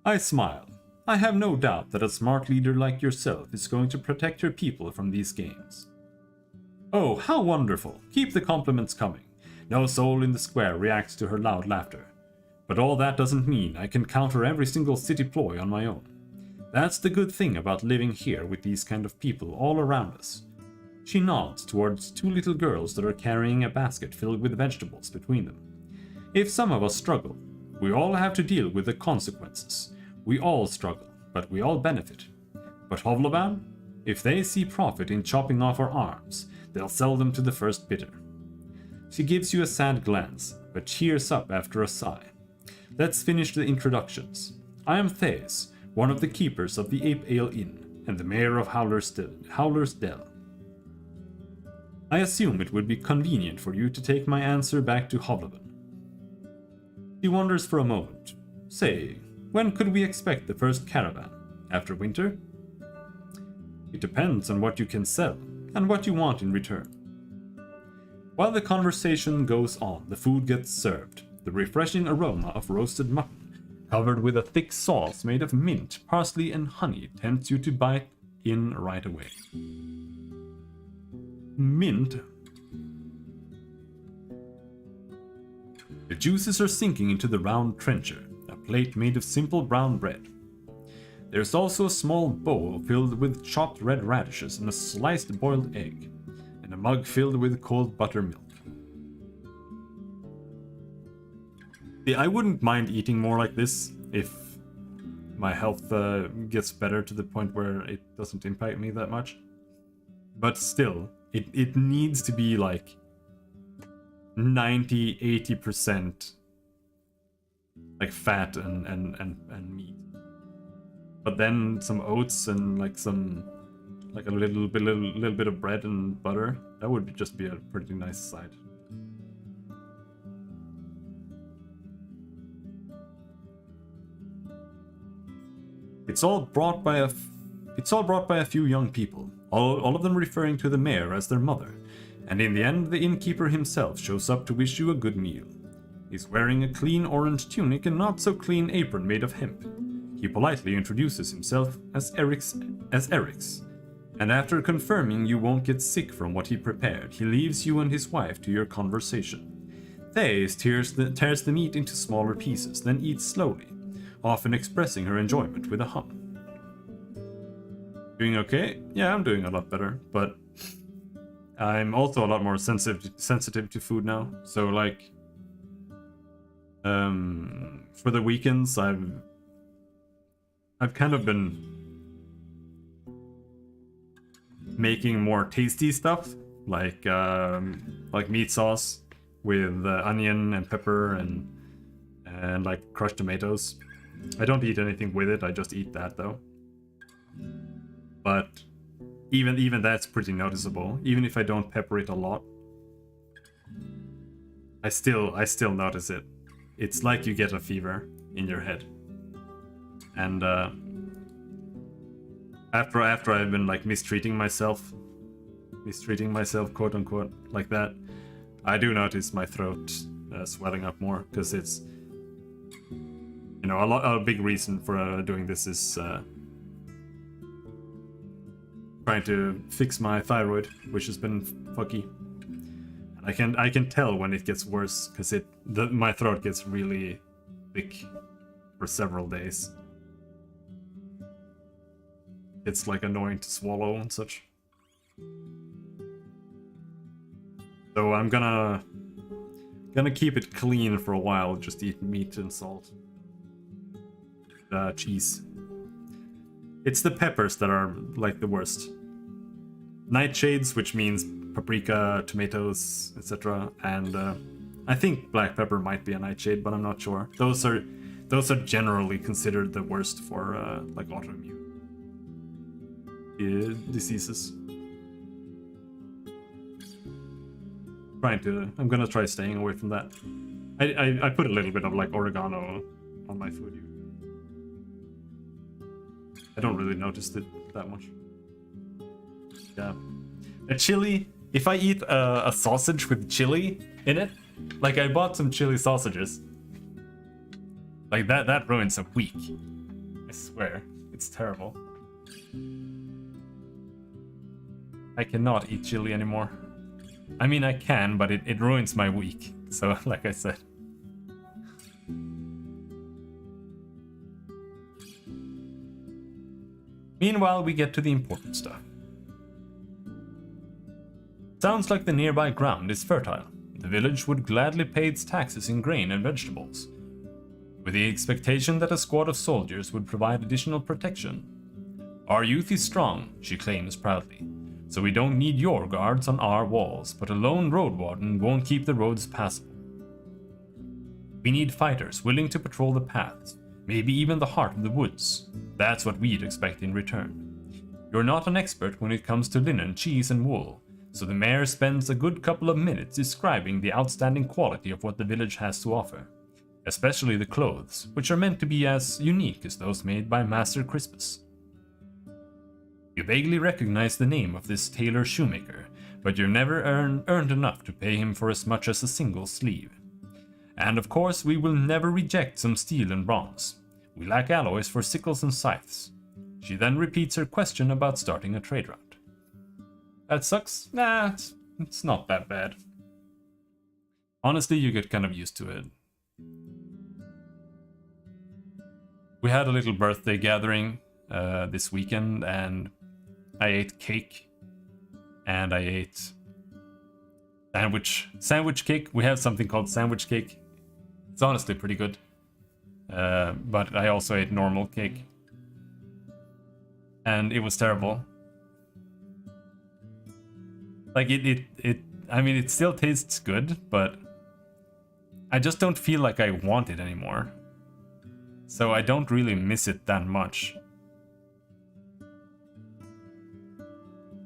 I smile. I have no doubt that a smart leader like yourself is going to protect your people from these games. Oh, how wonderful! Keep the compliments coming. No soul in the square reacts to her loud laughter. But all that doesn't mean I can counter every single city ploy on my own. That's the good thing about living here with these kind of people all around us. She nods towards two little girls that are carrying a basket filled with vegetables between them. If some of us struggle, we all have to deal with the consequences. We all struggle, but we all benefit. But Hovlovan? If they see profit in chopping off our arms, they'll sell them to the first bidder. She gives you a sad glance, but cheers up after a sigh. Let's finish the introductions. I am Thaes, one of the keepers of the Ape Ale Inn, and the mayor of Howler's Dell. I assume it would be convenient for you to take my answer back to Hovlovan. She wonders for a moment. Say, when could we expect the first caravan? After winter? It depends on what you can sell and what you want in return. While the conversation goes on, the food gets served. The refreshing aroma of roasted mutton, covered with a thick sauce made of mint, parsley, and honey, tempts you to bite in right away. Mint. The juices are sinking into the round trencher, a plate made of simple brown bread. There's also a small bowl filled with chopped red radishes and a sliced boiled egg, and a mug filled with cold buttermilk. I wouldn't mind eating more like this if my health gets better to the point where it doesn't impact me that much. But still, it needs to be like 90-80% like fat and meat. But then some oats and like a little bit of bread and butter, that would just be a pretty nice side. It's all brought by a few young people, all of them referring to the mayor as their mother, and in the end the innkeeper himself shows up to wish you a good meal. He's wearing a clean orange tunic and not so clean apron made of hemp. He politely introduces himself as Eric's, and after confirming you won't get sick from what he prepared, he leaves you and his wife to your conversation. Thais tears the meat into smaller pieces, then eats slowly, often expressing her enjoyment with a hum. Doing okay? Yeah, I'm doing a lot better, but I'm also a lot more sensitive to food now. So like, for the weekends, I've kind of been making more tasty stuff, like meat sauce with onion and pepper and like crushed tomatoes. I don't eat anything with it, I just eat that though. But even that's pretty noticeable. Even if I don't pepper it a lot, I still notice it. It's like you get a fever in your head. And after I've been like mistreating myself quote unquote like that, I do notice my throat swelling up more, because it's, you know, a big reason for doing this is trying to fix my thyroid, which has been fucky. And I can tell when it gets worse, because my throat gets really thick for several days. It's like annoying to swallow and such. So I'm gonna keep it clean for a while, just eat meat and salt. Cheese. It's the peppers that are like the worst. Nightshades, which means paprika, tomatoes, etc. And I think black pepper might be a nightshade, but I'm not sure. Those are generally considered the worst for like autoimmune diseases. I'm gonna try staying away from that. I put a little bit of like oregano on my food. I don't really notice it that much. Yeah. A chili, if I eat a sausage with chili in it, like I bought some chili sausages, like that ruins a week. I swear, it's terrible. I cannot eat chili anymore. I mean, I can, but it ruins my week. So, like I said. Meanwhile, we get to the important stuff. Sounds like the nearby ground is fertile. The village would gladly pay its taxes in grain and vegetables, with the expectation that a squad of soldiers would provide additional protection. Our youth is strong, she claims proudly, so we don't need your guards on our walls, but a lone Roadwarden won't keep the roads passable. We need fighters willing to patrol the paths, maybe even the heart of the woods. That's what we'd expect in return. You're not an expert when it comes to linen, cheese, and wool, so the mayor spends a good couple of minutes describing the outstanding quality of what the village has to offer, especially the clothes, which are meant to be as unique as those made by Master Crispus. You vaguely recognize the name of this tailor shoemaker, but you've never earned enough to pay him for as much as a single sleeve. And of course, we will never reject some steel and bronze. We lack alloys for sickles and scythes. She then repeats her question about starting a trade route. That sucks? Nah, it's not that bad. Honestly, you get kind of used to it. We had a little birthday gathering this weekend, and I ate cake, and I ate sandwich cake. We have something called sandwich cake. It's honestly pretty good. But I also ate normal cake, and it was terrible. Like I mean, it still tastes good, but I just don't feel like I want it anymore. So I don't really miss it that much.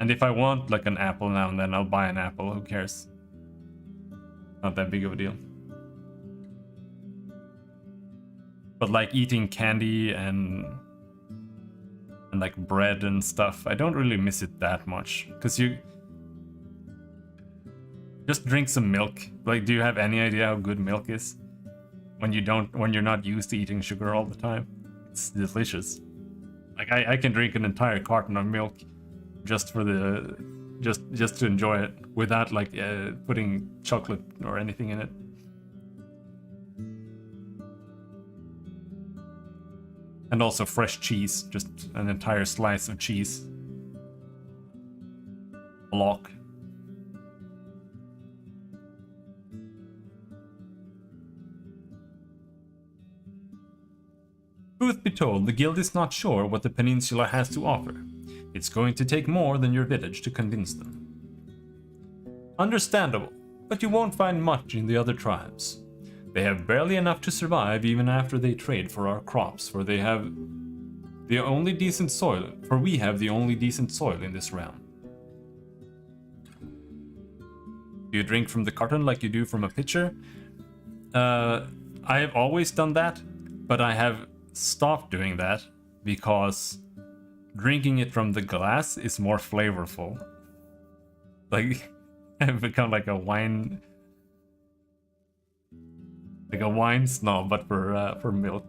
And if I want like an apple now and then, I'll buy an apple, who cares? Not that big of a deal. But like eating candy and like bread and stuff, I don't really miss it that much. Cause you just drink some milk. Like, do you have any idea how good milk is? When you're not used to eating sugar all the time. It's delicious. Like I can drink an entire carton of milk just for the just to enjoy it without like putting chocolate or anything in it. And also fresh cheese, just an entire slice of cheese. Block. Truth be told, the guild is not sure what the peninsula has to offer. It's going to take more than your village to convince them. Understandable, but you won't find much in the other tribes. They have barely enough to survive even after they trade for our crops, for we have the only decent soil in this realm. Do you drink from the carton like you do from a pitcher? I have always done that, but I have stopped doing that because drinking it from the glass is more flavorful. Like, I've become like a wine snob, but for milk.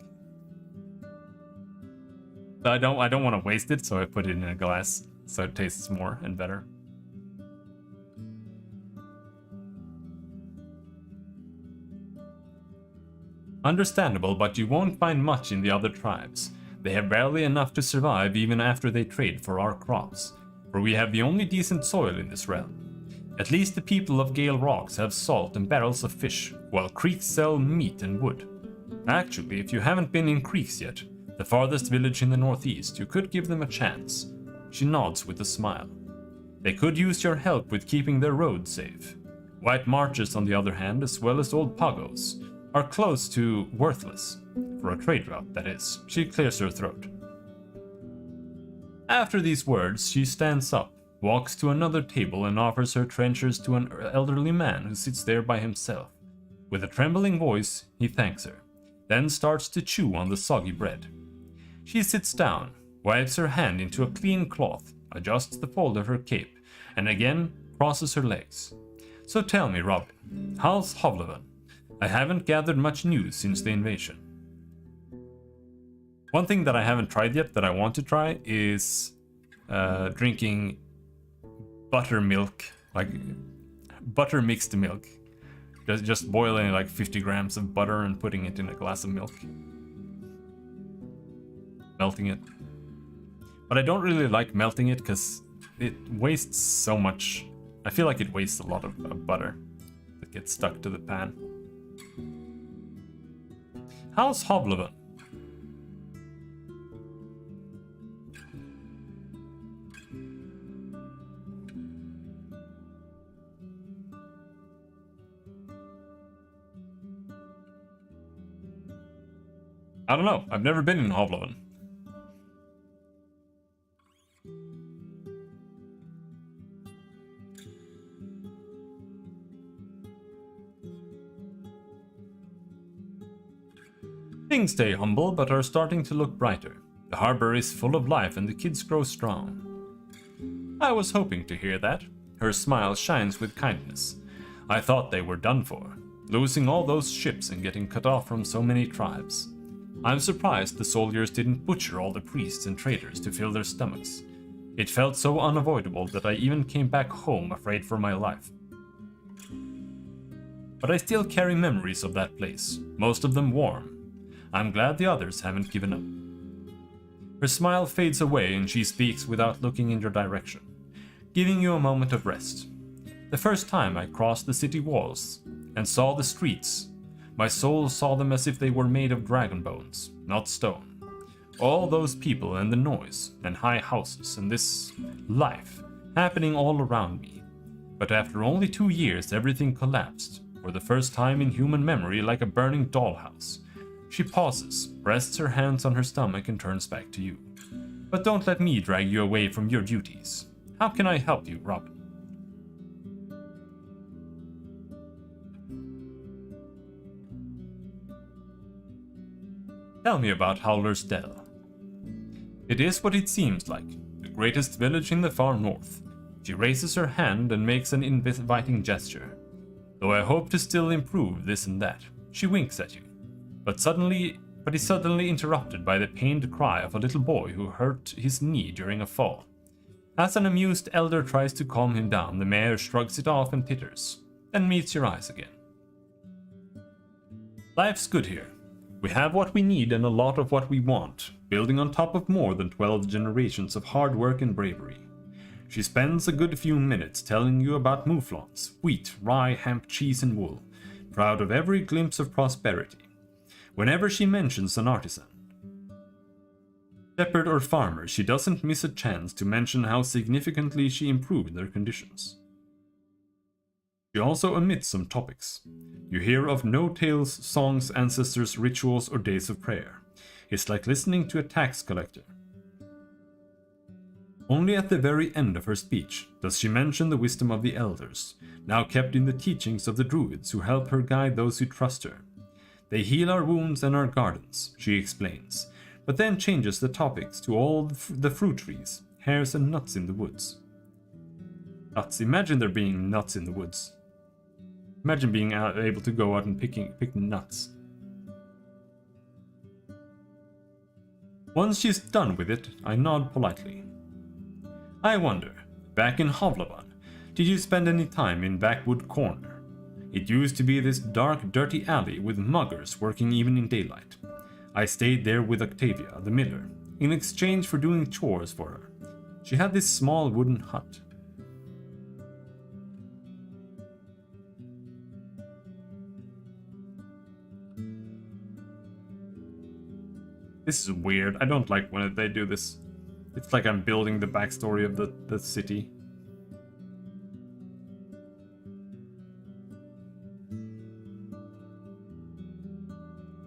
I don't want to waste it, so I put it in a glass so it tastes more and better. Understandable, but you won't find much in the other tribes. They have barely enough to survive even after they trade for our crops, for we have the only decent soil in this realm. At least the people of Gale Rocks have salt and barrels of fish, while creeks sell meat and wood. Actually, if you haven't been in Creeks yet, the farthest village in the northeast, you could give them a chance. She nods with a smile. They could use your help with keeping their roads safe. White Marches, on the other hand, as well as Old Pagos, are close to worthless. For a trade route, that is. She clears her throat. After these words, she stands up, walks to another table and offers her trenchers to an elderly man who sits there by himself. With a trembling voice, he thanks her, then starts to chew on the soggy bread. She sits down, wipes her hand into a clean cloth, adjusts the fold of her cape, and again crosses her legs. So tell me, Robin, how's Hovleven? I haven't gathered much news since the invasion. One thing that I haven't tried yet that I want to try is drinking buttermilk, like butter mixed milk. Just boiling like 50 grams of butter and putting it in a glass of milk. Melting it. But I don't really like melting it because it wastes so much. I feel like it wastes a lot of butter that gets stuck to the pan. How's Hovleven? I don't know. I've never been in Hovleven. Things stay humble, but are starting to look brighter. The harbor is full of life and the kids grow strong. I was hoping to hear that. Her smile shines with kindness. I thought they were done for, losing all those ships and getting cut off from so many tribes. I'm surprised the soldiers didn't butcher all the priests and traders to fill their stomachs. It felt so unavoidable that I even came back home afraid for my life. But I still carry memories of that place, most of them warm. I'm glad the others haven't given up. Her smile fades away and she speaks without looking in your direction, giving you a moment of rest. The first time I crossed the city walls and saw the streets, my soul saw them as if they were made of dragon bones, not stone. All those people and the noise and high houses and this life happening all around me. But after only 2 years, everything collapsed, for the first time in human memory, like a burning dollhouse. She pauses, rests her hands on her stomach and turns back to you. But don't let me drag you away from your duties. How can I help you, Robin? Tell me about Howler's Dell. It is what it seems like, the greatest village in the far north. She raises her hand and makes an inviting gesture. Though I hope to still improve this and that. She winks at you. But is suddenly interrupted by the pained cry of a little boy who hurt his knee during a fall. As an amused elder tries to calm him down, the mayor shrugs it off and titters, then meets your eyes again. Life's good here. We have what we need and a lot of what we want, building on top of more than 12 generations of hard work and bravery. She spends a good few minutes telling you about mouflons, wheat, rye, hemp, cheese and wool, proud of every glimpse of prosperity. Whenever she mentions an artisan, shepherd or farmer, she doesn't miss a chance to mention how significantly she improved their conditions. She also omits some topics. You hear of no tales, songs, ancestors, rituals, or days of prayer. It's like listening to a tax collector. Only at the very end of her speech does she mention the wisdom of the elders, now kept in the teachings of the druids who help her guide those who trust her. They heal our wounds and our gardens, she explains, but then changes the topics to all the fruit trees, hares and nuts in the woods. Nuts, imagine there being nuts in the woods. Imagine being able to go out and pick nuts. Once she's done with it, I nod politely. I wonder, back in Havlavan, did you spend any time in Backwood Corner? It used to be this dark, dirty alley with muggers working even in daylight. I stayed there with Octavia, the miller, in exchange for doing chores for her. She had this small wooden hut. This is weird. I don't like when they do this. It's like I'm building the backstory of the city.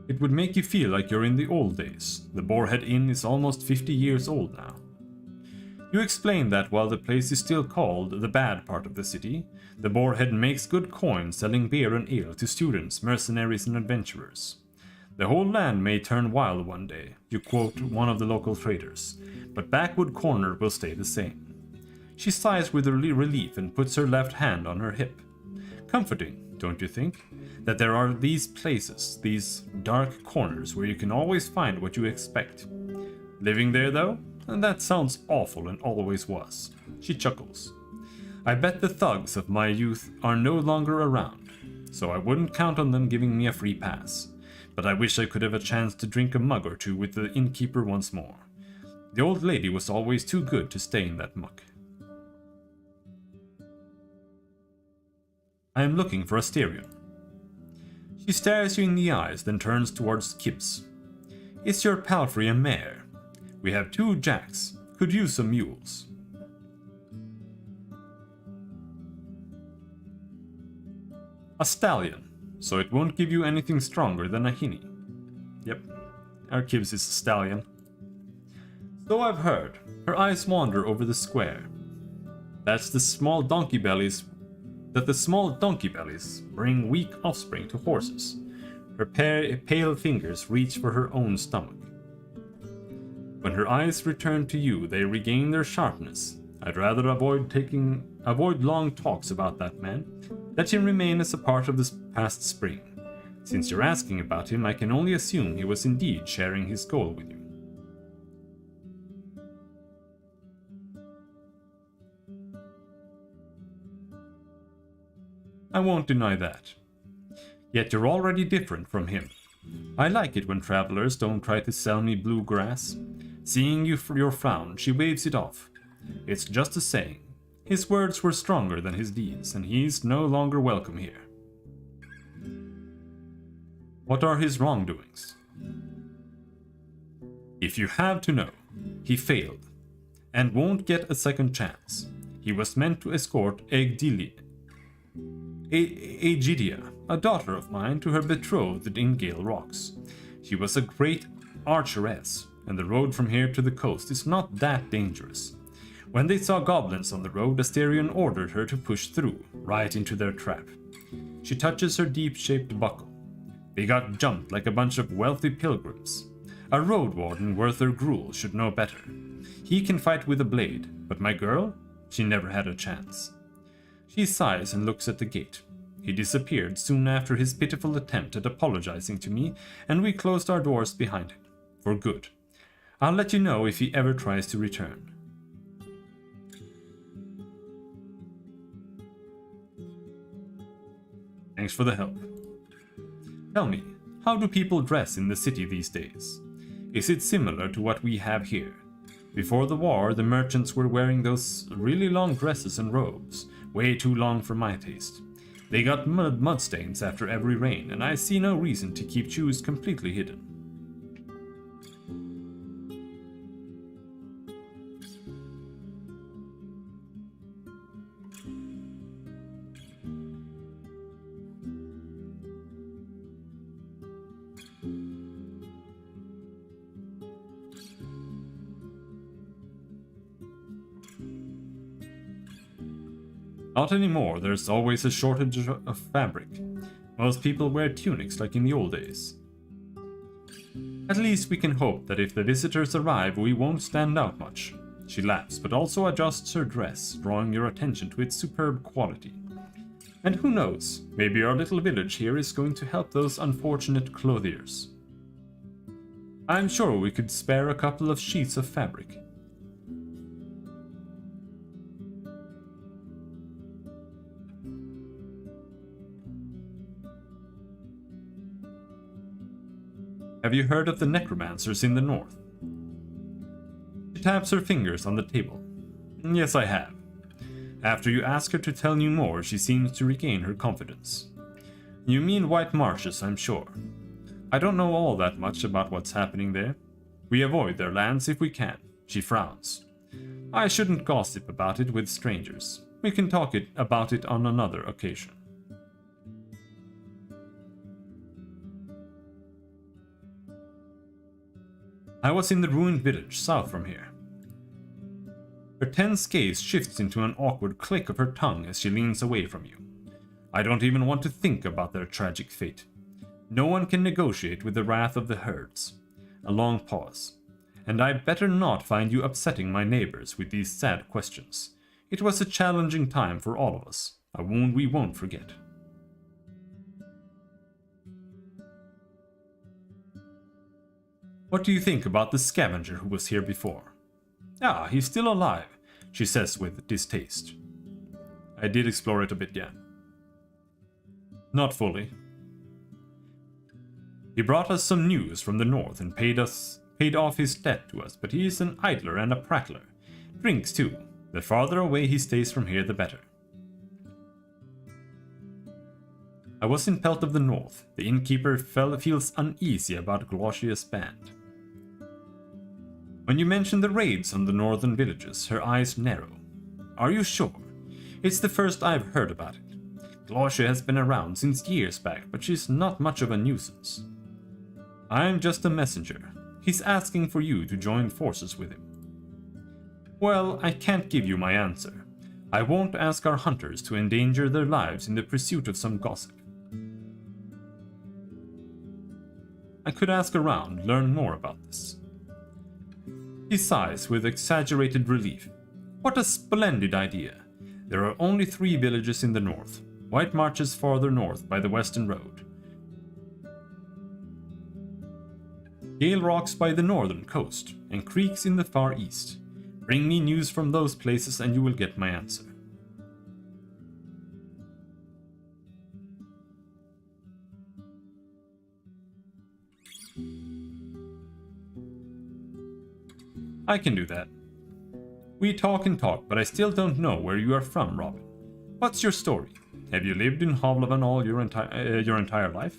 It would make you feel like you're in the old days. The Boarhead Inn is almost 50 years old now. You explain that while the place is still called the bad part of the city, the Boarhead makes good coin selling beer and ale to students, mercenaries and adventurers. The whole land may turn wild one day, you quote one of the local traders, but Backwood Corner will stay the same. She sighs with relief and puts her left hand on her hip. Comforting, don't you think? That there are these places, these dark corners where you can always find what you expect. Living there though? And that sounds awful and always was. She chuckles. I bet the thugs of my youth are no longer around, so I wouldn't count on them giving me a free pass. But I wish I could have a chance to drink a mug or two with the innkeeper once more. The old lady was always too good to stay in that muck. I am looking for Asterion. She stares you in the eyes, then turns towards Kibbs. Is your palfrey a mare? We have 2 jacks. Could use some mules. A stallion, so it won't give you anything stronger than a hinny. Yep, our Kibbs is a stallion. So I've heard. Her eyes wander over the square. That the small donkey bellies bring weak offspring to horses. Her pale fingers reach for her own stomach. When her eyes return to you, they regain their sharpness, I'd rather avoid long talks about that man. Let him remain as a part of this past spring. Since you're asking about him, I can only assume he was indeed sharing his goal with you. I won't deny that. Yet you're already different from him. I like it when travelers don't try to sell me bluegrass. Seeing your frown, she waves it off. It's just a saying. His words were stronger than his deeds, and he's no longer welcome here. What are his wrongdoings? If you have to know, he failed, and won't get a second chance. He was meant to escort Aegidia, a daughter of mine, to her betrothed in Gale Rocks. She was a great archeress, and the road from here to the coast is not that dangerous. When they saw goblins on the road, Asterion ordered her to push through, right into their trap. She touches her deep-shaped buckle. They got jumped like a bunch of wealthy pilgrims. A Roadwarden worth her gruel should know better. He can fight with a blade, but my girl? She never had a chance. She sighs and looks at the gate. He disappeared soon after his pitiful attempt at apologizing to me, and we closed our doors behind him. For good. I'll let you know if he ever tries to return. Thanks for the help. Tell me, how do people dress in the city these days? Is it similar to what we have here? Before the war, the merchants were wearing those really long dresses and robes, way too long for my taste. They got mud stains after every rain, and I see no reason to keep shoes completely hidden. Not anymore, there's always a shortage of fabric. Most people wear tunics like in the old days. At least we can hope that if the visitors arrive, we won't stand out much. She laughs, but also adjusts her dress, drawing your attention to its superb quality. And who knows, maybe our little village here is going to help those unfortunate clothiers. I'm sure we could spare a couple of sheets of fabric. Have you heard of the necromancers in the north? She taps her fingers on the table. Yes, I have. After you ask her to tell you more, she seems to regain her confidence. You mean White Marshes, I'm sure. I don't know all that much about what's happening there. We avoid their lands if we can. She frowns. I shouldn't gossip about it with strangers. We can talk about it on another occasion. I was in the ruined village south from here. Her tense gaze shifts into an awkward click of her tongue as she leans away from you. I don't even want to think about their tragic fate. No one can negotiate with the wrath of the herds. A long pause. And I'd better not find you upsetting my neighbors with these sad questions. It was a challenging time for all of us, a wound we won't forget. What do you think about the scavenger who was here before? Ah, he's still alive, she says with distaste. I did explore it a bit, yeah. Not fully. He brought us some news from the north and paid off his debt to us, but he is an idler and a prattler. Drinks too. The farther away he stays from here, the better. I was in Pelt of the North. The innkeeper feels uneasy about Glaucia's band. When you mention the raids on the northern villages, her eyes narrow. Are you sure? It's the first I've heard about it. Glaucia has been around since years back, but she's not much of a nuisance. I'm just a messenger. He's asking for you to join forces with him. Well, I can't give you my answer. I won't ask our hunters to endanger their lives in the pursuit of some gossip. I could ask around, learn more about this. He sighs with exaggerated relief. What a splendid idea! There are only 3 villages in the north. White marches farther north by the western road. Gale rocks by the northern coast, and creeks in the far east. Bring me news from those places and you will get my answer. I can do that. We talk and talk, but I still don't know where you are from, Robin. What's your story? Have you lived in Havlavan all your entire life?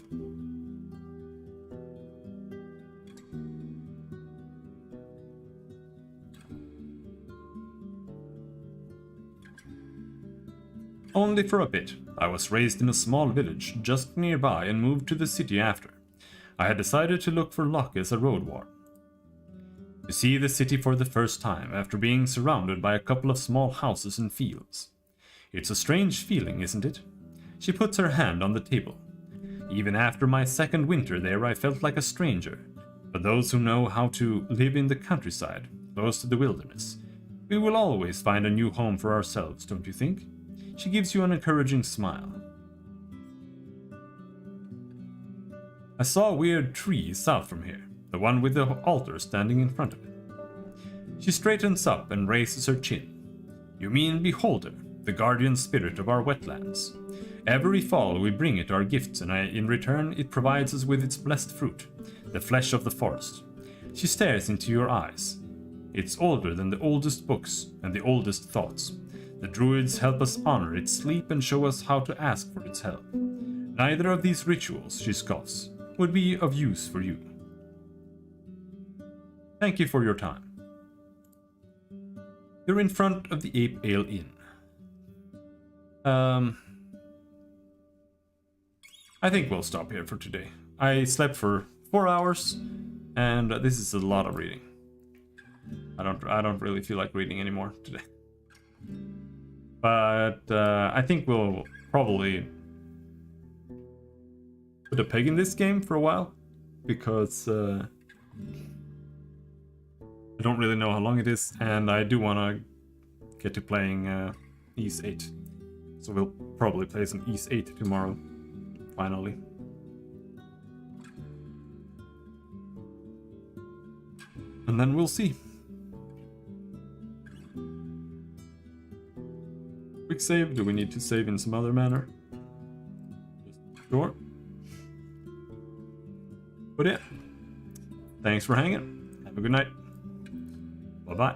Only for a bit. I was raised in a small village just nearby and moved to the city after. I had decided to look for luck as a Roadwarden. To see the city for the first time after being surrounded by a couple of small houses and fields. It's a strange feeling, isn't it? She puts her hand on the table. Even after my second winter there, I felt like a stranger. But those who know how to live in the countryside, close to the wilderness, we will always find a new home for ourselves, don't you think? She gives you an encouraging smile. I saw a weird tree south from here, the one with the altar standing in front of it. She straightens up and raises her chin. You mean Beholder, the guardian spirit of our wetlands. Every fall we bring it our gifts and in return it provides us with its blessed fruit, the flesh of the forest. She stares into your eyes. It's older than the oldest books and the oldest thoughts. The druids help us honor its sleep and show us how to ask for its help. Neither of these rituals, she scoffs, would be of use for you. Thank you for your time. You're in front of the Ape Ale Inn. I think we'll stop here for today. I slept for 4 hours, and this is a lot of reading. I don't really feel like reading anymore today. But I think we'll probably put a peg in this game for a while, because I don't really know how long it is, and I do want to get to playing Ys 8. So we'll probably play some Ys 8 tomorrow, finally. And then we'll see. Quick save. Do we need to save in some other manner? Sure. But yeah. Thanks for hanging. Have a good night. Bye-bye.